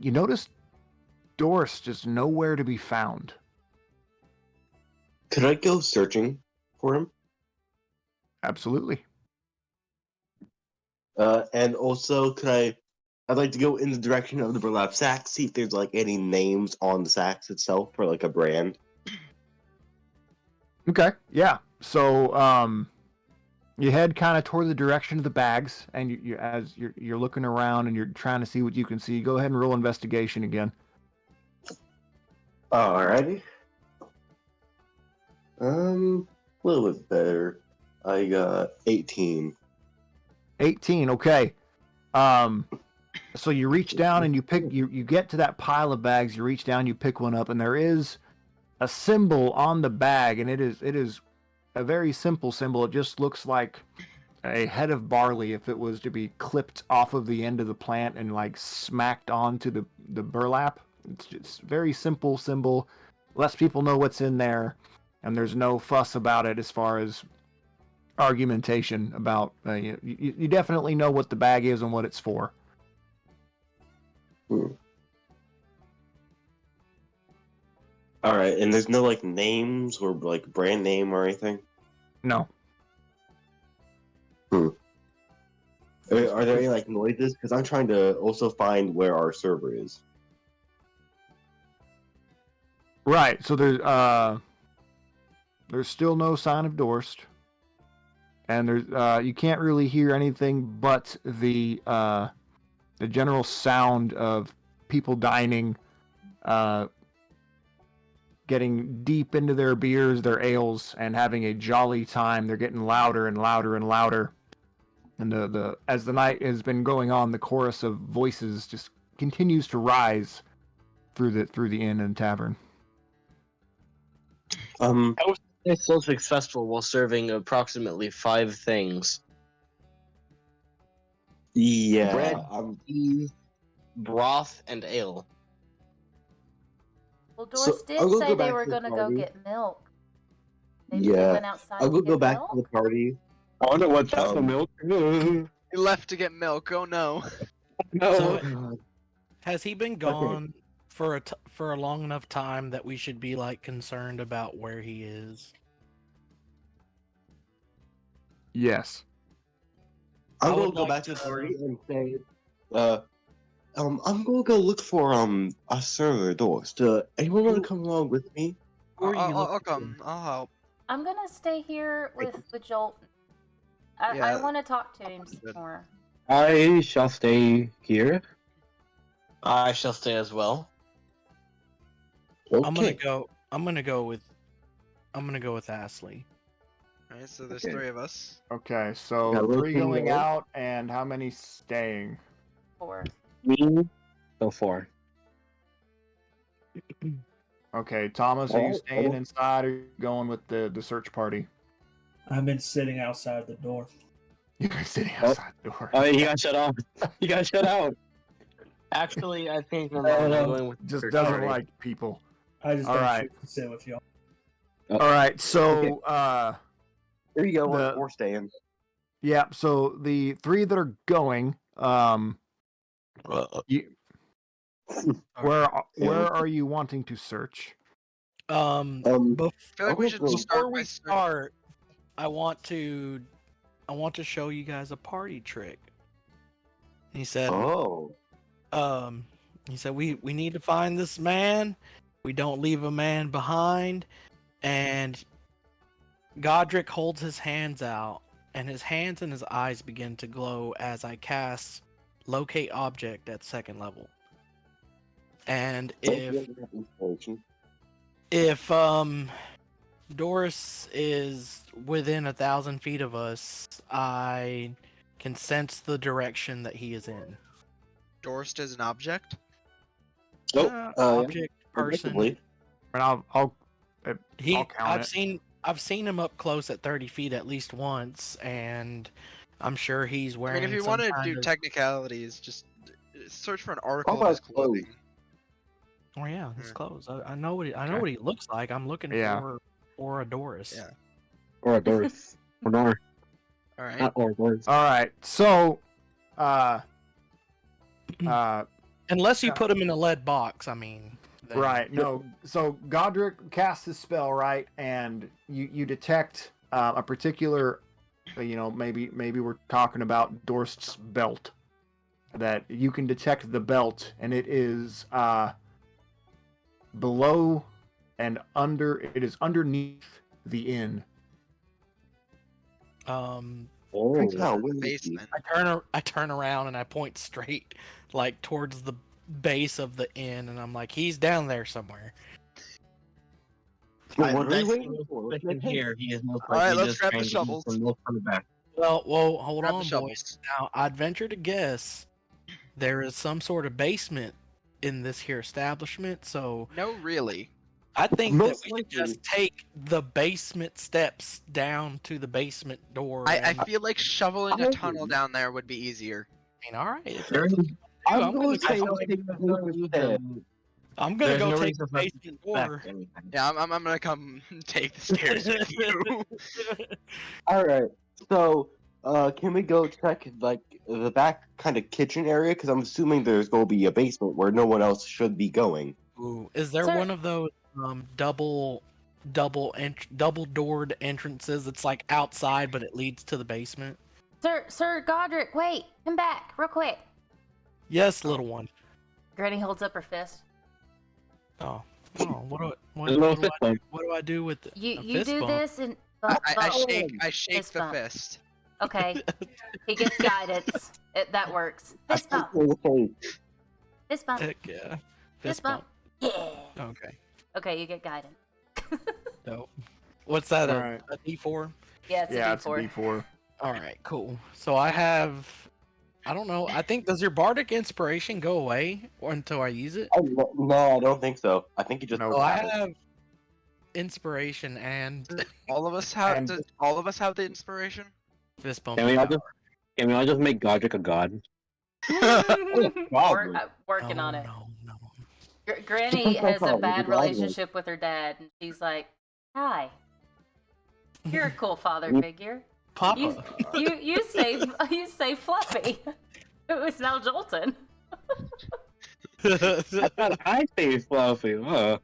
you notice Doris just nowhere to be found. Could I go searching for him? Absolutely. And also, I'd like to go in the direction of the burlap sack, see if there's like any names on the sacks itself for like a brand. Okay. Yeah. So you head kind of toward the direction of the bags, and as you're looking around and you're trying to see what you can see. Go ahead and roll investigation again. Alrighty. A little bit better. I got 18. 18. Okay. So you reach down and you get to that pile of bags. You reach down, you pick one up, and there is a symbol on the bag, and it is a very simple symbol. It just looks like a head of barley if it was to be clipped off of the end of the plant and like smacked onto the burlap. It's just a very simple symbol. Lets people know what's in there, and there's no fuss about it as far as argumentation about. You definitely know what the bag is and what it's for. Alright, and there's no like names or like brand name or anything? No. Are there any like noises? Because I'm trying to also find where our server is. Right. So there's still no sign of Dorst, and there's you can't really hear anything but the general sound of people dining getting deep into their beers, their ales, and having a jolly time. They're getting louder and louder and louder. And as the night has been going on, the chorus of voices just continues to rise through the inn and tavern. How was they so successful while serving approximately 5 things? Yeah. Bread, cheese, broth, and ale. Well, So, Doris did I'm gonna say go they back were to the going to go party. get milk. Maybe they Yeah. went outside I'll to go get back milk? to the party. I wonder what type of Um, milk. He left to get milk. Oh no. No. So has he been gone for a long enough time that we should be like concerned about where he is? Yes. I'm I gonna would go like back to the to- party and say, I'm gonna go look for a server doors. Do anyone want to come along with me? Who are you I'll looking come. I'll help. I'm going to stay here with Jolt. I Yeah, want to talk to him good. more. I shall stay here. I shall stay as well. Okay. I'm gonna go with Ashley. Alright, so there's Okay. 3 of us. Okay, so Yeah, 3 going roll. out, and how many staying? 4. Me, so 4. Okay, Thomas, are you Oh, staying oh. inside or are you going with the search party? I've been sitting outside the door. You're sitting Oh. outside the door. Oh, he got shut off. He got shut out. Actually, I think I'm no. going with Just the doesn't party. like people. I just All don't right. choose to sit with y'all. All right, so Okay. Here you go. the- We're staying. yeah, so the 3 that are going, you, where are you wanting to search? Um, I feel like we I'll should go- start Before by we start, I want to show you guys a party trick. He said, Oh. we need to find this man. We don't leave a man behind. And Godric holds his hands out, and his hands and his eyes begin to glow as I cast locate object at 2nd level. And if Doris is within 1,000 feet of us, I can sense the direction that he is in. Dorst is an object. Object, person. Predictably. And I'll count it. I've seen him up close at 30 feet at least once, and I'm sure he's I wearing. mean, if you some want to kind do of- technicalities, just search for an article How of his about clothes? clothing. Oh yeah, his Yeah. clothes. I know what Okay. what he looks like. I'm looking Yeah. for a Doris. Yeah. or a Doris. Or Nor. All right. Not or Doris. All right, so Unless you put him in a lead box, I mean. then- right, no. So Godric casts his spell, right, and you detect a particular, maybe we're talking about Dorst's belt. That you can detect the belt, and it is below and under. It is underneath the inn. Prince Hal, where is he? Basement. I turn around and I point straight, like towards the base of the inn, and I'm like, he's down there somewhere. Well, what are we Next waiting thing for? we can hear, he is most All right, likely let's just grab the trying to shovels. get some milk from the back. Well, hold Grab the on, boys. shovels. Now, I'd venture to guess there is some sort of basement in this here establishment, so No, really. I think that Most we should likely. just take the basement steps down to the basement door. I and- feel like shoveling a I tunnel agree. down there would be easier. I mean, all right. If There that's is- what you I'm do, going to say feel we like take there's the no booth reason- instead. I'm gonna There's go no take reason the for us to basement suspect door. anything. Yeah, I'm gonna come take the stairs with you. All right. So, can we go check like the back kind of kitchen area? Because I'm assuming there's going to be a basement where no one else should be going. Ooh, is there Sir- one of those double doored entrances that's like outside but it leads to the basement? Sir Godric, wait, come back, real quick. Yes, little one. Granny holds up her fist. Oh, what There's no do fist I, bump. what do I do with the, You a you fist do bump? this and I shake Fist the bump. fist. Okay, he gets guidance. That works. Fist bump. Okay. Fist bump. Heck yeah, Fist bump. Yeah. Okay. Okay, you get guidance. So, what's that? Alright. A D4? Yeah, it's Yeah, a it's a D4. D4. All right, cool. So I have. I don't know. I think does your bardic inspiration go away or until I use it? No, I don't think so. I think you just. No. So I have it. have inspiration and All of us have. And- Does all of us have the inspiration? fist bump. Can we all power. Can we all just make Godric a god? Working on it. No. Granny Just don't has a call it bad the God relationship with her dad, and she's like, "Hi, you're a cool father figure. Papa. You save Fluffy, who is now Jolton." I thought I saved Fluffy. So,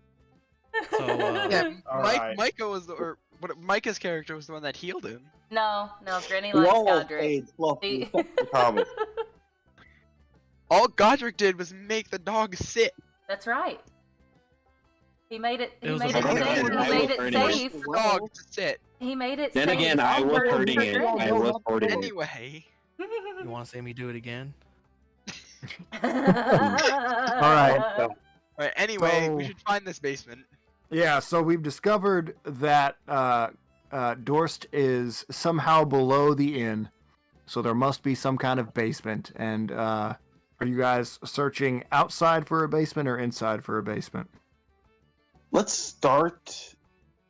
Yeah, Alright. Micah was the, or what? Micah's character was the one that healed him. No, Granny We likes all Godric. saved Fluffy She- except for Thomas. All Godric did was make the dog sit. That's right. He made it. He It was made a it bad safe. idea. He I made was it hurting it. safe. The dog to sit. He made it Then safe. again, I was for hurting it. Granny. I was hurting it. Anyway, you want to see me do it again? Alright. alright. Anyway, we So- should find this basement. Yeah, so we've discovered that Dorst is somehow below the inn, so there must be some kind of basement. And are you guys searching outside for a basement or inside for a basement? Let's start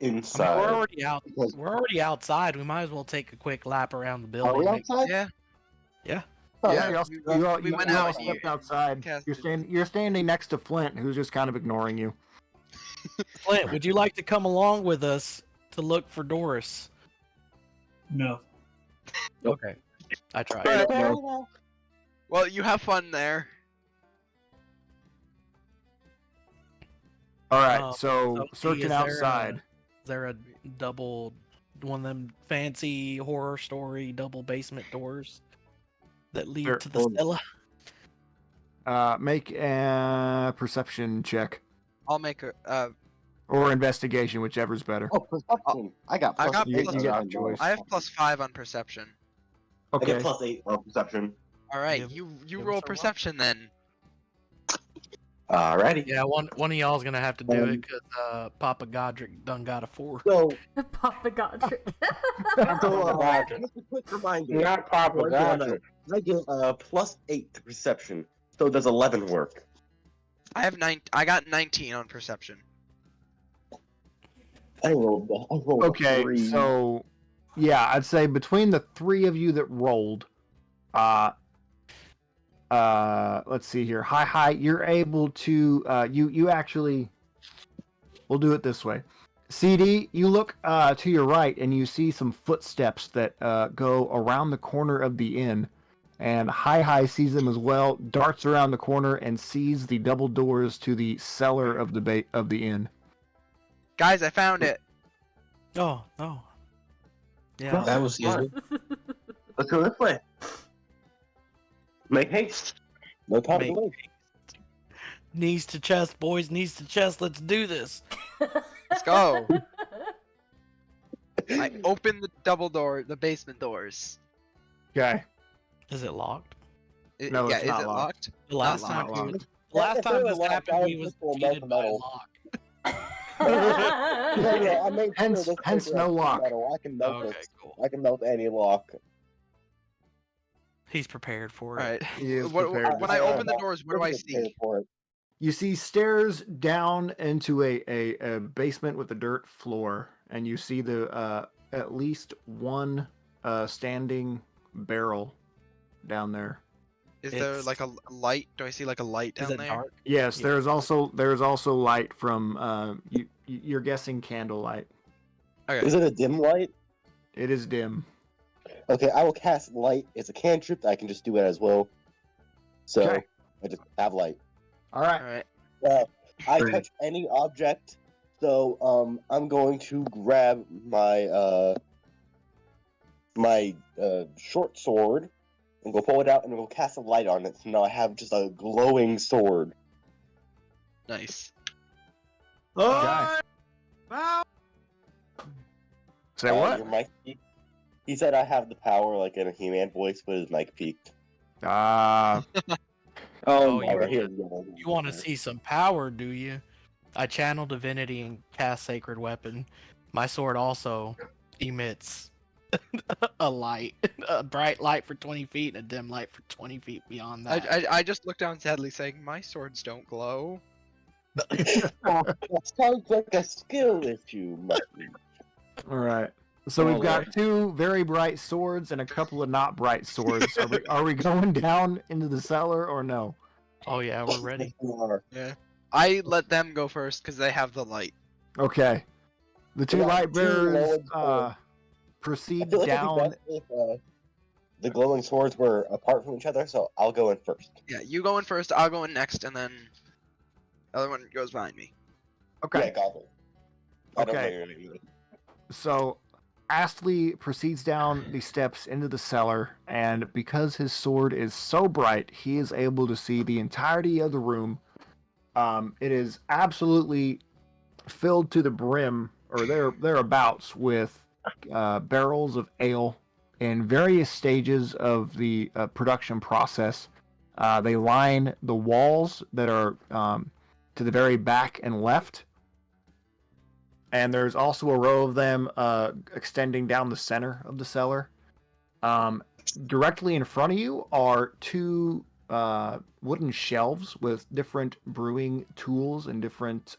I mean, inside. we're already out. Because- We're already outside. We might as well take a quick lap around the Are building. we make- outside? Yeah. Oh, Yeah, you all, we- you all, we you went all out stepped here. outside. Casted. You're standing next to Flint, who's just kind of ignoring you. Flint, would you like to come along with us to look for Doris? No. Okay. I tried. Straight up no. Well, you have fun there. All right, Oh, so so searching is there outside. Is there a double, one of them fancy horror story double basement doors that lead There- to the cellar? Make a perception check I'll make a. or investigation, whichever's better. Oh, perception. I got I plus got You- plus. you got on choice. I have +5 on perception. I Okay. get +8 on perception. All right, Give- you give roll us a roll. perception then. Alrighty. Yeah, one of y'all's gonna have to do it Um, because Papa Godric done got a 4. So, Papa Godric. just a quick reminder. Not Papa We're going Godric. I get +8 to perception. So does 11 work? I have 9. I got 19 on perception. I rolled a Okay, 3. so yeah, I'd say between the three of you that rolled, let's see here. Hi, you're able to you actually. We'll do it this way. CD, you look to your right and you see some footsteps that go around the corner of the inn, and Hi sees them as well. Darts around the corner and sees the double doors to the cellar of the inn. Guys, I found it. Oh. Yeah. That was easy. Let's go this way. Make haste. No time to Make wait. Knees to chest, boys. Knees to chest. Let's do this. Let's go. I opened the double door, the basement doors. Okay. Is it locked? No, Yeah, it's is not it locked. locked? The last Not time, locked. the last If it time was this locked, happened, I we would was just pull defeated both by a metals. lock. Yeah, I made sure Hence- this hence place no has lock. metal. I can melt Okay, it. cool. I can melt any lock. He's prepared for it. All right. He is What- prepared when to I say open the that. doors, what do I see? For it. You see stairs down into a basement with a dirt floor, and you see the at least one standing barrel down there. Is there It's- like a light? Do I see like a light Is down it there? dark? Yes, Yeah. there's also light from you're guessing candlelight. Okay. Is it a dim light? It is dim. Okay, I will cast light. It's a cantrip. I can just do it as well. So Okay. I just have light. All right. All right. I Great. touch any object. So I'm going to grab my short sword and go pull it out and go cast a light on it. So now I have just a glowing sword. Nice. Okay. Say what? Your mic peaked. He said I have the power like in a He-Man voice, but his mic peaked. Ah, Oh, my you God, here want we go. You want to see some power, do you? I channel divinity and cast sacred weapon. My sword also emits a light, a bright light for 20 feet and a dim light for 20 feet beyond that. I just look down sadly, saying, "My swords don't glow." That sounds like a skill issue, Mutton. All right. So Oh, we've got Lord. 2 very bright swords and a couple of not bright swords. Are we going down into the cellar or no? Oh yeah, we're ready. Yeah. I let them go first because they have the light. Okay. The 2 Yeah, light 2 bearers lowered swords. I proceed feel like it'd be down. best if the glowing swords were apart from each other, so I'll go in first. Yeah, you go in first, I'll go in next, and then the other one goes behind me. Okay. Yeah, goblin. I don't know Okay. your name. So Astley proceeds down the steps into the cellar, and because his sword is so bright, he is able to see the entirety of the room. It is absolutely filled to the brim, or thereabouts, with barrels of ale in various stages of the production process. They line the walls that are to the very back and left. And there's also a row of them extending down the center of the cellar. Directly in front of you are 2 wooden shelves with different brewing tools and different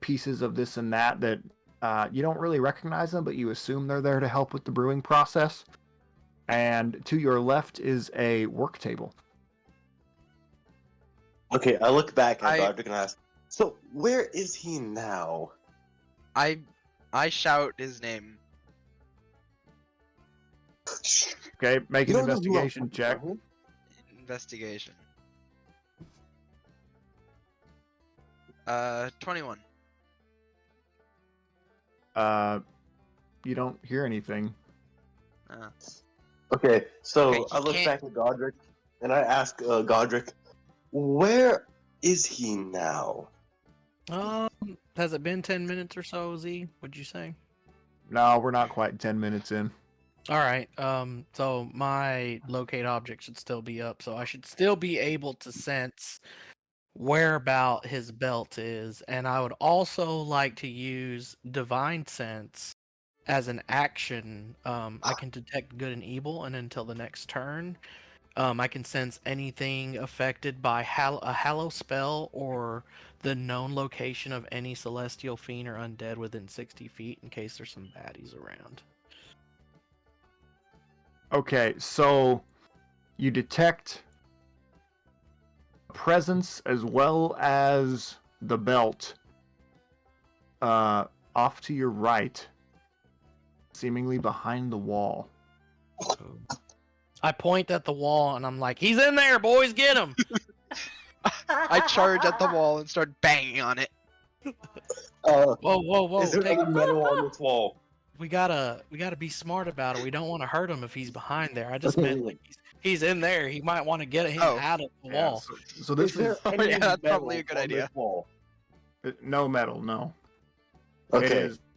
pieces of this and that you don't really recognize them, but you assume they're there to help with the brewing process. And to your left is a work table. Okay, I look back at I- Godric and ask, so where is he now? I shout his name. Okay, make an You don't know who investigation I'm check. talking Investigation. 21. You don't hear anything. about. Okay, so Okay, I he look can't- back at Godric and I ask Godric, where is he now? Has it been 10 minutes or so, Z? Would you say? No, we're not quite 10 minutes in. All right. So my locate object should still be up, so I should still be able to sense where about his belt is, and I would also like to use divine sense as an action. I can detect good and evil, and until the next turn, I can sense anything affected by a hallow spell or the known location of any celestial fiend or undead within 60 feet in case there's some baddies around. Okay, so you detect presence as well as the belt off to your right, seemingly behind the wall. I point at the wall and I'm like, "He's in there, boys! Get him!" I charge at the wall and start banging on it. Whoa, whoa, whoa! Is there Take, any metal on this wall? we gotta be smart about it. We don't want to hurt him if he's behind there. I just meant like he's in there. He might want to get him Oh. out of the Yeah, wall. so this Is there is any yeah, that's metal probably a good on idea. this wall? no metal, no. Okay.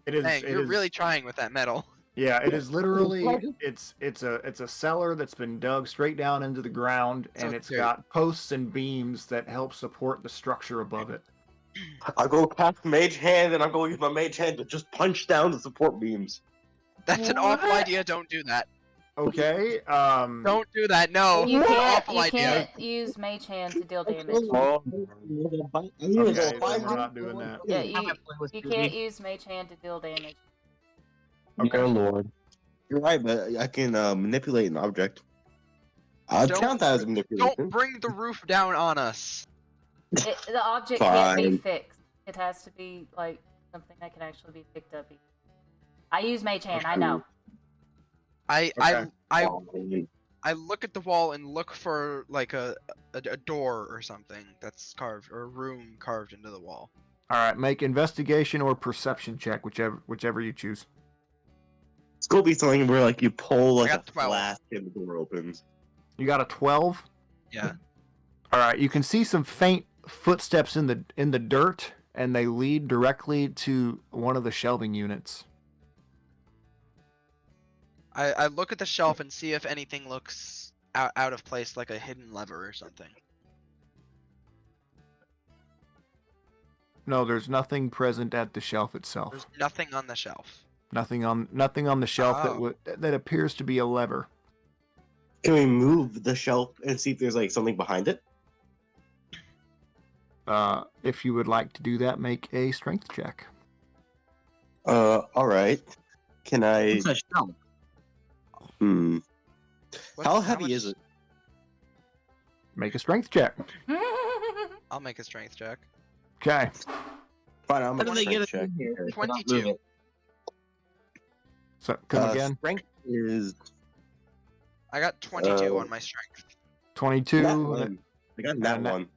It is. Dang, it you're is- really trying with that metal. Yeah, it is literally. It's a cellar that's been dug straight down into the ground, So and it's dirt. got posts and beams that help support the structure above it. I'll go cast Mage Hand, and I'm going to use my Mage Hand to just punch down the support beams. That's an awful What? idea. Don't do that. Okay. Don't do that. No. You Awful you idea. can't use Mage Hand to deal damage. Oh, Okay, then we're not doing that. Yeah, you can't use Mage Hand to deal damage. dear Lord. You're right, but I can manipulate an object. I'll Don't- count that as manipulation. Don't bring the roof down on us. The object can't be Fine. fixed. It has to be like something that can actually be picked up. I use Mage Hand. I know. I Okay. I look at the wall and look for like a door or something that's carved, or a room carved into the wall. All right, make investigation or perception check, whichever you choose. It's gonna be something where like you pull like a got 12. flask and the door opens. You got a 12. Yeah. All right, you can see some faint footsteps in the dirt, and they lead directly to one of the shelving units. I look at the shelf and see if anything looks out of place, like a hidden lever or something. No, there's nothing present at the shelf itself. There's nothing on the shelf. Nothing on the shelf Oh. that appears to be a lever. Can we move the shelf and see if there's like something behind it? If you would like to do that, make a strength check. All right. Can I? It's a shelf. How heavy is it? Make a strength check. I'll make a strength check. Okay. Fine, I'm How do gonna they get check. it in here? 22. So come again. Strength is I got 22 Oh. on my strength. 22. nat one. I got that nat- one.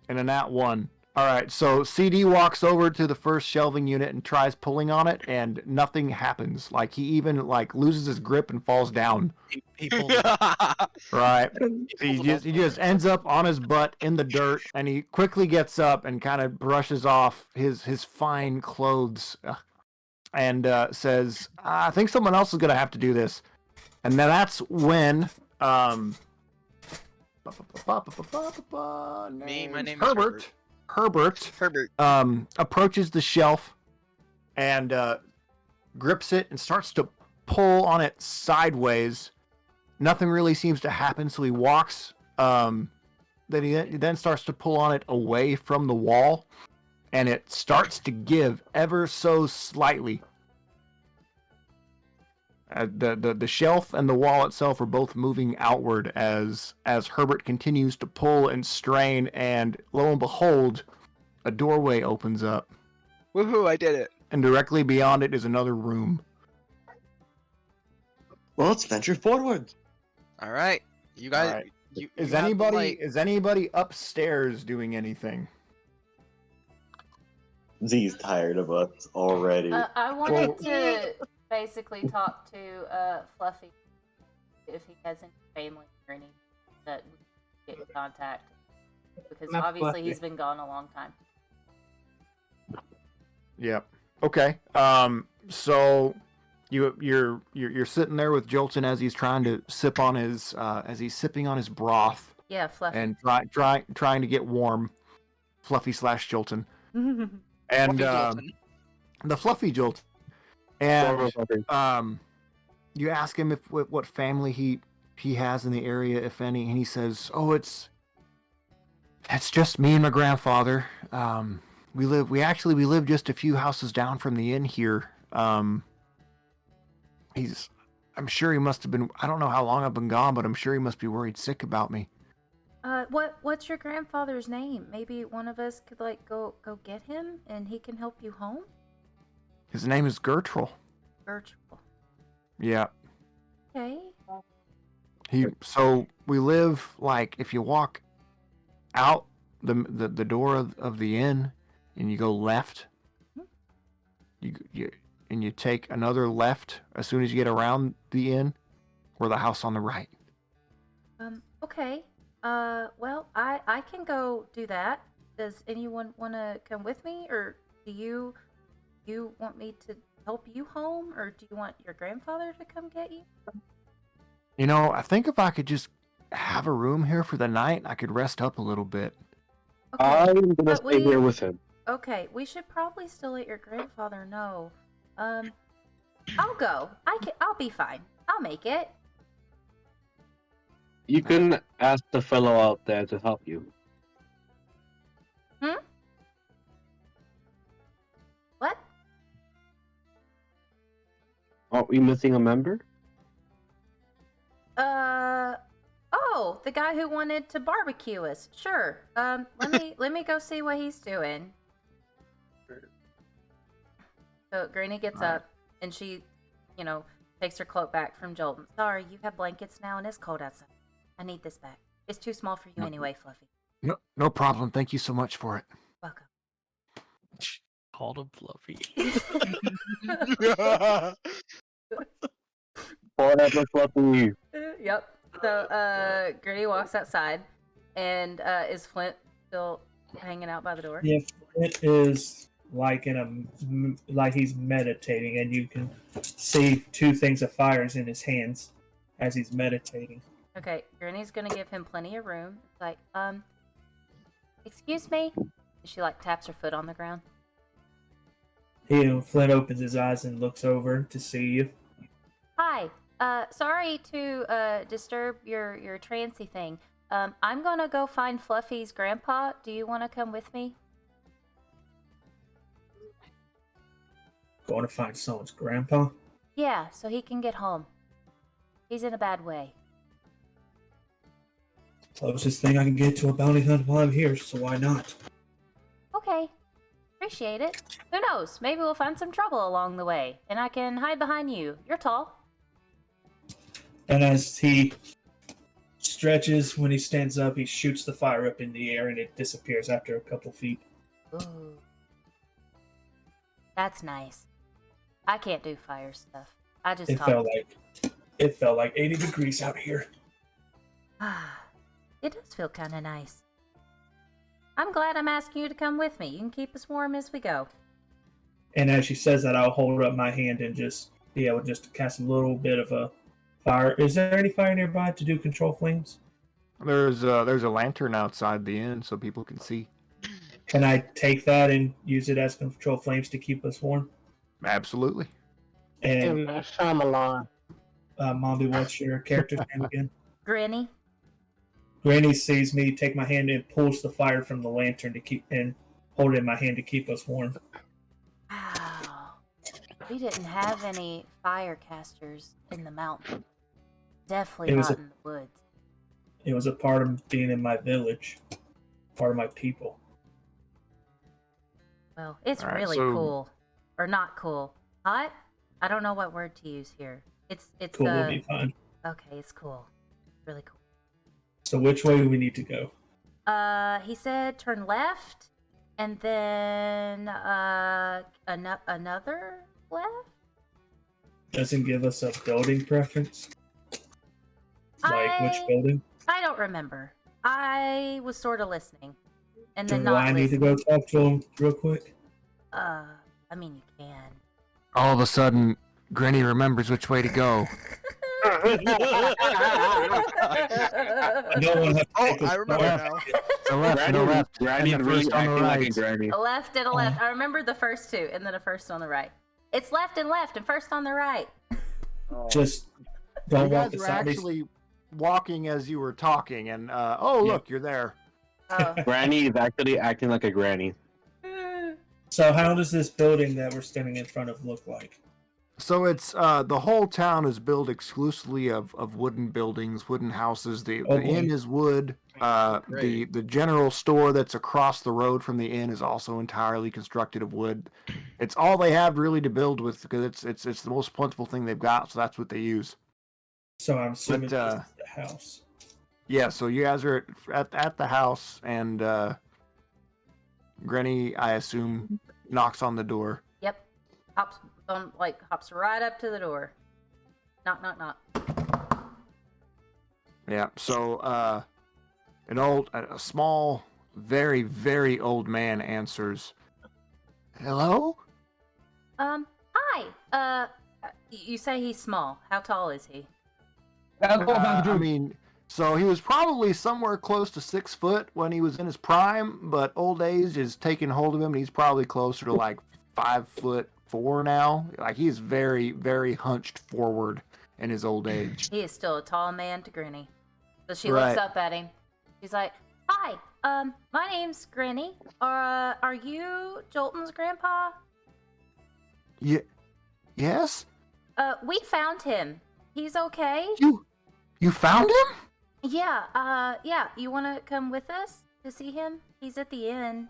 And a nat 1. All right, so CD walks over to the first shelving unit and tries pulling on it, and nothing happens. Like, he even, like, loses his grip and falls down. He pulled it. Right? He just ends up on his butt in the dirt, and he quickly gets up and kind of brushes off his fine clothes and says, I think someone else is going to have to do this. And then that's when... Me, my name is Herbert. Herbert Herbert. approaches the shelf and grips it and starts to pull on it sideways. Nothing really seems to happen, so he walks. Then he then starts to pull on it away from the wall, and it starts to give ever so slightly. The shelf and the wall itself are both moving outward as Herbert continues to pull and strain, and lo and behold, a doorway opens up, Woohoo, I did it. and directly beyond it is another room. Well, let's venture forward. All right. You guys. All right. You Is have the light. anybody upstairs doing anything? Z's tired of us already. I wanted to basically talk to Fluffy if he has any family or anything that we can get in contact, because Not obviously Fluffy. he's been gone a long time. Yep. Okay. So you're sitting there with Jolton as he's trying to sip on his as he's sipping on his broth Yeah, Fluffy. and trying to get warm. Fluffy / Jolton. And Fluffy Jolton. the Fluffy Jolton. And you ask him if what family he has in the area, if any, and he says, "Oh, it's just me and my grandfather. We live just a few houses down from the inn here. I'm sure he must have been. I don't know how long I've been gone, but I'm sure he must be worried sick about me." What's your grandfather's name? Maybe one of us could go get him and he can help you home. His name is Gertrude. Virtual. Yeah. Okay. So we live, like, if you walk out the door of the inn and you go left, you take another left as soon as you get around the inn, or the house on the right. Okay. Well, I can go do that. Does anyone want to come with me, or do you want me to help you home, or do you want your grandfather to come get you? You know, I think if I could just have a room here for the night, I could rest up a little bit. Okay. I'm gonna But stay here with him. Okay, we should probably still let your grandfather know. I'll go. I'll be fine. I'll make it. You can ask the fellow out there to help you. What? Aren't we missing a member? Oh, the guy who wanted to barbecue us. Sure. Let me go see what he's doing. So Granny gets up and she, takes her cloak back from Jolton. Sorry, you have blankets now and it's cold outside. I need this back. It's too small for you anyway, Fluffy. No problem. Thank you so much for it. Welcome. Called him Fluffy. Forever Fluffy. Yep. So Granny walks outside, and is Flint still hanging out by the door? Yeah, it is like like he's meditating, and you can see two things of fires in his hands as he's meditating. Okay, Granny's gonna give him plenty of room. It's like, excuse me, She like taps her foot on the ground. Flint opens his eyes and looks over to see you. Hi. Sorry to disturb your trancy thing. I'm gonna go find Fluffy's grandpa. Do you want to come with me? Going to find someone's grandpa? Yeah, so he can get home. He's in a bad way. Closest thing I can get to a bounty hunt while I'm here, so why not? Okay. Appreciate it. Who knows? Maybe we'll find some trouble along the way, and I can hide behind you. You're tall. And as he stretches, when he stands up, he shoots the fire up in the air and it disappears after a couple feet. Ooh. That's nice. I can't do fire stuff. I just It felt like 80 degrees out here. Ah, it does feel kind of nice. I'm glad I'm asking you to come with me. You can keep us warm as we go. And as she says that, I'll hold up my hand and just be able just to cast a little bit of a fire. Is there any fire nearby to do control flames? There's a lantern outside the inn so people can see. Can I take that and use it as control flames to keep us warm? Absolutely. And Shyamalan. Mombi, what's your character's name again? Granny. Granny sees me take my hand and pulls the fire from the lantern to keep and hold it in my hand to keep us warm. Wow. We didn't have any fire casters in the mountain. Definitely not in the woods. It was a part of being in my village, part of my people. Well, it's All right, really so- cool. Or not cool. Hot? I don't know what word to use here. It's Cool will be fine. Okay, it's cool. Really cool. So which way do we need to go? He said turn left, and then another left. Doesn't give us a building preference. Like which building? I don't remember. I was sort of listening, and then Do not I need to listening. go talk to him real quick? I mean you can. All of a sudden, Granny remembers which way to go. I don't want to have to Oh, take I a remember stop. now. The left, and the left, Granny and the really first on the acting like a right. granny. A left and a left. I remember the first two, and then a first on the right. It's left, and first on the right. Just You don't walk guys were beside me. actually walking as you were talking, and oh Yeah. look, you're there. Oh. Granny is actually acting like a granny. So how does this building that we're standing in front of look like? So it's the whole town is built exclusively of wooden buildings, wooden houses. The Oh, inn boy. is wood. Great. The general store that's across the road from the inn is also entirely constructed of wood. It's all they have really to build with because it's the most plentiful thing they've got, so that's what they use. So I'm assuming But, this is the house. Yeah, so you guys are at the house, and Granny, I assume, knocks on the door. Yep. Hops right up to the door. Knock, knock, knock. Yeah, so a small, very, very old man answers. Hello? Hi. You say he's small. How tall is he? I mean, so he was probably somewhere close to 6 foot when he was in his prime, but old age is taking hold of him, and he's probably closer to like 5'4" now. Like he's very, very hunched forward in his old age. He is still a tall man to Granny. So she Right. looks up at him. She's like, "Hi. My name's Granny. Are you Jolton's grandpa?" Yes? We found him. He's okay. You found him? Yeah. Yeah. You want to come with us to see him? He's at the inn.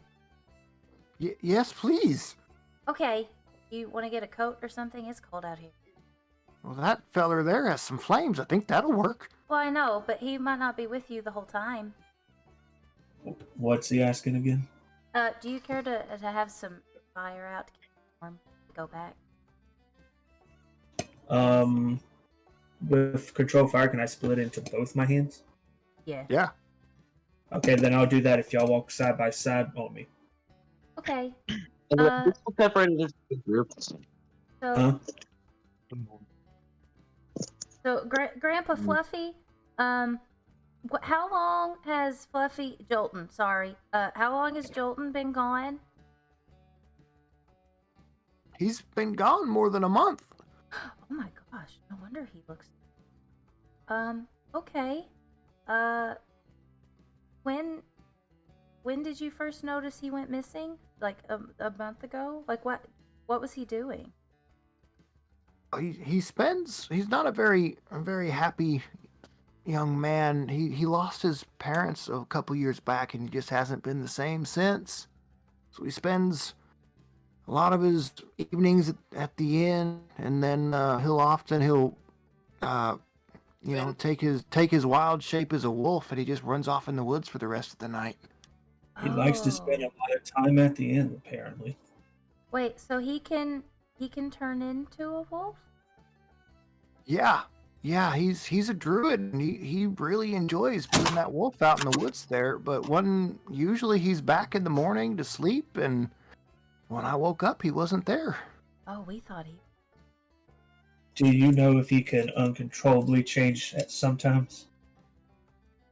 Yes, please. Okay. You want to get a coat or something? It's cold out here. Well, that feller there has some flames. I think that'll work. Well, I know, but he might not be with you the whole time. What's he asking again? Do you care to have some fire out to keep warm? Go back. With control fire, can I split it into both my hands? Yeah. Yeah. Okay, then I'll do that if y'all walk side by side on me. Okay. This will separate into groups. So, Huh? Grandpa Fluffy, How long has Jolton, sorry, how long has Jolton been gone? He's been gone more than a month. Oh my gosh, no wonder he looks. Okay. When did you first notice he went missing? Like a month ago? Like what was he doing? He's not a very happy young man. He lost his parents a couple years back, and he just hasn't been the same since. So he spends a lot of his evenings at the inn, and then he'll take his wild shape as a wolf, and he just runs off in the woods for the rest of the night. He likes to spend a lot of time at the inn, apparently. Wait, so he can turn into a wolf? Yeah, he's a druid, and he really enjoys being that wolf out in the woods there. But usually he's back in the morning to sleep, and when I woke up, he wasn't there. Oh, we thought he. Do you know if he can uncontrollably change at sometimes?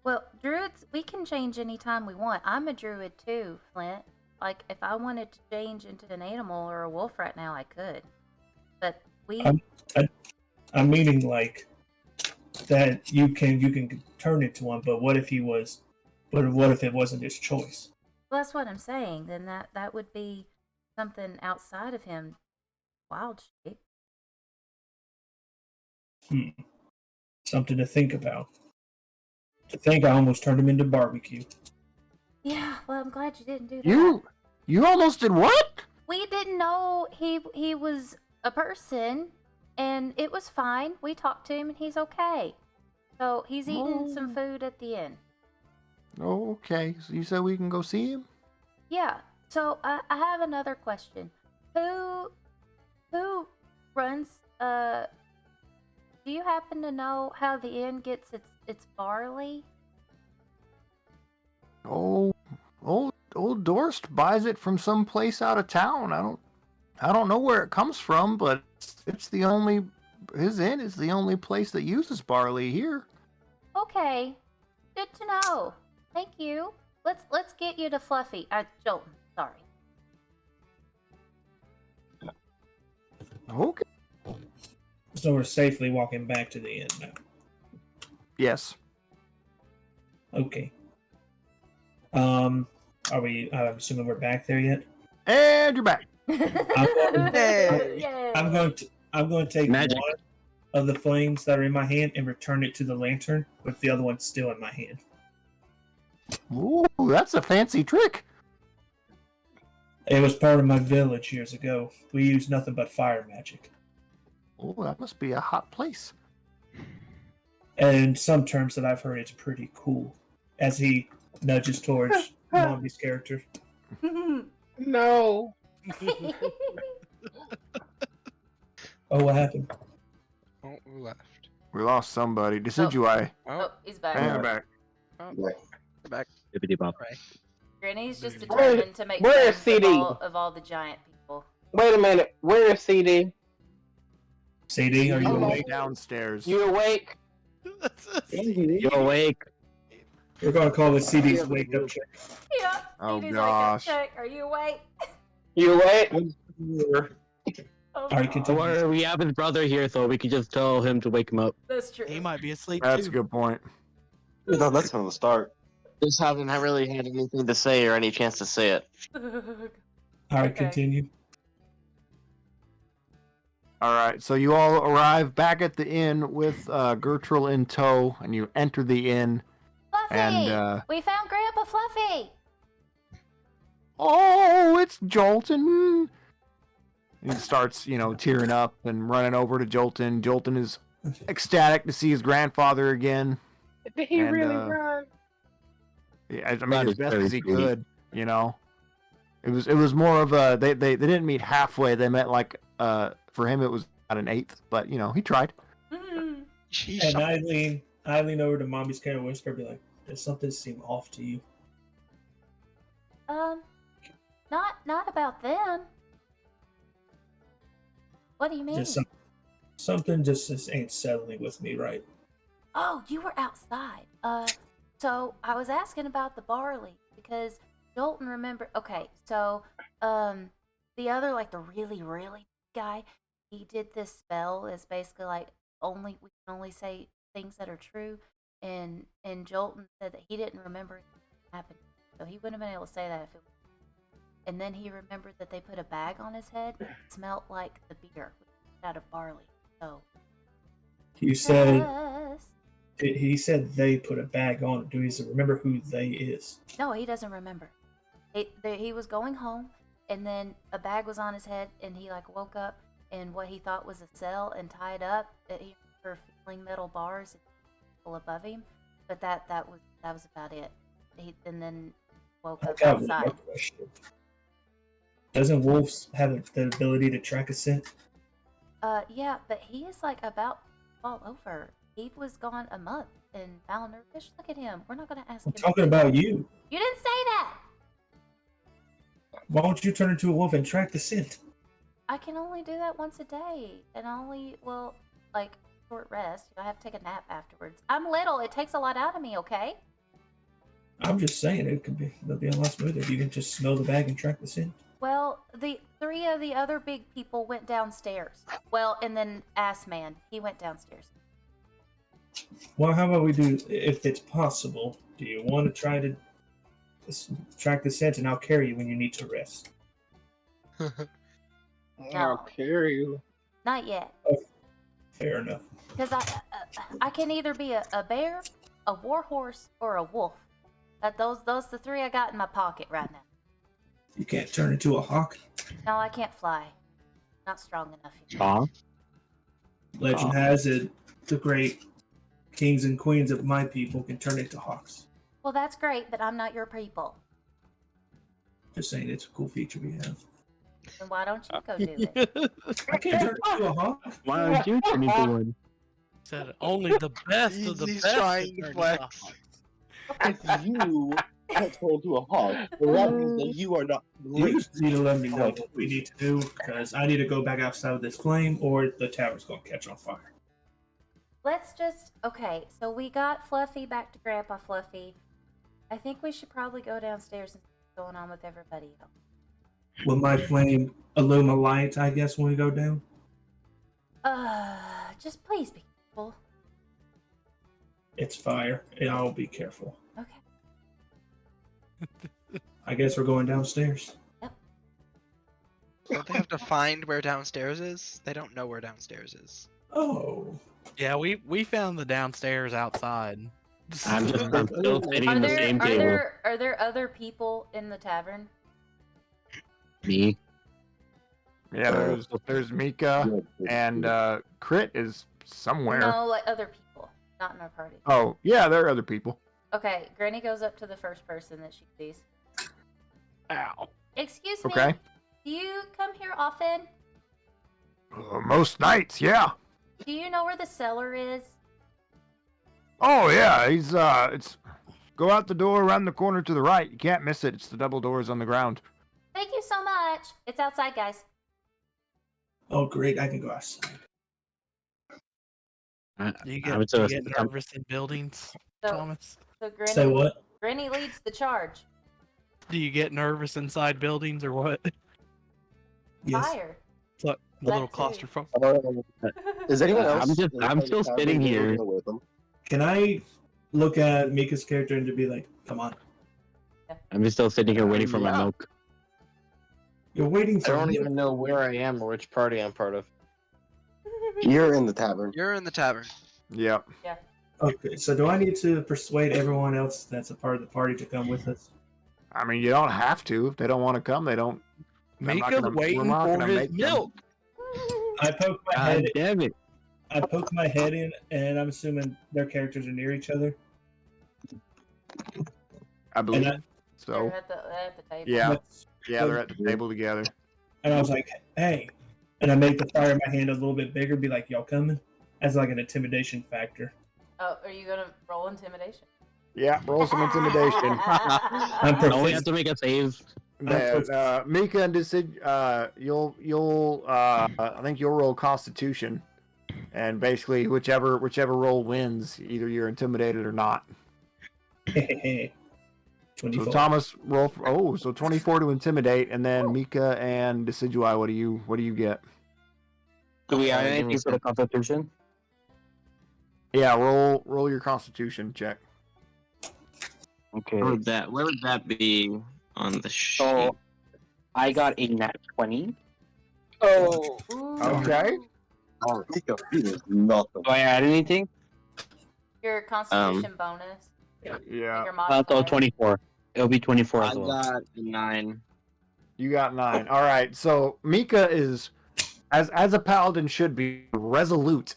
Well, druids, we can change anytime we want. I'm a druid too, Flint. Like, if I wanted to change into an animal or a wolf right now, I could. But we. I'm meaning like that you can turn into one, but what if it wasn't his choice? Well, that's what I'm saying. Then that would be something outside of him. Wild shape. Something to think about. To think I almost turned him into barbecue. Yeah, well, I'm glad you didn't do that. You almost did what? We didn't know he was a person, and it was fine. We talked to him, and he's okay. So he's eating some food at the inn. Okay, so you said we can go see him? Yeah. So I have another question. Who runs? Do you happen to know how the inn gets its barley? Old Dorst buys it from some place out of town. I don't know where it comes from, but his inn is the only place that uses barley here. Okay, good to know. Thank you. Let's get you to Fluffy. Jolton, sorry. Okay. So we're safely walking back to the inn now. Yes. Okay. I'm assuming we're back there yet? And you're back. I'm going to take Magic. one of the flames that are in my hand and return it to the lantern, with the other one still in my hand. Ooh, that's a fancy trick. It was part of my village years ago. We used nothing but fire magic. Oh, that must be a hot place. And some terms that I've heard, it's pretty cool. As he nudges towards Mombi's character. No. Oh, what happened? Oh, who left? We lost somebody. Decidueye. Oh, he's back. And back. Oh, Yeah. we're back. Bippity-bop. Right. Granny's just Where- determined to make where is friends CD? of all the giant people. Wait a minute. Where is CD? CD, are you Oh, awake? Downstairs. You awake? You awake? We're going to call this CD's wake up check. Yeah. Oh, CD's gosh. Like, check. Are you awake? You awake? Oh, Alright, God. continue. Or we have his brother here, so we could just tell him to wake him up. That's true. He might be asleep That's too. a good point. No, that's from the start. Just haven't really had anything to say or any chance to say it. Alright, Okay. continue. All right, so you all arrive back at the inn with Gertrude in tow, and you enter the inn. Fluffy! And, We found Grandpa Fluffy! Oh, it's Jolton! He starts, tearing up and running over to Jolton. Jolton is ecstatic to see his grandfather again. Did he And, really run? Yeah, That as is best very as he sweet. could, It was more of a they didn't meet halfway. They met like for him it was about an eighth, but he tried. Mm. And I lean over to Mommy's character, whisper, be like, "Does something seem off to you?" Not about them. What do you mean? Just something just ain't settling with me, right? Oh, you were outside. So I was asking about the barley because Jolton remember. Okay, so the other like the really really guy, he did this spell. It's basically like only we can only say things that are true, and Jolton said that he didn't remember it happened, so he wouldn't have been able to say that if it. And then he remembered that they put a bag on his head. It smelled like the beer out of barley. So You said yes. he said they put a bag on it. Do you remember who they is? No, he doesn't remember. He was going home, and then a bag was on his head, and he like woke up in what he thought was a cell and tied up. He remember feeling metal bars and people above him, but that was about it. And then woke I up got one outside. more question. Doesn't wolves have the ability to track a scent? Yeah, but he is like about to fall over. He was gone a month and malnourished. Look at him. We're not gonna ask I'm him. talking about you. You didn't say that. Why don't you turn into a wolf and track the scent? I can only do that once a day, and like short rest. I have to take a nap afterwards. I'm little. It takes a lot out of me. Okay. I'm just saying it'll be a lot smoother if you can just smell the bag and track the scent. Well, the 3 of the other big people went downstairs. Well, and then Ass Man, he went downstairs. Well, how about we do, if it's possible, do you want to try to track the scent and I'll carry you when you need to rest? I'll carry you. Not yet. Fair enough. Because I can either be a bear, a warhorse, or a wolf. Those the 3 I got in my pocket right now. You can't turn into a hawk. No, I can't fly. Not strong enough yet. Aw. Legend has it, the great kings and queens of my people can turn into hawks. Well, that's great, but I'm not your people. Just saying, it's a cool feature we have. Then why don't you go do it? I can't turn into a hawk. Why don't you turn into one? Said only the best of the He's best. trying can to turn flex. into If you can't turn into a hawk, well, that means that you are not You great. just need to let me know what we need to do, because I need to go back outside of this flame, or the tower's going to catch on fire. Let's just okay. So we got Fluffy back to Grandpa Fluffy. I think we should probably go downstairs and see what's going on with everybody else. Will my flame illumine a light, I guess, when we go down? Just please be careful. It's fire, and I'll be careful. Okay. I guess we're going downstairs. Don't they have to find where downstairs is? They don't know where downstairs is. Oh. Yeah, we found the downstairs outside. I'm still sitting in the same table. Are there other people in the tavern? Me. Yeah, there's Mika, and Crit is somewhere. No, like other people, not in our party. Oh, yeah, there are other people. Okay, Granny goes up to the first person that she sees. Ow. Excuse me. Okay. Do you come here often? Most nights, yeah. Do you know where the cellar is? Oh, yeah, it's... Go out the door, around the corner to the right. You can't miss it. It's the double doors on the ground. Thank you so much. It's outside, guys. Oh, great. I can go outside. You I would get say- nervous in buildings, So- Thomas? So Granny, Say what? Granny leads the charge. Do you get nervous inside buildings or what? Yes. Fire. Look, a little That too. claustrophobic. Is anyone else? I'm still sitting here. With them? Can I look at Mika's character and to be like, come on. I'm just still sitting here waiting for my Yeah. milk. You're waiting I for don't me. even know where I am or which party I'm part of. You're in the tavern. You're in the tavern. Yep. Okay, so do I need to persuade everyone else that's a part of the party to come with us? I mean, you don't have to. If they don't want to come, they don't. I'm not Mika's gonna- we're waiting not for gonna his make them. milk. I poke my God head. damn it. I poke my head in, and I'm assuming their characters are near each other. I believe. And So, They're at the table. yeah. Let's- Yeah, they're at the table together. And I was like, hey. And I make the fire in my hand a little bit bigger, be like, y'all coming? As like an intimidation factor. Oh, are you gonna roll intimidation? Yeah, roll some intimidation. I'm I only have proficient. to make a save. Mika and Decid, you'll I think you'll roll Constitution, and basically whichever roll wins, either you're intimidated or not. Hey, So 24. Thomas, roll. So 24 to intimidate, and then Mika and Decidueye. What do you get? Do we add give me anything for the Constitution? Yeah, roll your Constitution check. Okay. Where would that be on the sheet? So I got a nat 20. Oh, Ooh. Okay. Oh, Mika, he is nothing. Do I add anything? Your Constitution bonus. Yeah. Your So modifier. 24. It'll be 24 I as well. got 9. You got 9. All right. So Mika is, as a paladin should be, resolute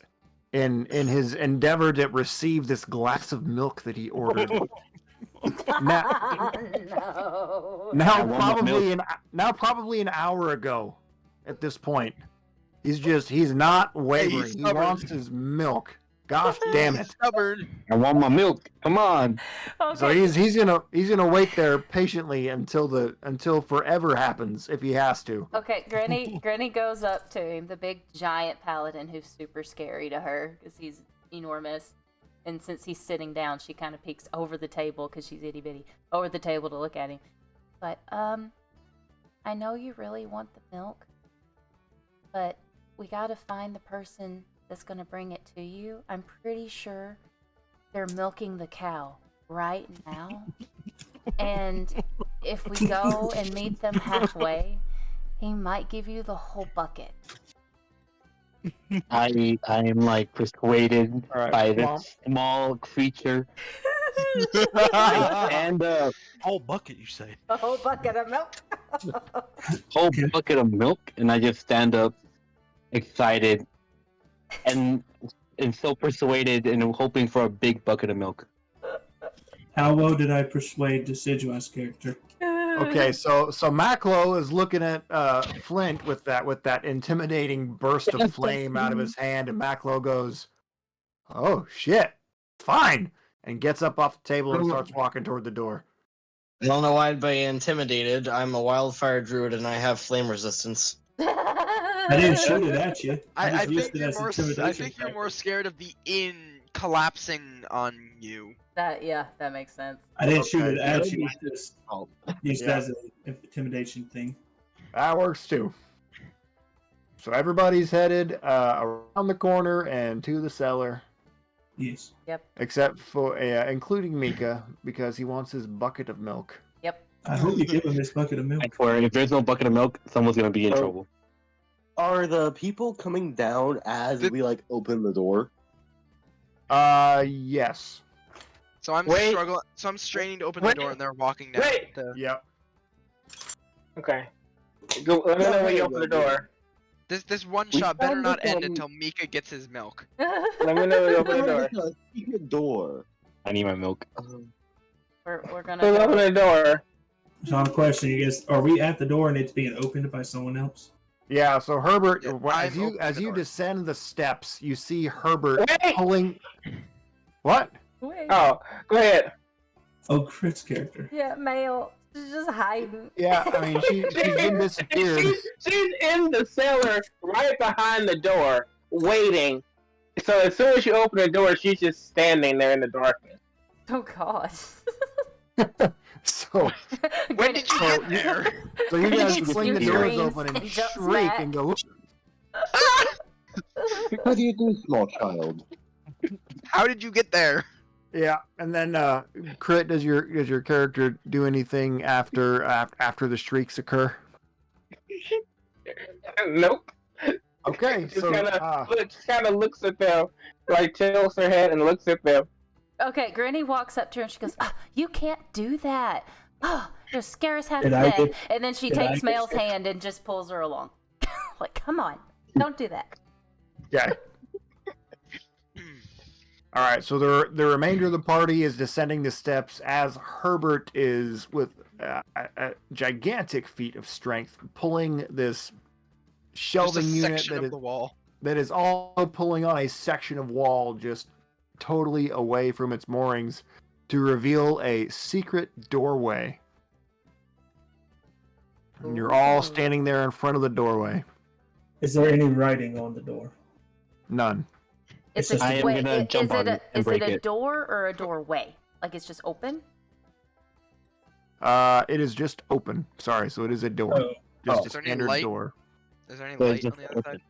in his endeavor to receive this glass of milk that he ordered. Now, No. now want my probably an hour ago, at this point, he's not wavering. He stubborn. wants his milk. Gosh damn it! Stubborn. I want my milk. Come on. Okay. So he's gonna wait there patiently until forever happens if he has to. Okay, Granny goes up to him, the big giant paladin who's super scary to her because he's enormous. And since he's sitting down, she kind of peeks over the table because she's itty bitty over the table to look at him. But I know you really want the milk, but we gotta find the person that's gonna bring it to you. I'm pretty sure they're milking the cow right now. And if we go and meet them halfway, he might give you the whole bucket. I am like persuaded All right, by Mom. this small creature. I stand up, Whole bucket, you say? A whole bucket of milk. whole bucket of milk, and I just stand up, excited, and so persuaded, and I'm hoping for a big bucket of milk. How well did I persuade Decidueye's character? Okay, so Maklo is looking at Flint with that intimidating burst of flame out of his hand, and Maklo goes, "Oh shit, fine," and gets up off the table and starts walking toward the door. I don't know why I'd be intimidated. I'm a wildfire druid and I have flame resistance. I didn't shoot it at you. I just used think it you're as more. intimidation I think you're tactic. more scared of the inn collapsing on you. That makes sense. I didn't shoot it Okay. at you. I just Oh, used it Yeah. as an intimidation thing. That works too. So everybody's headed around the corner and to the cellar, Yes. Yep. except for including Mika because he wants his bucket of milk. Yep. I hope you give him this bucket of milk. I swear, if there's no bucket of milk, someone's gonna be in Oh. trouble. are the people coming down as we like open the door? Yes. So I'm Wait. struggling. So I'm straining to open the Wait. door, and they're walking down. Wait. Yep. Okay. Go, let me know when you open the door. This one We shot better found not this end on- until Mika gets his milk. Let me know when you open the door. A secret door. I need my milk. We're gonna Who's open go. the door? So I'm questioning you guys, are we at the door and it's being opened by someone else? Yeah. So Herbert, Yeah, as I'm you opening as the you door. descend the steps, you see Herbert Wait! pulling. What? Wait. Oh, go ahead. Oh, Crit's character. Yeah, male. She's just hiding. Yeah. I mean, she's been disappeared. She's in the cellar right behind the door, waiting. So as soon as you open the door, she's just standing there in the darkness. Oh God. So When did you So get there? So you guys He fling the screams doors open and and jumps shriek back. and go. How do you do, small child? How did you get there? Yeah, and then Crit, does your character do anything after the shrieks occur? Nope. Okay, Just so kind of looks at them, like tilts her head and looks at them. Okay, Granny walks up to her and she goes, "Oh, you can't do that. Oh, you'll scare us half to Did I death." get- And then she did I takes get Male's scared? hand and just pulls her along. Like, come on, don't do that. okay. All right, so the remainder of the party is descending the steps as Herbert is with a gigantic feat of strength pulling this Just a shelving unit section of the wall. that is also pulling on a section of wall just totally away from its moorings to reveal a secret doorway. And you're all Ooh. standing there in front of the doorway. Is there any writing on the door? None. It's It's a, just- I am wait, gonna jump is on it it a, and is it break a it. door or a doorway? Like it's just open? It is just open. Sorry, so it is a door. Oh, Just Is a there any standard light? door. Is there any So light it's on just the other side?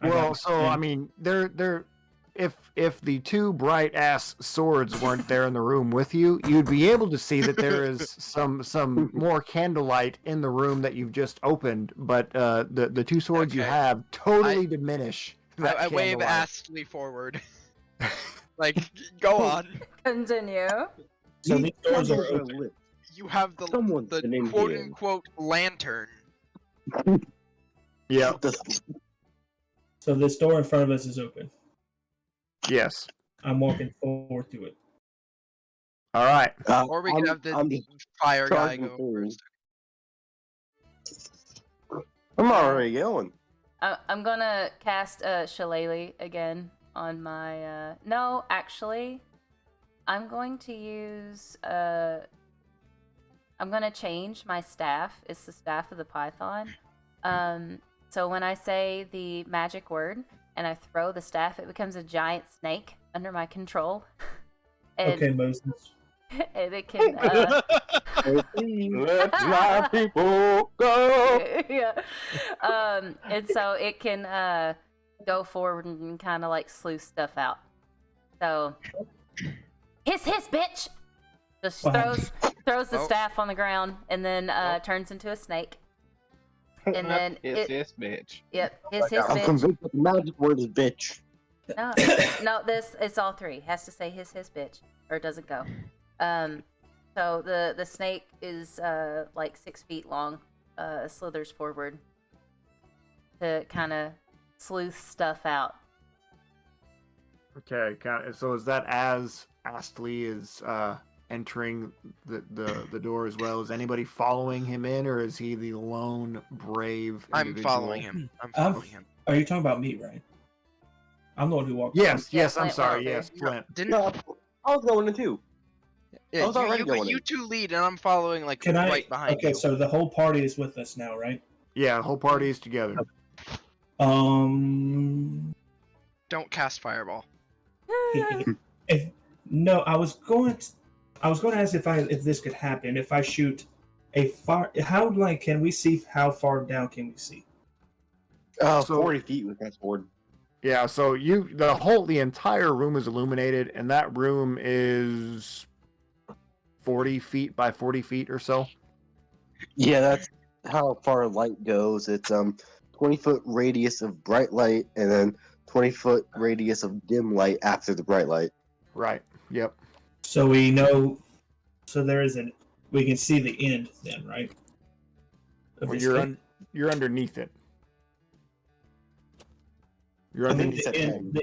I got Well, my so I thing. mean, if the two bright ass swords weren't there in the room with you, you'd be able to see that there is some more candlelight in the room that you've just opened. But the two swords you Okay. have totally diminish that I wave candlelight. Astley forward. Like, go on. Continue. So these doors are Someone's open. lit. You have the Someone's been in quote here. unquote lantern. Yeah. So this door in front of us is open. Yes. I'm walking forward to it. All right. Or we could have I'm the just fire guy charging go through. first. I'm already going. I'm gonna cast Shillelagh again on my. No, actually, I'm going to use. I'm gonna change my staff. It's the staff of the Python. So when I say the magic word and I throw the staff, it becomes a giant snake under my control. And, Okay, Moses. and it can. Let my people go. Yeah. And so it can go forward and kind of like sleuth stuff out. So hiss bitch. Just Wow. throws the Oh. staff on the ground and then turns into a snake. And then It's bitch. Yep, hiss I'm bitch. convinced that the magic word is bitch. No, it's all three. It has to say hiss bitch or it doesn't go. So the snake is like 6 feet long, slithers forward to kind of sleuth stuff out. Okay. So is that as Astley is entering the door as well? Is anybody following him in, or is he the lone brave I'm individual? following him. I'm following him. Are you talking about me, right? I'm the one who walked. Yes. Yeah, Yes. I'm Flint sorry. walked Yes. through. Flint. Didn't No, I was going in too. yeah, I was already you going you in. two lead and I'm following like Can I? right behind Okay, you. so the whole party is with us now, right? Yeah. The whole party is together. Don't cast fireball. No, I was going to ask if this could happen. If I shoot a far, can we see how far down can we see? So- 40 feet with that sword. Yeah, so the entire room is illuminated, and that room is 40 feet by 40 feet or so. Yeah, that's how far light goes. It's 20-foot radius of bright light, and then 20-foot radius of dim light after the bright light. Right. Yep. So we know. So we can see the end then, right? Of Well, this you're cave? you're underneath it. You're I mean, underneath said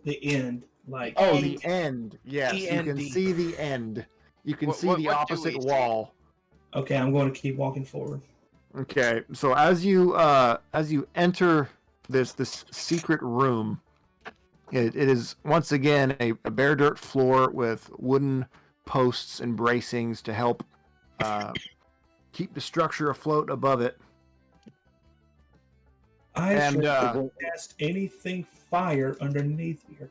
the end, like. Oh, the end. Yes, you can END. see the end. You can see What the do we opposite see? wall. Okay, I'm going to keep walking forward. Okay, so as you enter this secret room, it is once again a bare dirt floor with wooden posts and bracings to help keep the structure afloat above it. I And, should cast anything fire underneath here.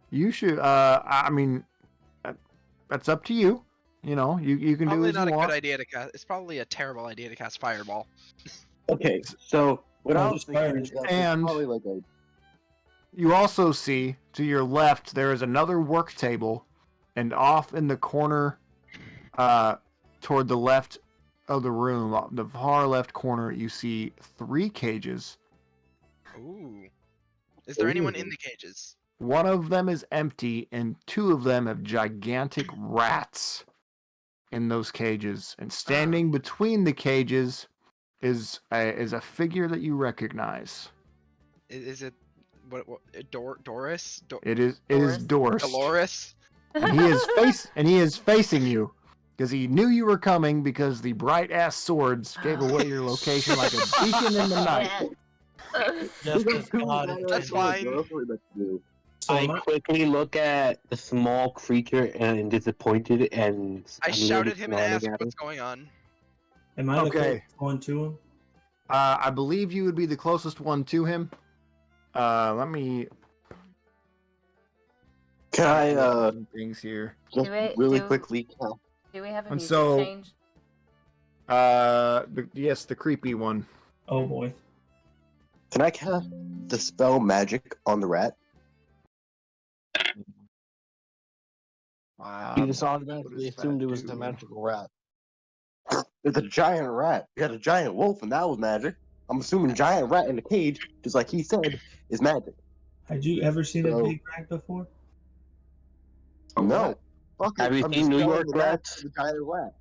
You should. I mean, that's up to you. You know, you can do Probably as not you a want. good idea to cast. It's probably a terrible idea to cast fireball. Okay, so what Oh, I was just fire thinking is that and- it's probably like a You also see to your left there is another work table, and off in the corner, toward the left of the room, the far left corner, you see 3 cages. Ooh. Is there anyone in the cages? One of them is empty, and 2 of them have gigantic rats in those cages. And standing between the cages is a figure that you recognize. Is it what Doris? It is Doris. Dolores? And he is facing you because he knew you were coming because the bright ass swords gave away your location like a beacon in the night. Just as God That's intended. fine. So I quickly look at the small creature and disappointed, and I I'm shouted really him and smiling asked at him. what's going on. am I the Okay. closest one to him? I believe you would be the closest one to him. Let me. Can I things here? just Do it- really do- quickly? Do we have a And music so- change? Yes, the creepy one. Oh boy. Can I cast dispel magic on the rat? You just what automatically does that assumed it was do? a magical rat. It's a giant rat. You had a giant wolf, and that was magic. I'm assuming giant rat in a cage, just like he said, is magic. Had you ever seen a So- big rat before? No. Fuck it, Have you I'm seen New dispelling York the rat rats? with a giant rat.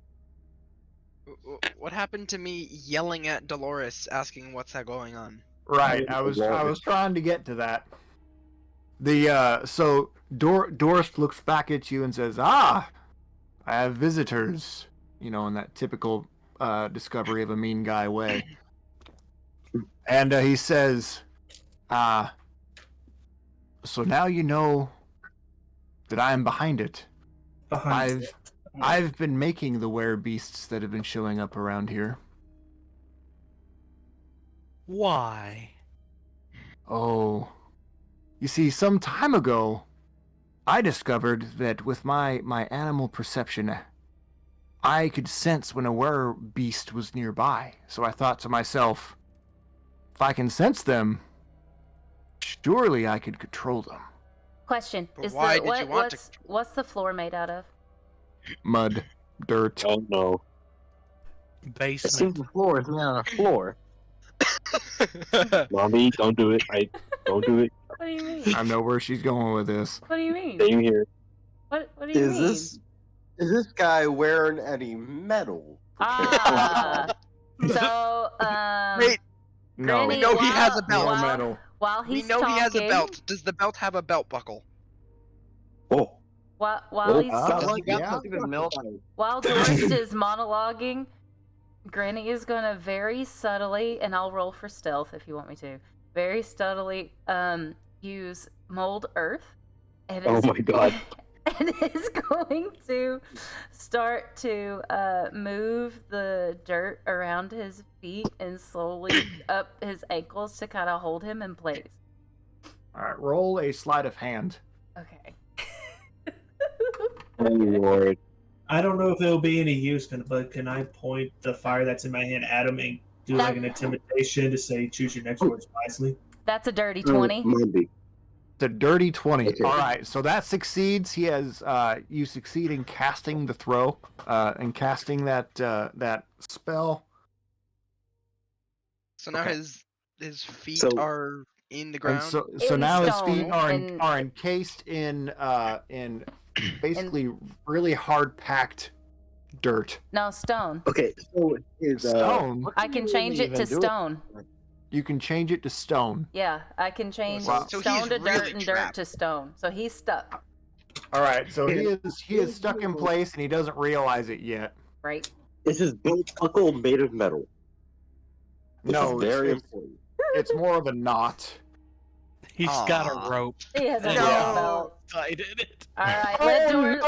What happened to me yelling at Dolores, asking what's that going on? Right, I was trying to get to that. The so Doris looks back at you and says, "Ah, I have visitors." You know, in that typical discovery of a mean guy way. And he says, so now you know that I am behind it. Behind I've been making the werebeasts that have been showing up around here. Why? Oh, you see, some time ago, I discovered that with my animal perception, I could sense when a werebeast was nearby. So I thought to myself, if I can sense them, surely I could control them. Question: But Is why the did you want to what's the floor made out of? Mud, dirt. Oh no. It seems Basement. the floor is not a floor. Mommy, don't do it. Don't do it. What do you mean? I know where she's going with this. What do you mean? Same here. What do you mean? Is this guy wearing any metal? Ah. So Wait, No, Granny, we know he has a belt. no while- metal. While we he's know talking, he has a belt. Does the belt have a belt buckle? Oh. While he's Does he got yeah. something with milk? while Doris is monologuing, Granny is gonna very subtly, and I'll roll for stealth if you want me to. Very subtly, use mold earth, and Oh my god. and is going to start to move the dirt around his feet and slowly up his ankles to kind of hold him in place. All right, roll a sleight of hand. Okay. Oh lord. I don't know if it'll be any use, but can I point the fire that's in my hand at him and do like an intimidation to say choose your next words wisely? That's a dirty 20. Maybe. The dirty 20. Okay. All right, so that succeeds. He has you succeed in casting the throw, and casting that spell. So now Okay. his feet So- are in the And ground. so In now his feet stone, are encased in basically really hard packed dirt. No, stone. Okay, so his Stone. I can change it to stone. You can change it to stone. Yeah, I can change Wow. So stone he's to dirt really and trapped. dirt to stone. So he's stuck, All right, so he is stuck in place and he doesn't realize it yet. right? Is his belt buckle made of metal? This No, is very it's important. more of a knot. He's got Aw. a rope. He has a No. rope belt. Tied in it. All right, let Doris.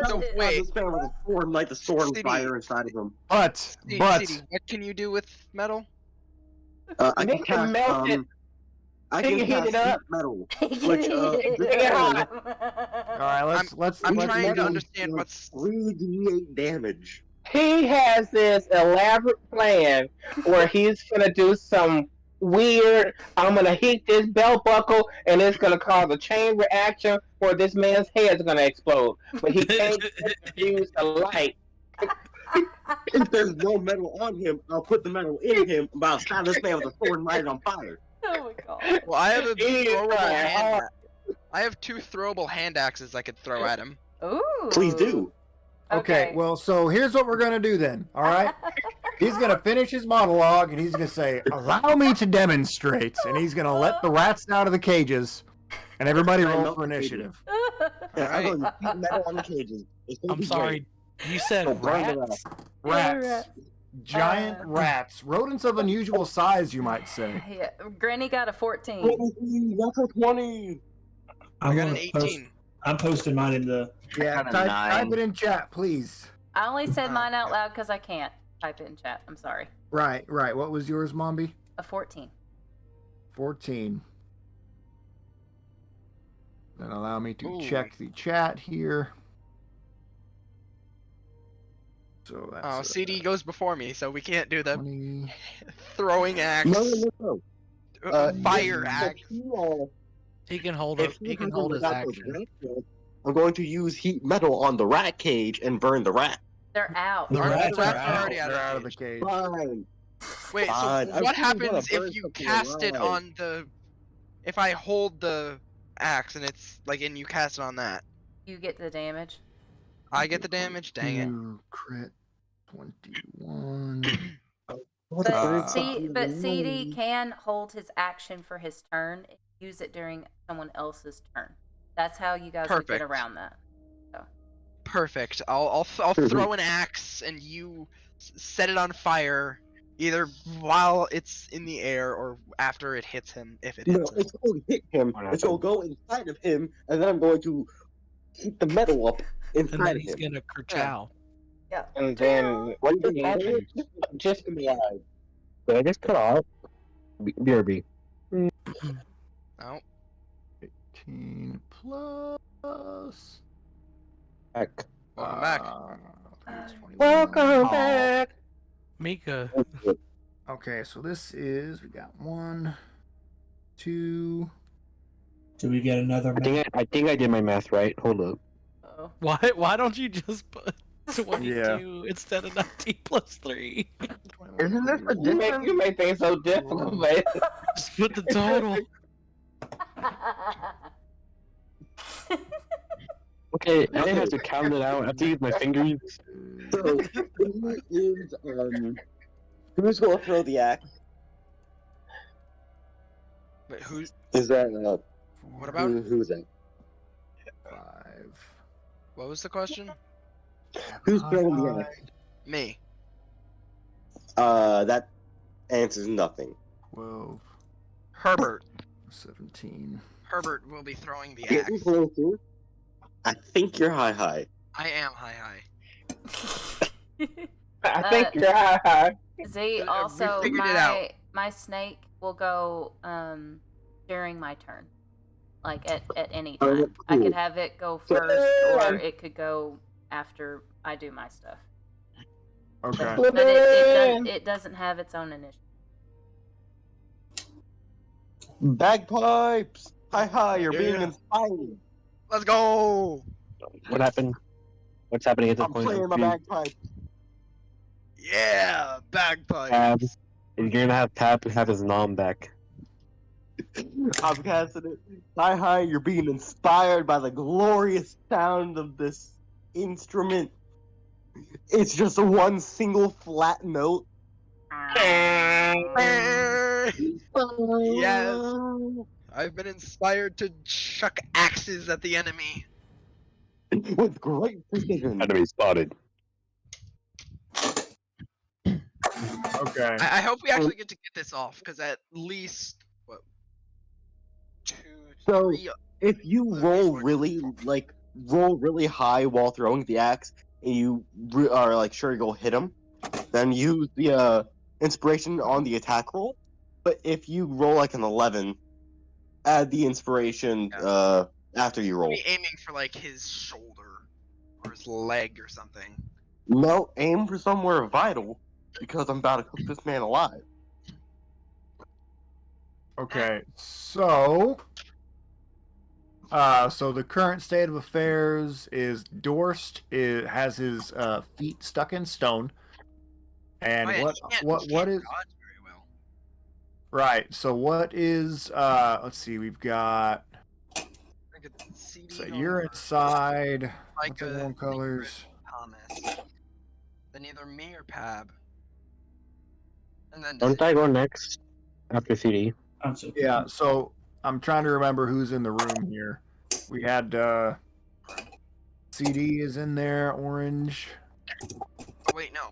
No, wait. This man with a sword, like the sword City. and fire inside of him. But CD, but what can you do with metal? I can Make him cast melt it. I He can can heat cast it up. heat metal. Which, Which, all right, let's I'm Which trying to metal understand does what's 3d8 damage. He has this elaborate plan where he's gonna do some weird. I'm gonna heat this belt buckle, and it's gonna cause a chain reaction where this man's head's gonna explode. But he can't use the light. If there's no metal on him, I'll put the metal in him, but I'll stab this man with a sword and light it on fire. Oh my god. well, I have a He's throwable trying hand. hard. I have 2 throwable hand axes I could throw at him. Ooh. Please do. okay. Well, so here's what we're gonna do then. All right, he's gonna finish his monologue and he's gonna say, "Allow me to demonstrate," and he's gonna let the rats out of the cages, and everybody I roll melt for the cages. initiative. Yeah, I'm going to heat metal on the cages. It's gonna I'm be sorry. You said Go burn the rats? Rats, giant rats, rodents of unusual size, you might say. Yeah, Granny got a 14. great. That's a 20. I got gonna an 18. I'm posting mine in the. Yeah, got a type 9. it in chat, please. I only said mine out loud because I can't type it in chat. I'm sorry. Right. What was yours, Mombi? A 14. 14. Then allow me to Ooh. check the chat here. So that's Oh, CD goes before me, so we can't do the 20. throwing axe, No. fire if axe. He can hold If it. he He can has hold it his without the action. rat cage, I'm going to use heat metal on the rat cage and burn the rat. They're out. The Our rats rats are are already out. They're out out of of the the cage. cage. Fine. Wait, Fine. so I what really wanna happens if burn you something cast it alive. on the? If I hold the axe and it's like, and you cast it on that, You get the damage. I get the damage. Dang it. 2 crit 21. What a burn But something but CD alive. can hold his action for his turn and use it during someone else's turn. That's how you guys would get Perfect. around that. Perfect. I'll throw an axe and you set it on fire, either while it's in the air or after it hits him, if it No, hits him. it's going to hit him. What It's going to go inside of him, and then I'm going to heat the metal up And inside then of he's him. gonna kerchow. Yeah. And then What just happened? just Alive. Did I just cut off? BRB. Oh, 18 plus. Back. welcome back. 21. welcome Oh. back. Mika. Okay, so this is, we got 1, 2. Do we get another map? I think I did my math right. Hold up. Uh-oh. Why don't you just put 22 instead of 19 plus 3? Isn't this a You make things so difficult, man. Just put the total. Okay, I didn't have to count it out. I have to use my fingers. So, who's going to throw the axe? Wait, who? Is that, What about? who's that? 5. What was the question? Who's throwing the axe? Me. That answers nothing. 12, Herbert. 17. Herbert will be throwing the Getting axe. closer. I think you're high. I am high. I think you're high. Z, We also figured it out. my snake will go during my turn. Like at any Oh, time. I cool. could have it go first or it could go after I do my stuff. Okay. But it doesn't have its own initiative. Bagpipes! Hi, you're being Yeah. inspired. Let's go. What happened? What's happening at this I'm point? playing my bagpipes. Yeah, bagpipes. Tab. You're gonna have Tab have his nom back. I'm casting it. Hi, you're being inspired by the glorious sound of this instrument. It's just a one single flat note. Yes. I've been inspired to chuck axes at the enemy. With great precision. Enemy spotted. Okay. I hope we actually get to get this off, because at least what, 2, So- 3. If you roll really high while throwing the axe, and you are like sure you'll hit him, then use the inspiration on the attack roll. But if you roll like an 11, add the inspiration after you roll. Be aiming for like his shoulder or his leg or something. No, aim for somewhere vital, because I'm about to cook this man alive. Okay, so the current state of affairs is Dorst has his feet stuck in stone, and Oh, yeah, what he can't is dodge very well. right? So what is let's see, we've got I could CD so on you're inside. like What's the one colors? Thomas. Then either me or Pab. And then Don't I go next after CD? I'm so Yeah, so I'm trying to remember who's in the room here. We had CD is in there, orange. Oh wait, no.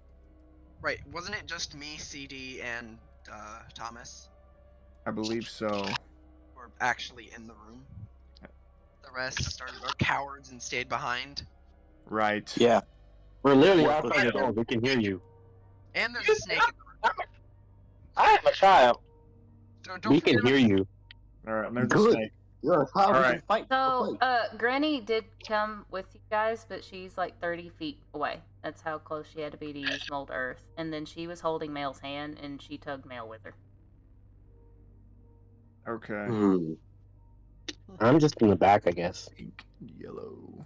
Right, wasn't it just me, CD, and Thomas I believe so. were actually in the room? The rest are cowards and stayed behind. Right. Yeah. We're literally What outside the the door. We can hear you. And there's a snake in the room. I am a child. Don't We forget can hear you. All right, there's a Good. snake. You're a child who Alright. can fight. So, Okay. Granny did come with you guys, but she's like 30 feet away. That's how close she had to be to use Mold Earth. And then she was holding Mail's hand, and she tugged Mail with her. Okay. Hmm. I'm just in the back, I guess. Pink, yellow.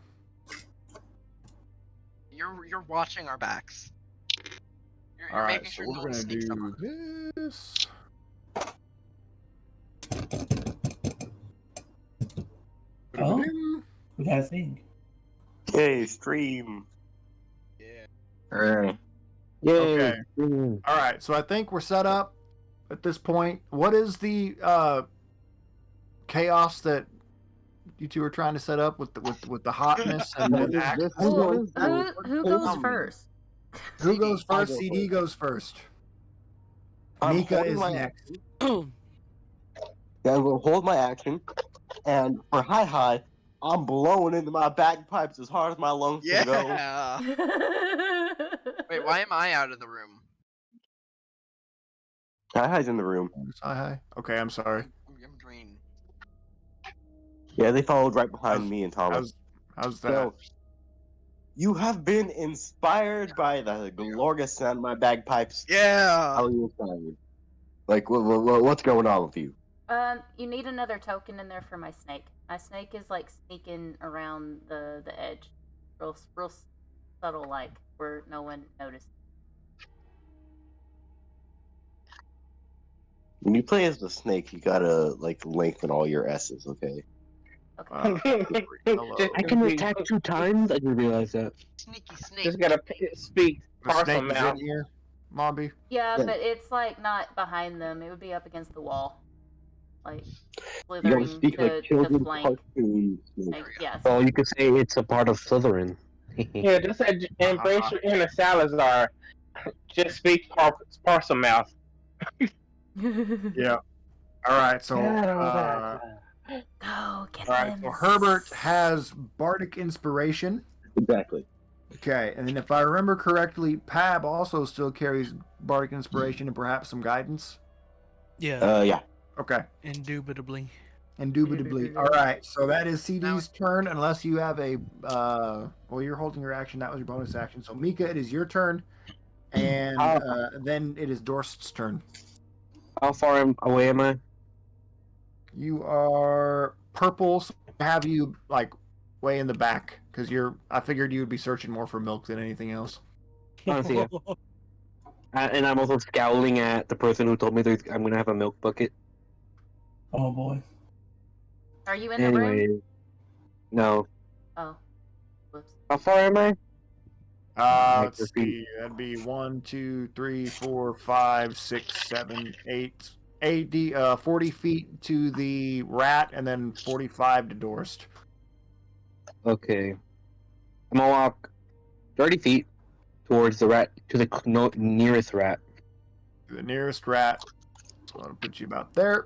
You're watching our backs. You're All right, making so sure no we're one gonna sneaks up on do us. this. Oh, we got a thing. Yay, stream. Yeah. Alright. Yay! Okay. Mm. All right, so I think we're set up at this point. What is the chaos that you two are trying to set up with the hotness and What then is this? axes? What Who, is this? who goes Tell me. first? Who CD. goes I'll first? go CD first. goes first. I'm Mika holding is my next. action. Yeah, I'm gonna hold my action, and for high, I'm blowing into my bagpipes as hard as my lungs can go. Yeah. Wait, why am I out of the room? High's in the room. Hi. Okay, I'm sorry. I'm green. Yeah, they followed right behind How's- me and Thomas. How's that? So, you have been inspired by the glorious sound of my bagpipes. Yeah. How are you inspired? Like, what's going on with you? You need another token in there for my snake. My snake is like sneaking around the edge, real subtle, like where no one noticed. When you play as the snake, you gotta like lengthen all your S's, okay? Okay. Hello. I can attack 2 times? I didn't realize that. Sneaky snake. Just gotta speak The parcel snake is mouth. in here, Mobby. Yeah, Yeah. but it's like not behind them. It would be up against the wall, like You gotta slithering speak to like children's flank. cartoon snake. Like, yes. Oh, you could say it's a part of Slytherin. Yeah, just embrace your inner Salazar. Just speak parcel mouth. Yeah. All right. So, all Go get right. them. So Herbert has bardic inspiration. Exactly. Okay, and then if I remember correctly, Pab also still carries bardic inspiration and perhaps some guidance. Yeah, Yeah. Okay, indubitably. indubitably. All right, so that is CD's turn, unless you have a. Well, you're holding your action. That was your bonus action. So Mika, it is your turn, and then it is Dorst's turn. How far away am I? You are purple. So I have you like way in the back because you're. I figured you would be searching more for milk than anything else. Honestly, yeah. And I'm also scowling at the person who told me that I'm gonna have a milk bucket. Oh boy. Are you in the room? Anyway, no. Oh, whoops. How far am I? Let's see. That'd be 1, 2, 3, 4, 5, 6, 7, 8, 40 feet to the rat, and then 45 to Dorst. Okay. I'm gonna walk 30 feet towards the rat, to the nearest rat. The nearest rat. So I'll put you about there.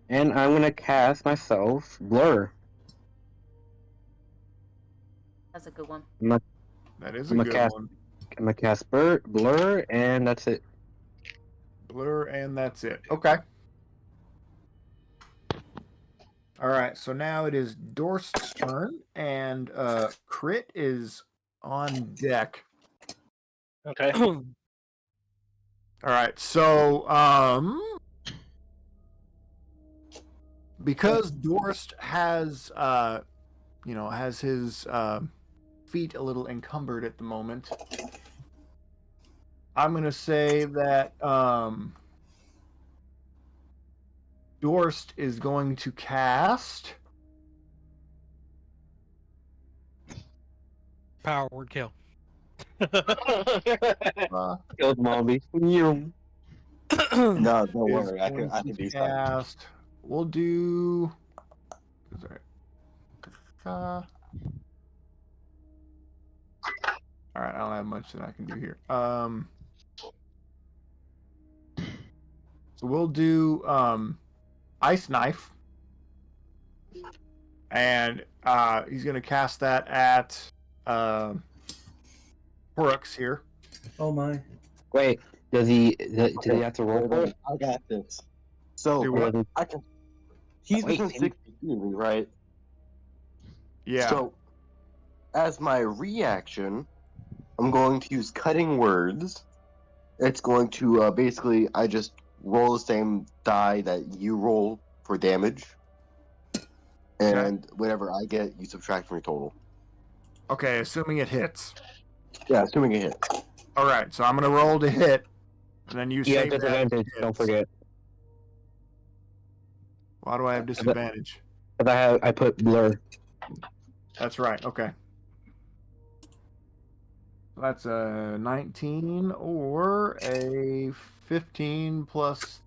And I'm gonna cast myself Blur. That's a good one. That is a I'm a good cast- one. I'm gonna cast Blur, and that's it. Blur, and that's it. Okay. All right, so now it is Dorst's turn, and Crit is on deck. Okay. All right, so because Dorst has has his feet a little encumbered at the moment, I'm gonna say that Dorst is going to cast Power word kill. Killed Mommy. Yum. No, don't is worry. I going can to do something. cast. We'll do. All right, I don't have much that I can do here. So we'll do Ice Knife, and he's gonna cast that at Horux here. Oh my. Wait, does he have to roll for it? I got this. So Do what? I can. He's Wait, within 60 feet of me, right? Yeah. So, as my reaction, I'm going to use cutting words. It's going to basically, I just roll the same die that you roll for damage. And whatever I get, you subtract from your total. Okay, assuming it hits. Yeah, assuming it hits. All right, so I'm gonna roll to hit, and then you You say have disadvantage, that don't hits. forget. Why do I have disadvantage? Because I put blur. That's right. Okay. That's a 19 or a 15 plus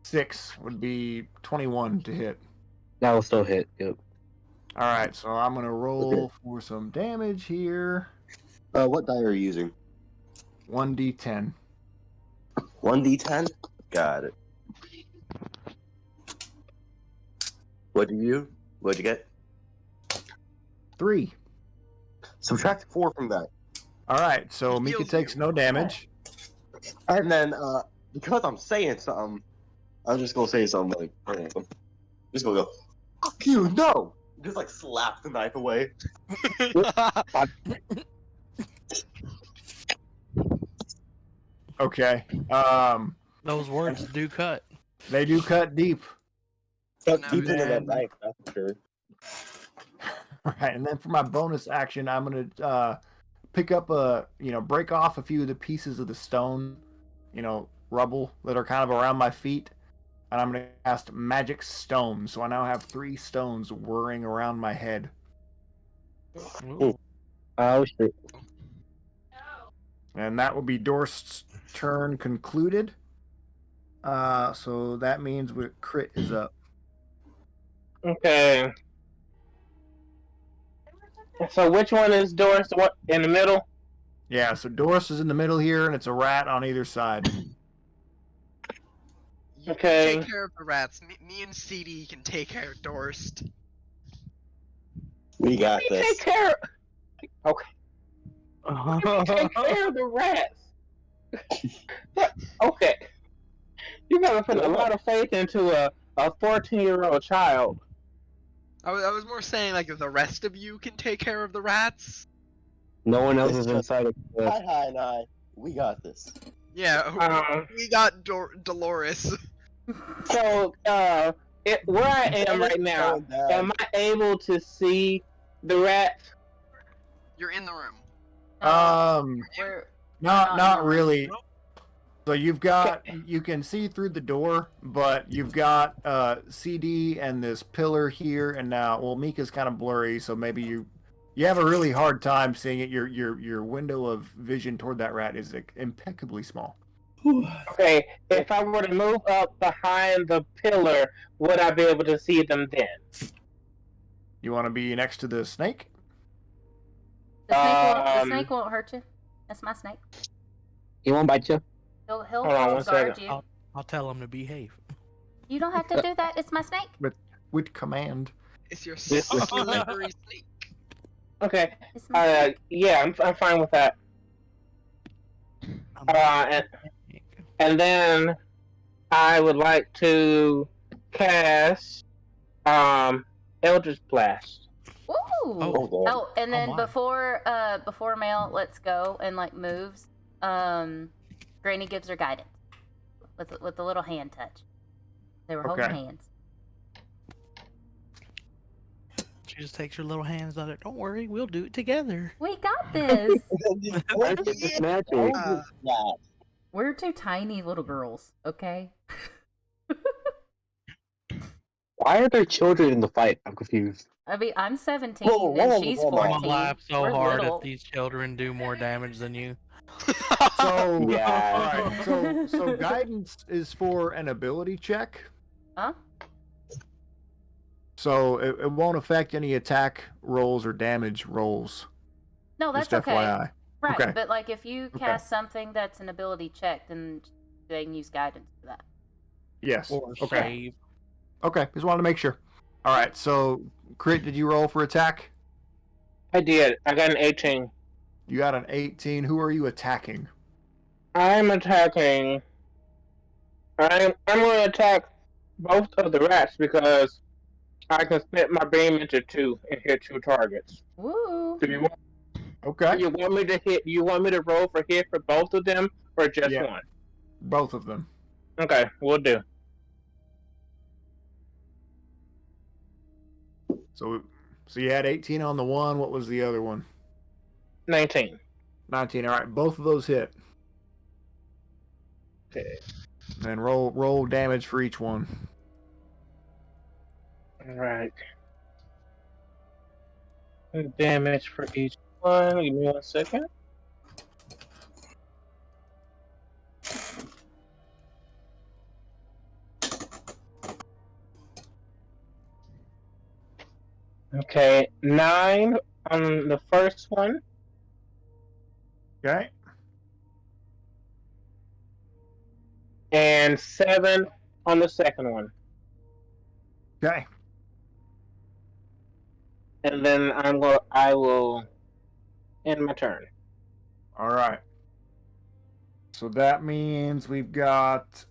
6 would be 21 to hit. That will still hit. Yep. All right, so I'm gonna roll for some damage here. What die are you using? 1d10. 1d10? Got it. What'd you get? 3. Subtract 4 from that. All right, so He Mika heals takes you. no damage. And then, because I'm saying something, I'm just gonna say something like, just gonna go, fuck you, no! Just like slap the knife away. Okay. Those words do cut. They do cut deep. now Deep into that then- knife, that's for sure. All right, and then for my bonus action, I'm gonna pick up break off a few of the pieces of the stone, rubble that are kind of around my feet, and I'm gonna cast magic stone. So I now have 3 stones whirring around my head. Ooh. Oh shit. And that will be Dorst's turn concluded. So that means crit is up. Okay. So which one is Doris? What in the middle? Yeah, so Dorst is in the middle here, and it's a rat on either side. You Okay. take care of the rats. Me and CD can take care of Dorst. We got Let me this. take care. Okay. Take care of the rats. Okay. You gotta put a lot of faith into a 14-year-old child. I was more saying like the rest of you can take care of the rats. No one else is inside of the Hi, and I. We got this. Yeah, we got Dolores. So, where I am right now, Going down. am I able to see the rats? You're in the room. We're Not not really. So you can see through the door, but you've got CD and this pillar here, and now Mika's kind of blurry, so maybe you have a really hard time seeing it. Your window of vision toward that rat is impeccably small. Okay, if I were to move up behind the pillar, would I be able to see them then? You want to be next to the snake? The snake won't hurt you. That's my snake. He won't bite you. He'll Hold on one guard second. you. I'll tell him to behave. You don't have to do that. It's my snake. With command. It's your This- slippery snake. Okay, It's my snake. yeah, I'm fine with that. And then I would like to cast Eldritch Blast. Ooh. Oh, Oh, and then my. before Mel lets go and moves, Granny gives her guidance with a little hand touch. They were holding Okay. hands. She just takes her little hands on it. Don't worry, we'll do it together. We got this. It's natural. We're 2 tiny little girls, okay? Why are there children in the fight? I'm confused. I mean, I'm 17 Whoa, and she's hold on. I'm 14. gonna laugh so We're hard little. if these children do more damage than you. So Yeah. all right, so guidance is for an ability check. Huh? So it won't affect any attack rolls or damage rolls. No, that's Just okay. FYI. Right, Okay. but if you cast something that's an ability check, then they can use guidance for that. Yes. Or Okay. save. Okay. Just wanted to make sure. All right. So, Crit, did you roll for attack? I did. I got an 18. You got an 18. Who are you attacking? I'm attacking I'm going to attack both of the rats because I can split my beam into two and hit two targets. Woo! Okay. You want me to hit? You want me to roll for hit for both of them, or just Yeah. one? Both of them. Okay, we'll do. So you had 18 on the one. What was the other one? 19. 19. All right, both of those hit. Okay. And roll damage for each one. All right. Damage for each one. Give me 1 second. Okay, 9 on the first one, Okay. and 7 on the second one. Okay. And then I will end my turn. All right. So that means we've got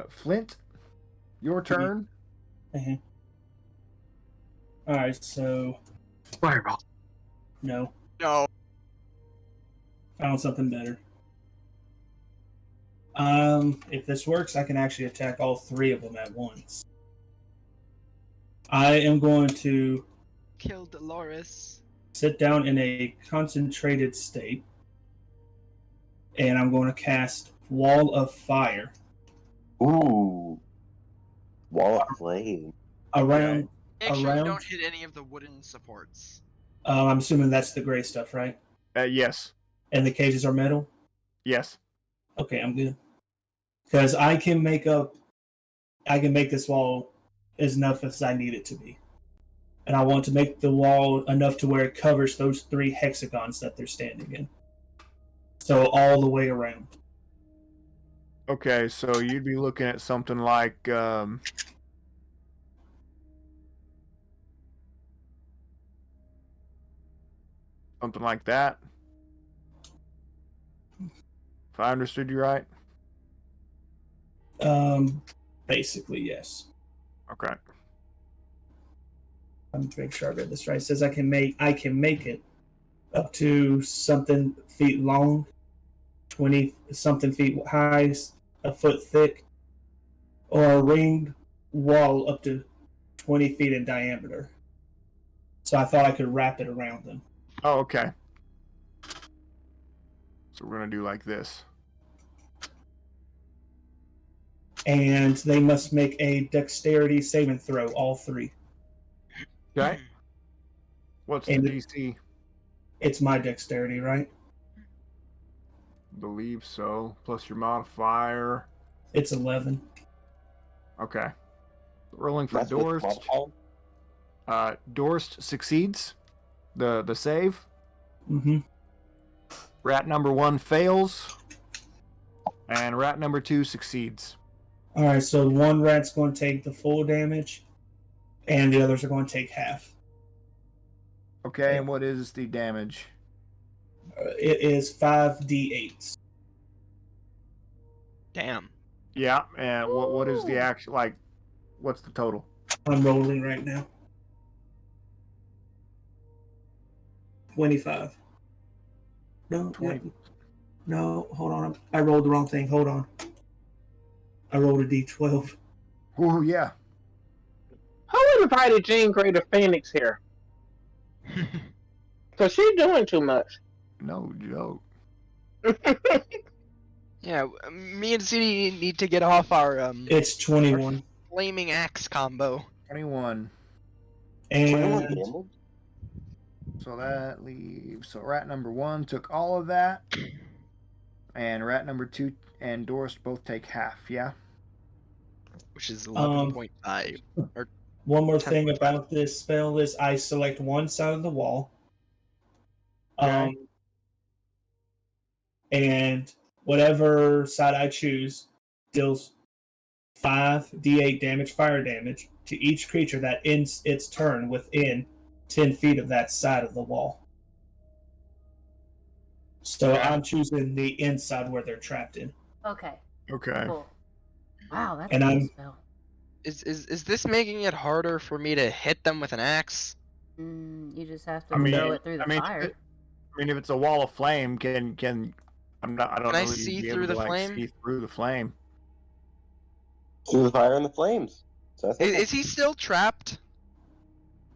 Flint. Your turn. Uh-huh. All right, so Fireball. no, No. found something better. If this works, I can actually attack all three of them at once. I am going to Kill Dolores. sit down in a concentrated state, and I'm going to cast Wall of Fire Ooh. Wall of flame. around. Make sure you Around? don't hit any of the wooden supports. I'm assuming that's the gray stuff, right? Yes. And the cages are metal. Yes. Okay, I'm good. Because I can make this wall as enough as I need it to be. And I want to make the wall enough to where it covers those 3 hexagons that they're standing in. So all the way around. Okay, so you'd be looking at something like something like that. If I understood you right. Basically, yes. Okay. I'm making sure I read this right. It says I can make it up to something feet long, 20 something feet high, a foot thick, or a ringed wall up to 20 feet in diameter. So I thought I could wrap it around them. Oh, okay. So we're gonna do like this. And they must make a dexterity saving throw, all 3. Okay. What's the And DC? it's my dexterity, right? Believe so. Plus your modifier. It's 11. Okay. Rolling for That's with Dorst. modifier? Dorst succeeds the save. Mm-hmm. Rat number 1 fails. And rat number 2 succeeds. All right, so one rat's going to take the full damage, and the others are going to take half. Okay, and what is the damage? It is 5d8s. Damn. Yeah, and what is the Ooh. actual, like, what's the total? I'm rolling right now. 25. No, 20. no, hold on. I rolled the wrong thing. Hold on. I rolled a d12. Oh, yeah. Who invited Jean Grey to Phoenix here? Because she's doing too much. No joke. Yeah, me and CD need to get off our It's 21. flaming axe combo. 21. 21 And damage? So that leaves. So rat number 1 took all of that. And rat number 2 and Dorst both take half, yeah? Which is 11.5. Or one more thing 10.5. about this spell is I select one side of the wall. Okay. And whatever side I choose deals 5d8 damage, fire damage, to each creature that ends its turn within 10 feet of that side of the wall. So Okay. I'm choosing the inside where they're trapped in. Okay. Okay. Cool. Wow, that's And a cool I'm- spell. Is this making it harder for me to hit them with an axe? You just have to I mean, throw it through the fire. if it's a wall of flame, I don't Can know I that you'd see be through able the to flame? see through the flame. Through the fire and the flames. So that's Is he still trapped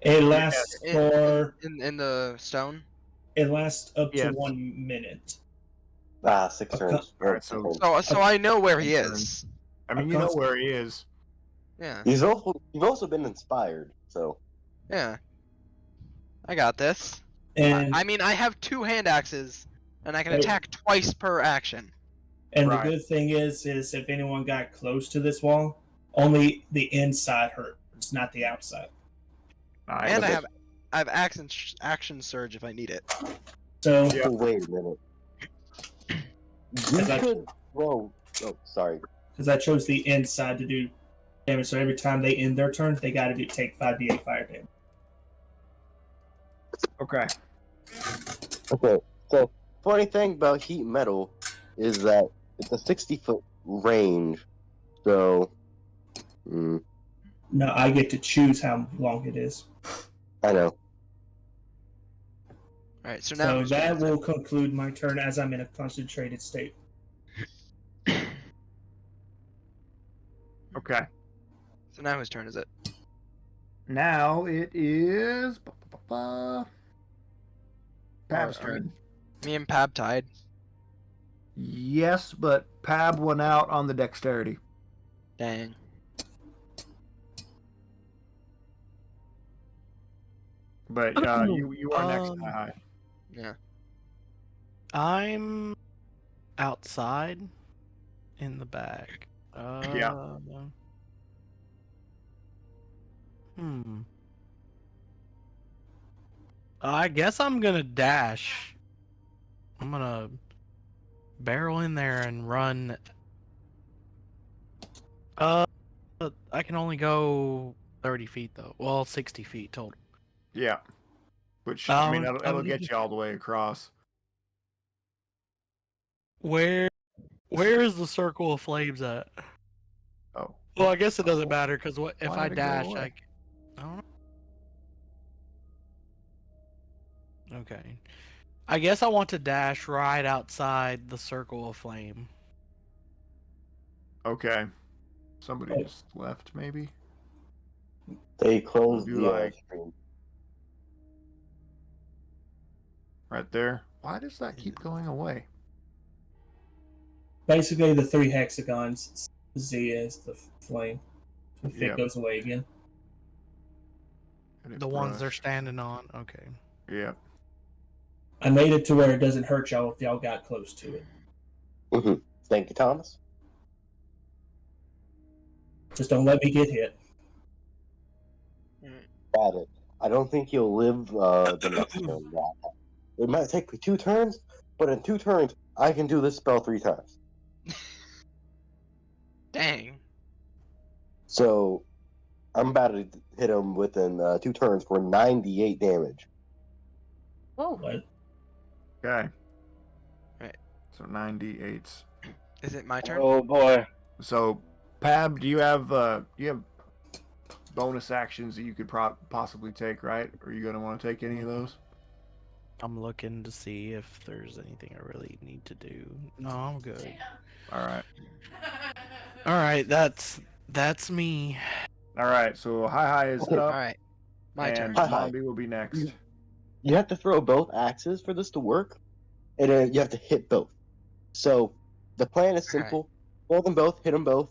It lasts for in the stone? it lasts up to Yes. 1 minute. 6 Okay. turns. Alright, so- So I know where he Turn. is. I mean, you know where he is. Yeah. You've also been inspired, so Yeah. I got this. And I mean, I have 2 hand axes, and I can Wait. attack twice per action. and Right. the good thing is if anyone got close to this wall, only the inside hurts, not the outside. Nice. And I have action surge if I need it. So Yeah. wait a minute. You As I- could throw. Oh, sorry. because I chose the inside to do damage, so every time they end their turn, they got to take 5d8 fire damage. Okay. Okay, so funny thing about heat metal is that it's a 60-foot range, so No, I get to choose how long it is. I know. Alright, so now So whose that turn is it? will conclude my turn as I'm in a concentrated state. Okay. So now whose turn is it? Now it is Pab's Are turn. Me and Pab tied. Yes, but Pab went out on the dexterity. Dang. But you are next. High. Yeah. I'm outside in the back. Yeah. I guess I'm gonna dash. I'm gonna barrel in there and run. I can only go 30 feet though. Well, 60 feet total. Yeah. Which I mean, Um, that'll get you all the way across. Where is the circle of flames at? Oh. Well, I guess it doesn't matter because what if Why I did it go dash? away? I don't know. Okay. I guess I want to dash right outside the circle of flame. Okay. Somebody just left, maybe. They closed Do the like- stream. Right there. Why does that keep going away? Basically, the 3 hexagons, Z is the flame. If Yep. it goes away again. Hit it The ones they're brush. standing on. Okay. Yeah. I made it to where it doesn't hurt y'all if y'all got close to it. Thank you, Thomas. Just don't let me get hit. Got it. I don't think you'll live the next turn. It might take me 2 turns, but in 2 turns, I can do this spell 3 times. Dang. So, I'm about to hit him within 2 turns for 98 damage. Whoa. What? Okay. Right. So 98. Is it my turn? Oh boy. So, Pab, do you have bonus actions that you could possibly take, right? Are you gonna want to take any of those? I'm looking to see if there's anything I really need to do. No, I'm good. All right. All right, that's me. All right. So Hi is Okay. up, Alright. My turn. and Hi-Hi. Mombi will be next. You have to throw both axes for this to work, and you have to hit both. So, the plan is Okay. simple. Throw them both, hit them both,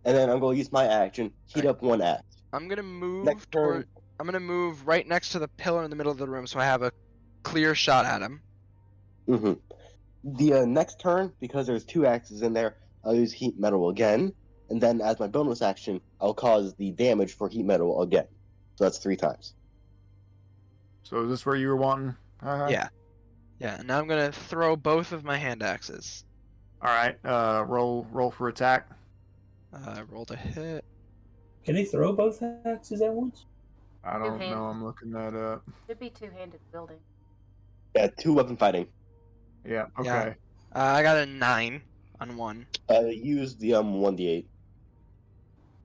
and then I'm going to use my action, heat up one axe. I'm gonna move Next turn, I'm gonna move right next to the pillar in the middle of the room so I have a clear shot at him. The next turn, because there's 2 axes in there, I'll use heat metal again, and then as my bonus action, I'll cause the damage for heat metal again. So that's 3 times. So is this where you were wanting? Hi. Yeah. Yeah, and now I'm gonna throw both of my hand axes. All right. Roll for attack. Rolled a hit. Can he throw both axes at once? I don't Two-handed. know. I'm looking that up. Should be two-handed building. Yeah, 2 weapon fighting. Yeah. Yeah. Okay. I got a 9 on 1. Use the 1d8.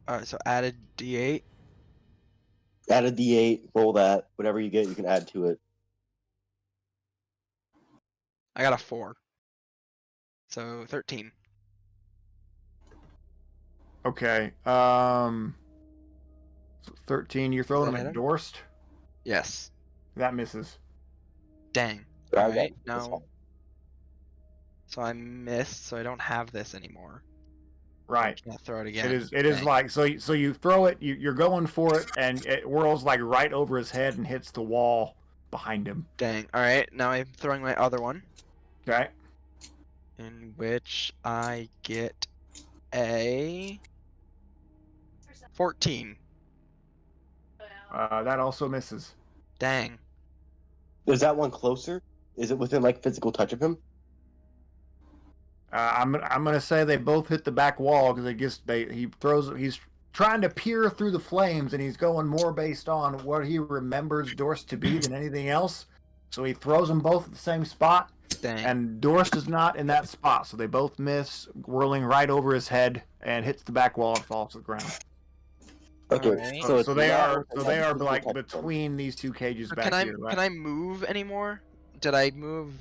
Alright, so added D8. Add a d8. Roll that. Whatever you get, you can add to it. I got a 4. So 13. Okay. So 13. You're throwing that him hit at him? Dorst. Yes. That misses. Dang. Alright, Alright, that's now. So I missed, so I don't have this anymore. Right. Can't throw it again. It is Dang. like so you throw it. You're going for it, and it whirls like right over his head and hits the wall behind him. Dang. Alright, now I'm throwing my other one. Okay. In which I get a 14. That also misses. Dang. Is that one closer? Is it within like physical touch of him? I'm gonna say they both hit the back wall because he's trying to peer through the flames and he's going more based on what he remembers Dorst to be than anything else. So he throws them both at the same spot, Dang. and Dorst is not in that spot, so they both miss, whirling right over his head and hits the back wall and falls to the ground. Okay, Alright. so, it's So they not- are it's like not touch of him. between these two cages So back can I here. Right? can I move anymore? Did I move?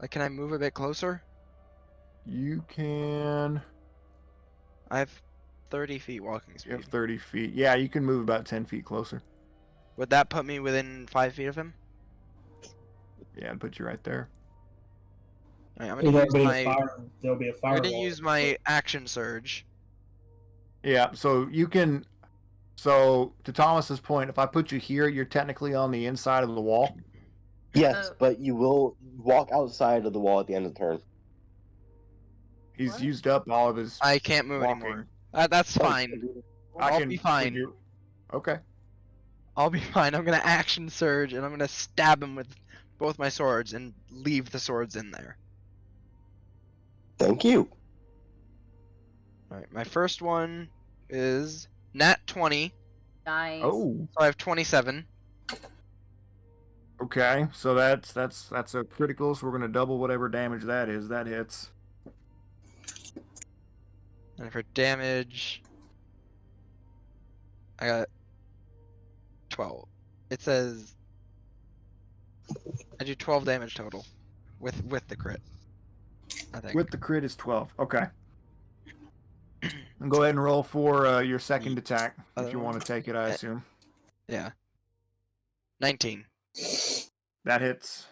Like, can I move a bit closer? You can. I have 30 feet walking You speed. have 30 feet. Yeah, you can move about 10 feet closer. Would that put me within 5 feet of him? Yeah, and put you right there. Alright, I'm There'll gonna use be a my. fire. There'll be a I'm firewall. gonna use my action surge. Yeah, so you can. So to Thomas's point, if I put you here, you're technically on the inside of the wall. Yes, Oh. but you will walk outside of the wall at the end of the turn. He's What? used up all of his I can't move walking. anymore. That's fine. I'll be fine. Okay. I'll be fine. I'm gonna action surge and I'm gonna stab him with both my swords and leave the swords in there. Thank you. Alright, my first one is nat 20, Nice. Oh. so I have 27. Okay. So that's a critical. So we're gonna double whatever damage that is. That hits. And for damage, I got 12. It says I do 12 damage total with the crit. I think. With the crit is 12. Okay. And go ahead and roll for your second attack if Other you want one? to take it. I assume Yeah. 19. that hits.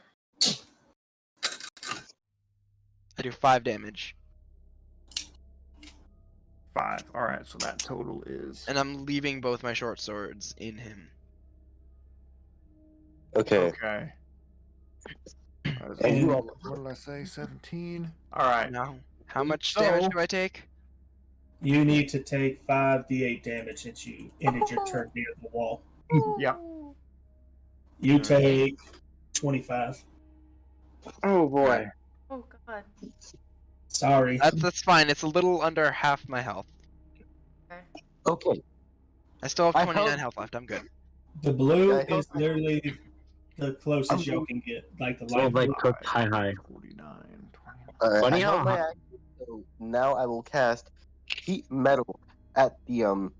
I do 5 damage. 5. All right. So that total is. And I'm leaving both my short swords in him. Okay. Okay. And you What did I say? 17. All right. Now, how much So- damage do I take? You need to take 5d8 damage since you ended your turn near the wall. Yep. You take 25. Oh boy. Oh god. Sorry. That's fine. It's a little under half my health. Okay. I still have I 29 held- health left. I'm good. The blue Yeah, I is literally the closest y'all can get. Like the So light like blue. cooked high. 49, 20. I Funny held how- my action, so now I will cast Heat Metal at the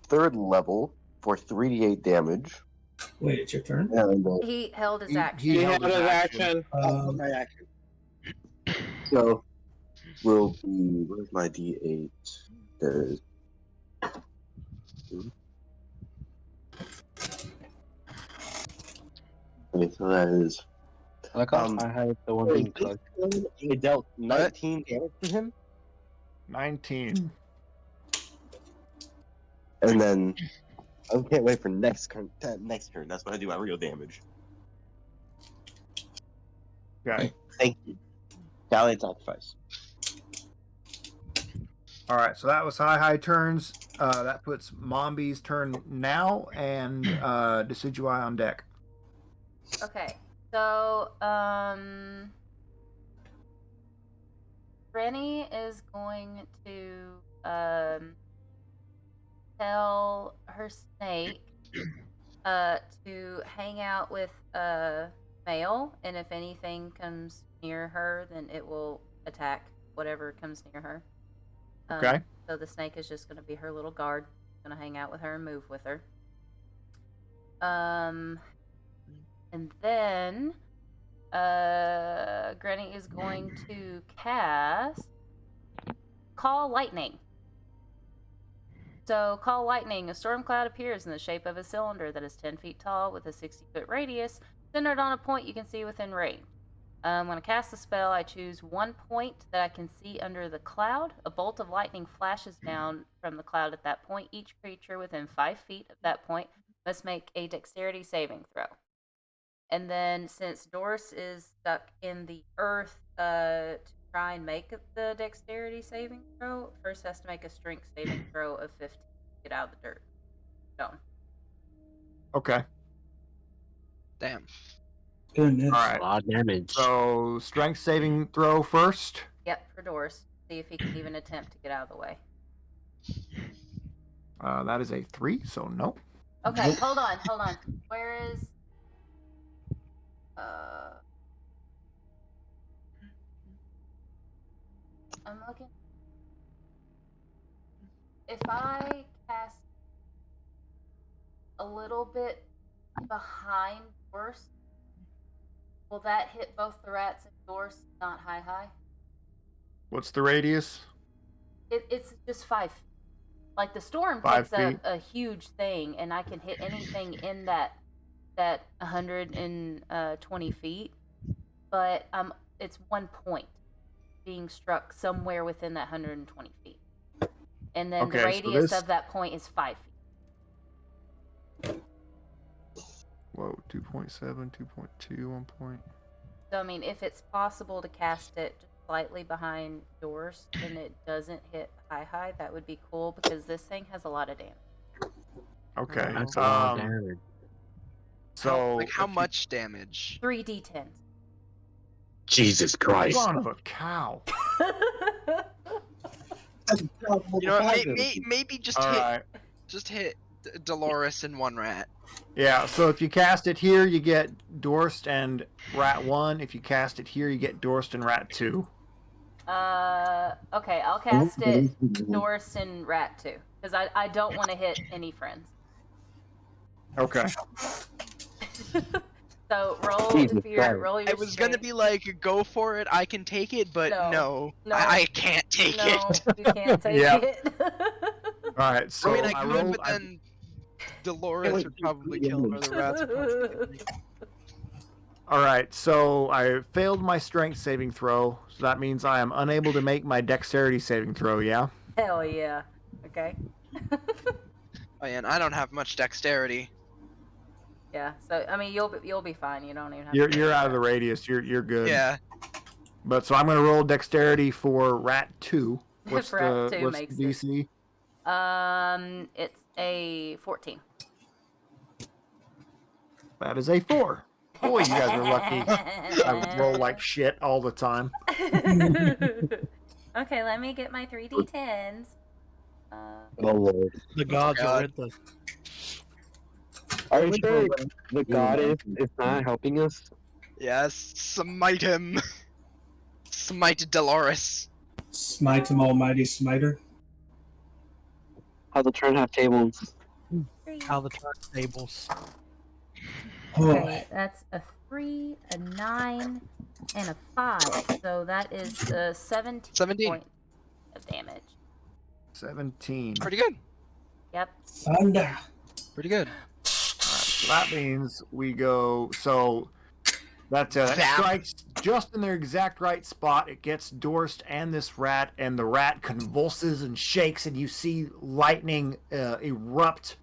third level for 3d8 damage. Wait, it's your turn? And He held his He- action. he He held had his his action. action. my action. So will be where's my d8? There's okay, so that is Like how Um, high the one being cooked. I dealt 19 damage to him, 19. and then I can't wait for next turn. That's when I do my real damage. Okay. Thank you. Valiant sacrifice. All right. So that was high turns. That puts Mombi's turn now, and Decidui on deck. Okay. So, Rennie is going to tell her snake to hang out with male, and if anything comes near her, then it will attack whatever comes near her. Okay. So the snake is just going to be her little guard. Going to hang out with her and move with her. And then Granny is going to cast Call Lightning. So, Call Lightning. A storm cloud appears in the shape of a cylinder that is 10 feet tall with a 60-foot radius, centered on a point you can see within range. When I cast the spell, I choose one point that I can see under the cloud. A bolt of lightning flashes down from the cloud at that point. Each creature within 5 feet of that point must make a dexterity saving throw. And then, since Doris is stuck in the earth, to try and make the dexterity saving throw, first has to make a strength saving throw of 15 to get out of the dirt. So. Okay. Damn. Goodness. All right. A lot of damage. So strength saving throw first. Yep, for Doris. See if he can even attempt to get out of the way. That is a 3, so no. Okay, hold on. Where is... I'm looking... If I cast a little bit behind Doris, will that hit both the rats and Doris, not high? What's the radius? It's just 5 feet. Like, the storm 5 takes feet. a huge thing, and I can hit anything in that 120 feet, but it's 1 point being struck somewhere within that 120 feet. And then Okay, the so radius this- of that point is 5 feet. Whoa, 2.7, 2.2, 1 point. So, I mean, if it's possible to cast it just slightly behind Doors and it doesn't hit high, that would be cool, because this thing has a lot of damage. Okay. That's a lot of damage. So How if you- much damage? 3d10s. Jesus Christ. Son of a cow. You know, what, maybe just All hit right. Dolores and one rat. Yeah, so if you cast it here, you get Dorst and Rat 1. If you cast it here, you get Dorst and Rat 2. Okay, I'll cast it Doris and Rat 2, because I don't want to hit any friends. Okay. So roll Jesus if you're Christ. roll your I was gonna strength. be like, go for it, I can take it, but No. No. I can't take No, it. you can't take Yeah. it. All right, so I mean, I could, rolled. but then Dolores would probably kill her. The rats would probably kill me. All right, so I failed my strength saving throw, so that means I am unable to make my dexterity saving throw, yeah? Hell yeah. Okay. Oh, yeah, and I don't have much dexterity. Yeah. So I mean, you'll be fine. You don't even have. You're out of the radius. You're good. Yeah. But so I'm going to roll dexterity for Rat 2. What's Rat the 2 what's makes the DC? It's a 14. That is a 4. Boy, you guys are lucky. I roll like shit all the time. Okay, let me get my 3d10s. Oh Lord. The gods are with us. Are you sure the goddess is not helping us? Yes, smite him. Smite Dolores. Smite him, almighty smiter. How the turn have tables? How the turntables. Oh, Okay, that's a 3, a 9, and a 5. So that is 17 17. points of damage. 17. Pretty good. Yep. thunder. Pretty good. So that means we go. So that Zap. strikes just in their exact right spot. It gets Dorst and this rat, and the rat convulses and shakes, and you see lightning erupt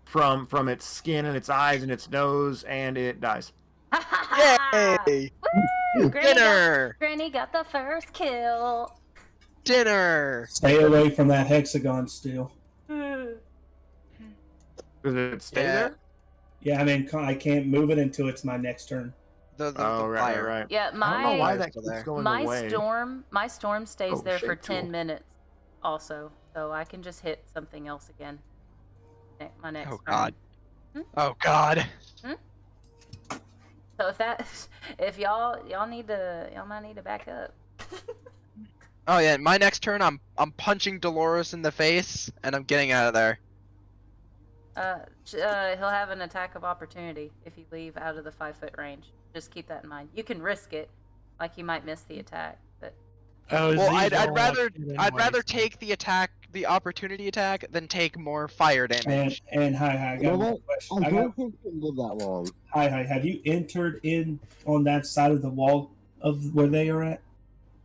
from its skin and its eyes and its nose, and it dies. Yay! Woo! Dinner! Granny got the first kill. Dinner! Stay away from that hexagon still. Does it stay Yeah. there? Yeah, I mean, I can't move it until it's my next turn. The Oh, right, fire. right. Yeah, I don't know why my that Still keeps there. going my away. storm stays Oh, there for shake 10 tool. minutes also. So I can just hit something else again. My next Oh turn. god. Hmm? Oh god. So if y'all might need to back up. Oh yeah, my next turn I'm punching Dolores in the face and I'm getting out of there. He'll have an attack of opportunity if you leave out of the 5-foot range. Just keep that in mind. You can risk it, like you might miss the attack, but. Well, I'd rather take the opportunity attack than take more fire damage. And hi, I got one question. I don't think it live that long. Hi, have you entered in on that side of the wall of where they are at,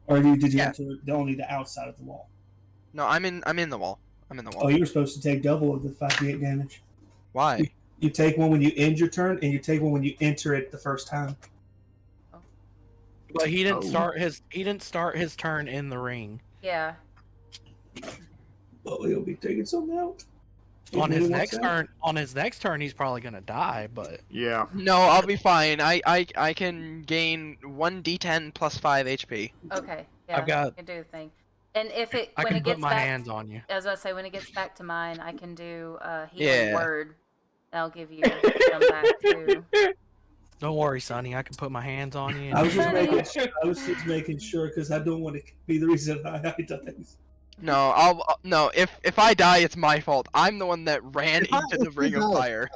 or did you enter only the outside of the wall? No, I'm in the wall. I'm in the wall. Oh, you were supposed to take double of the 5d8 damage. Why? You take one when you end your turn, and you take one when you enter it the first time. But he didn't start his turn in the ring. Yeah. Oh, he'll be taking something out. On his next turn, he's probably gonna die. But Yeah. No, I'll be fine. I can gain 1d10 plus 5 HP. Okay. Yeah. I've got. You can do the thing. And if it I when can it put gets my back, hands on you. as I say, when it gets back to mine, I can do healing Yeah. word. I'll give you some back too. Don't worry, Sonny. I can put my hands on you. I was just making sure because I don't want to be the reason I die. No, if I die, it's my fault. I'm the one that ran into the ring of fire.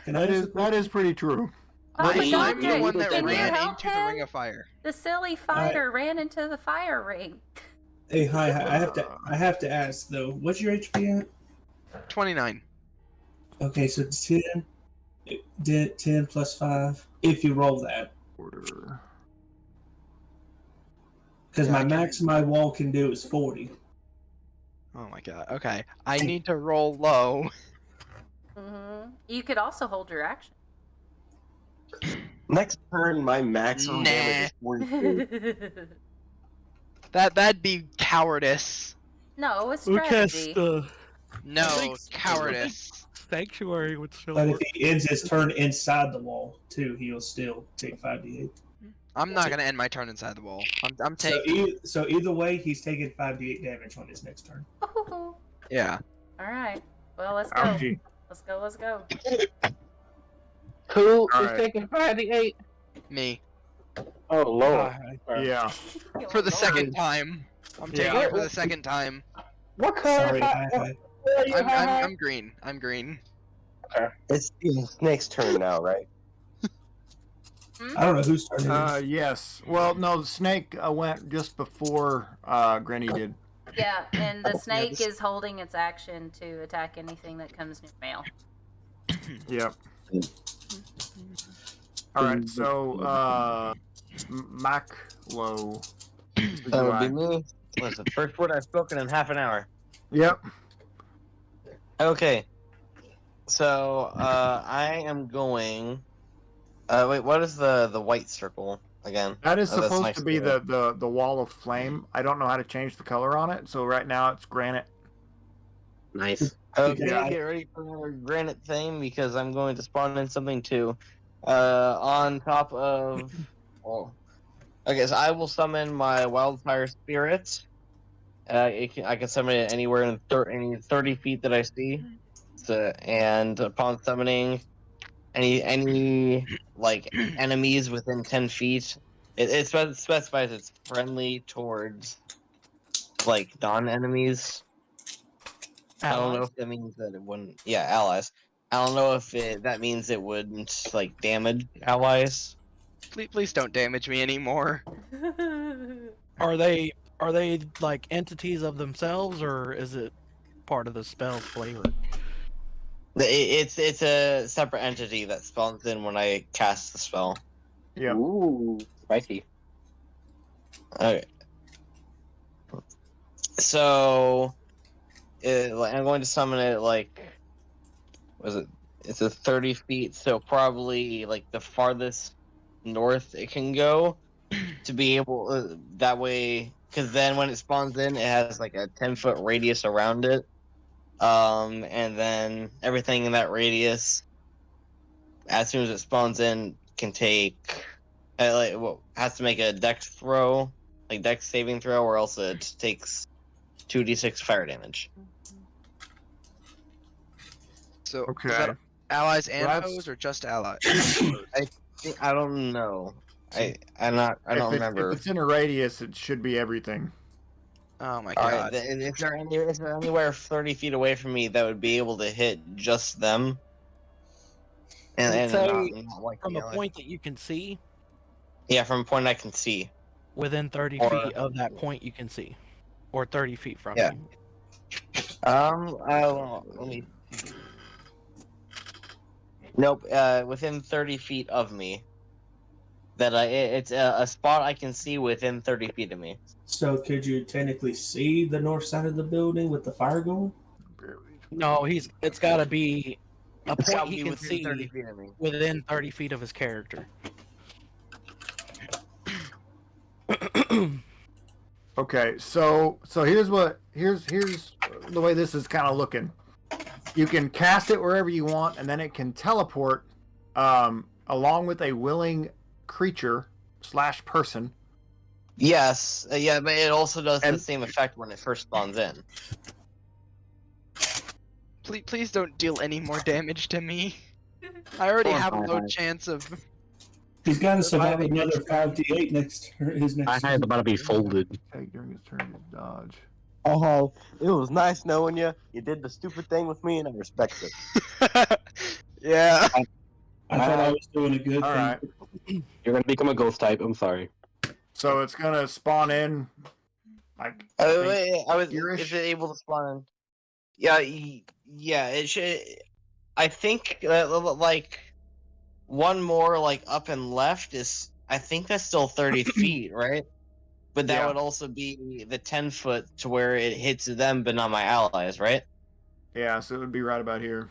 That is pretty true. Oh my God, I'm the one that can you ran help into the him? ring of fire. The silly fighter ran into the fire ring. Hey, hi, I have to ask though. What's your HP at? 29. Okay, so 10 plus 5. If you roll that, because my max my wall can do is 40. Oh my god. Okay, I need to roll low. You could also hold your action. Next turn, my maximum damage is 42. That'd be cowardice. No, it's strategy. No, cowardice. Sanctuary would still But work. if he ends his turn inside the wall too, he'll still take 5d8. I'm not gonna end my turn inside the wall. I'm taking. So either way, he's taking 5d8 damage on his next turn. Yeah. All right. Well, let's go. Ouchie. Let's go. Who All is right. taking 5d8? Me. Oh lord. Yeah. For the second time. I'm taking it for the second time. What color? Sorry, hi. I'm green. I'm green. It's Snake's turn now, right? I don't know whose turn it is. Yes. Well, no, the snake went just before Granny did. Yeah, and the snake is holding its action to attack anything that comes near mail. Yep. All right. So, Maclo. That would be me. What's the first word I've spoken in half an hour? Yep. Okay. So, I am going. Wait, what is the white circle again? That is Oh, that's supposed nice to be to the wall of flame. I don't know how to change the color on it, so right now it's granite. Nice. Okay, Yeah. get ready for another granite thing because I'm going to spawn in something too. On top of. Well, okay, so I will summon my wildfire spirits. I can summon it anywhere in any 30 feet that I see. So, and upon summoning any like enemies within 10 feet, it specifies it's friendly towards like non-enemies. I don't know if that means that it wouldn't. Yeah, allies. I don't know if that means it wouldn't like damage allies. Please don't damage me anymore. Are they like entities of themselves, or is it part of the spell's flavor? It's a separate entity that spawns in when I cast the spell. Yeah. Ooh, spicy. Okay. So, I'm going to summon it like, was it? It's a 30 feet, so probably like the farthest north it can go to be able that way. Because then when it spawns in, it has like a 10-foot radius around it. And then everything in that radius, as soon as it spawns in, can take has to make a dex throw, like dex saving throw, or else it takes 2d6 fire damage. So Okay. is that allies and That's- foes or just allies? I don't know. I If don't remember. it's in a radius, it should be everything. Oh my All god. right, is there anywhere 30 feet away from me that would be able to hit just them? And, I'd and say not like from the a other? point that you can see, Yeah, from a point I can see. within 30 Or- feet of that point you can see. Or 30 feet from Yeah. you. Let me. Nope. Within 30 feet of me. It's a spot I can see within 30 feet of me. So could you technically see the north side of the building with the fire going? No, it's gotta be a It's point gotta he be can within 30 see feet of me. within 30 feet of his character. Okay, so here's the way this is kind of looking. You can cast it wherever you want, and then it can teleport along with a willing creature / person. Yes, yeah, but it also does the And- same effect when it first spawns in. Please don't deal any more damage to me. I already Come on, have Hi low Hi. chance of. He's got to survive Surviving another next turn. 5d8 next his Hi next Hi is turn. about to be folded. Take during his turn to dodge. Oh, it was nice knowing you. You did the stupid thing with me, and I respect it. Yeah. I thought I was doing a good All thing. right, You're gonna become a ghost type. I'm sorry. so it's gonna spawn in. Like I Oh, think wait, I was. here-ish? Is it able to spawn in? Yeah, yeah. It should. I think like one more like up and left is. I think that's still 30 feet, right? But that Yeah. would also be the 10 foot to where it hits them, but not my allies, right? Yeah, so it would be right about here.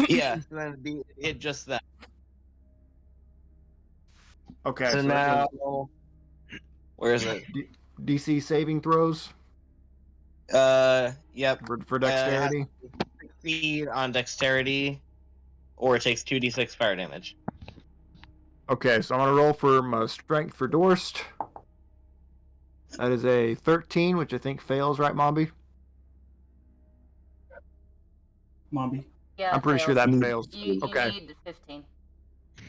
Yeah, so then it'd be it just that. Okay, So so now, where is it? DC saving throws Yep. for It has dexterity. to succeed on dexterity, or it takes 2d6 fire damage. Okay, so I'm gonna roll for my strength for Dorst. That is a 13, which I think fails, right, Mombi? Mombi. Yeah, I'm pretty sure fails. that fails. You Okay. need 15.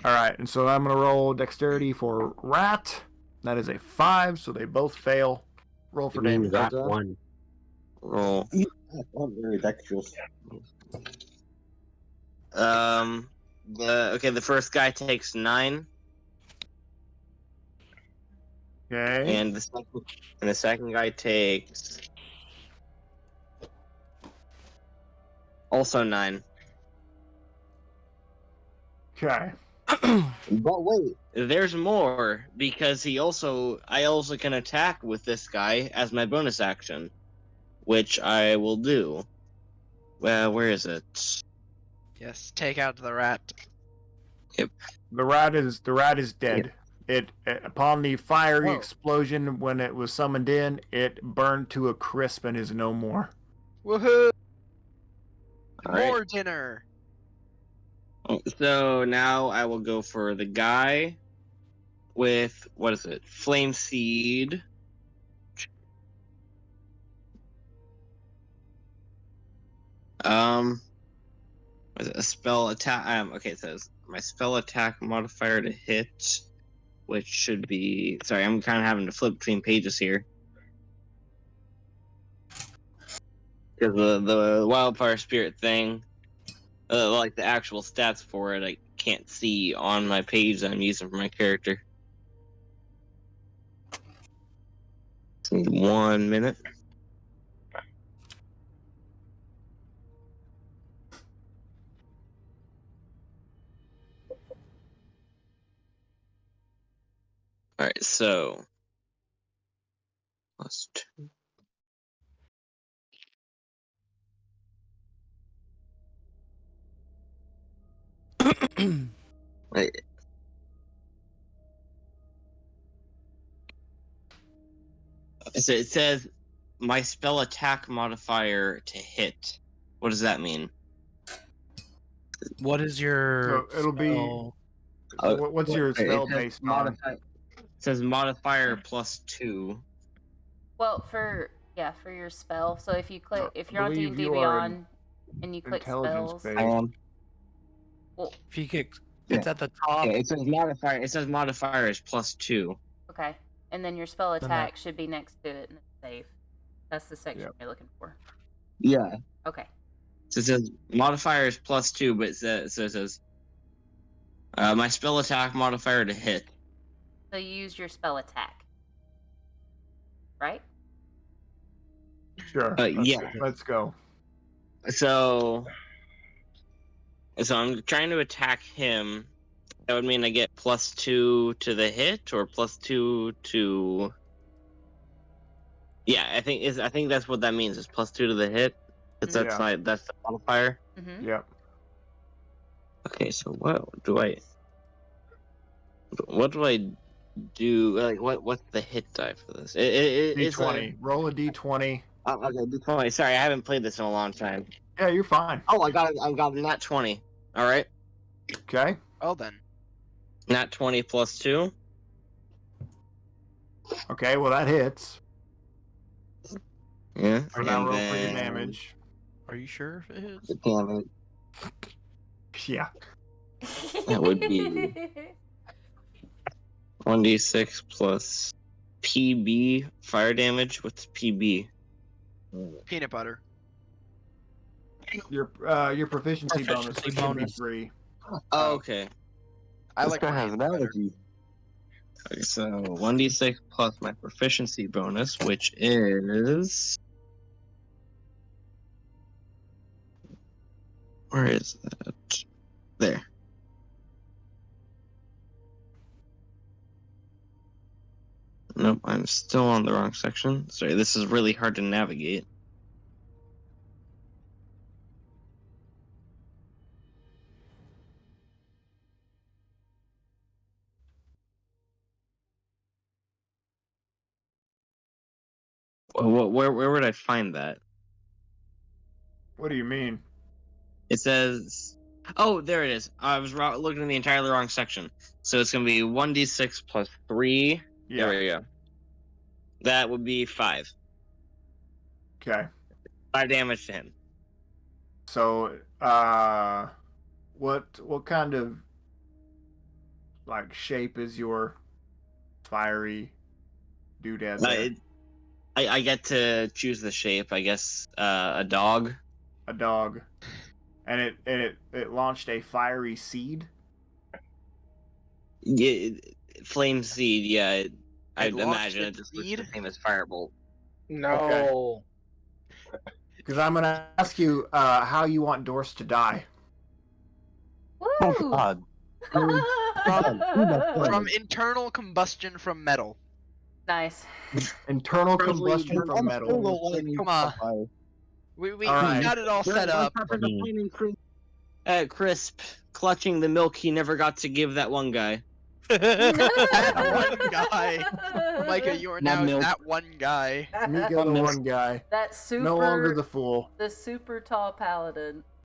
All right, and so I'm gonna roll dexterity for Rat. That is a 5, so they both fail. Roll for Give me damage. that Okay. one. Roll. I'm very dexterous. The first guy takes 9, Okay. and the second guy takes also 9. Okay. But wait, there's more because I also can attack with this guy as my bonus action, which I will do. Well, where is it? Yes, take out the rat. The rat is dead. It upon the fiery Whoa. explosion when it was summoned in, it burned to a crisp and is no more. Woohoo! All right. More dinner. So now I will go for the guy with what is it? Flame Seed. Was it a spell attack? Okay, it says my spell attack modifier to hit, which should be. Sorry, I'm kind of having to flip between pages here. Because the wildfire spirit thing, like the actual stats for it, I can't see on my page that I'm using for my character. 1 minute. All right, so +2. Wait. So it says my spell attack modifier to hit. What does that mean? What is your So it'll be- spell? What's your It spell says based on? It says modifier +2. Well, for your spell. So if you click, if you're on believe D&D you are Beyond and you click Intelligence spells, based. Hang on. well, If you It's at the top. Okay, it says modifier. It says modifier is +2. Okay. And then your spell Then that- attack should be next to it in the save. That's the section Yep. you're looking for. Yeah. Okay. So it says modifier is +2, but it says my spell attack modifier to hit. So you used your spell attack. Right? Sure. Yeah. Let's go. So I'm trying to attack him. That would mean I get +2 to the hit, or +2 to. Yeah, I think that's what that means. Is +2 to the hit. That's Yeah. that's the modifier. Mm-hmm. Yep. Okay, so what do I do? Like, what's the hit die for this? It's D20. Roll a D20. Okay, D20. Sorry, I haven't played this in a long time. Yeah, you're fine. Oh, I got a nat 20. All right, Okay. Well then. nat 20 +2. Okay, well, that hits. Yeah. So now and roll for your then- damage. Are you sure if it is? Damn it. Yeah. That would be 1d6 plus PB fire damage. What's PB? Peanut butter. Your proficiency bonus Proficiency should be bonus. 3. Oh, okay. I like has peanut butter. Okay, so 1d6 plus my proficiency bonus, which is. Where is that? There. Nope, I'm still on the wrong section. Sorry, this is really hard to navigate. Where would I find that? What do you mean? It says. Oh, there it is. I was looking in the entirely wrong section. So it's going to be 1d6 plus 3. Yeah. There we go. That would be 5. Okay. 5 damage to him. So, what kind of like shape is your fiery doodad there? I get to choose the shape. I guess a dog. A dog, and it launched a fiery seed. Yeah, flame seed. Yeah, I'd launched imagine a it just looks seed? the same as firebolt. No. Because I'm gonna ask you how you want Dorse to die. Woo! Oh God. From internal combustion from metal. Nice. Internal combustion from metal. Come on. We All right. got it all set up. Crisp clutching the milk he never got to give that one guy. That one guy. Micah, you are Not now milk. that one guy. Miko, the one guy, That super. no longer the fool. The super tall paladin.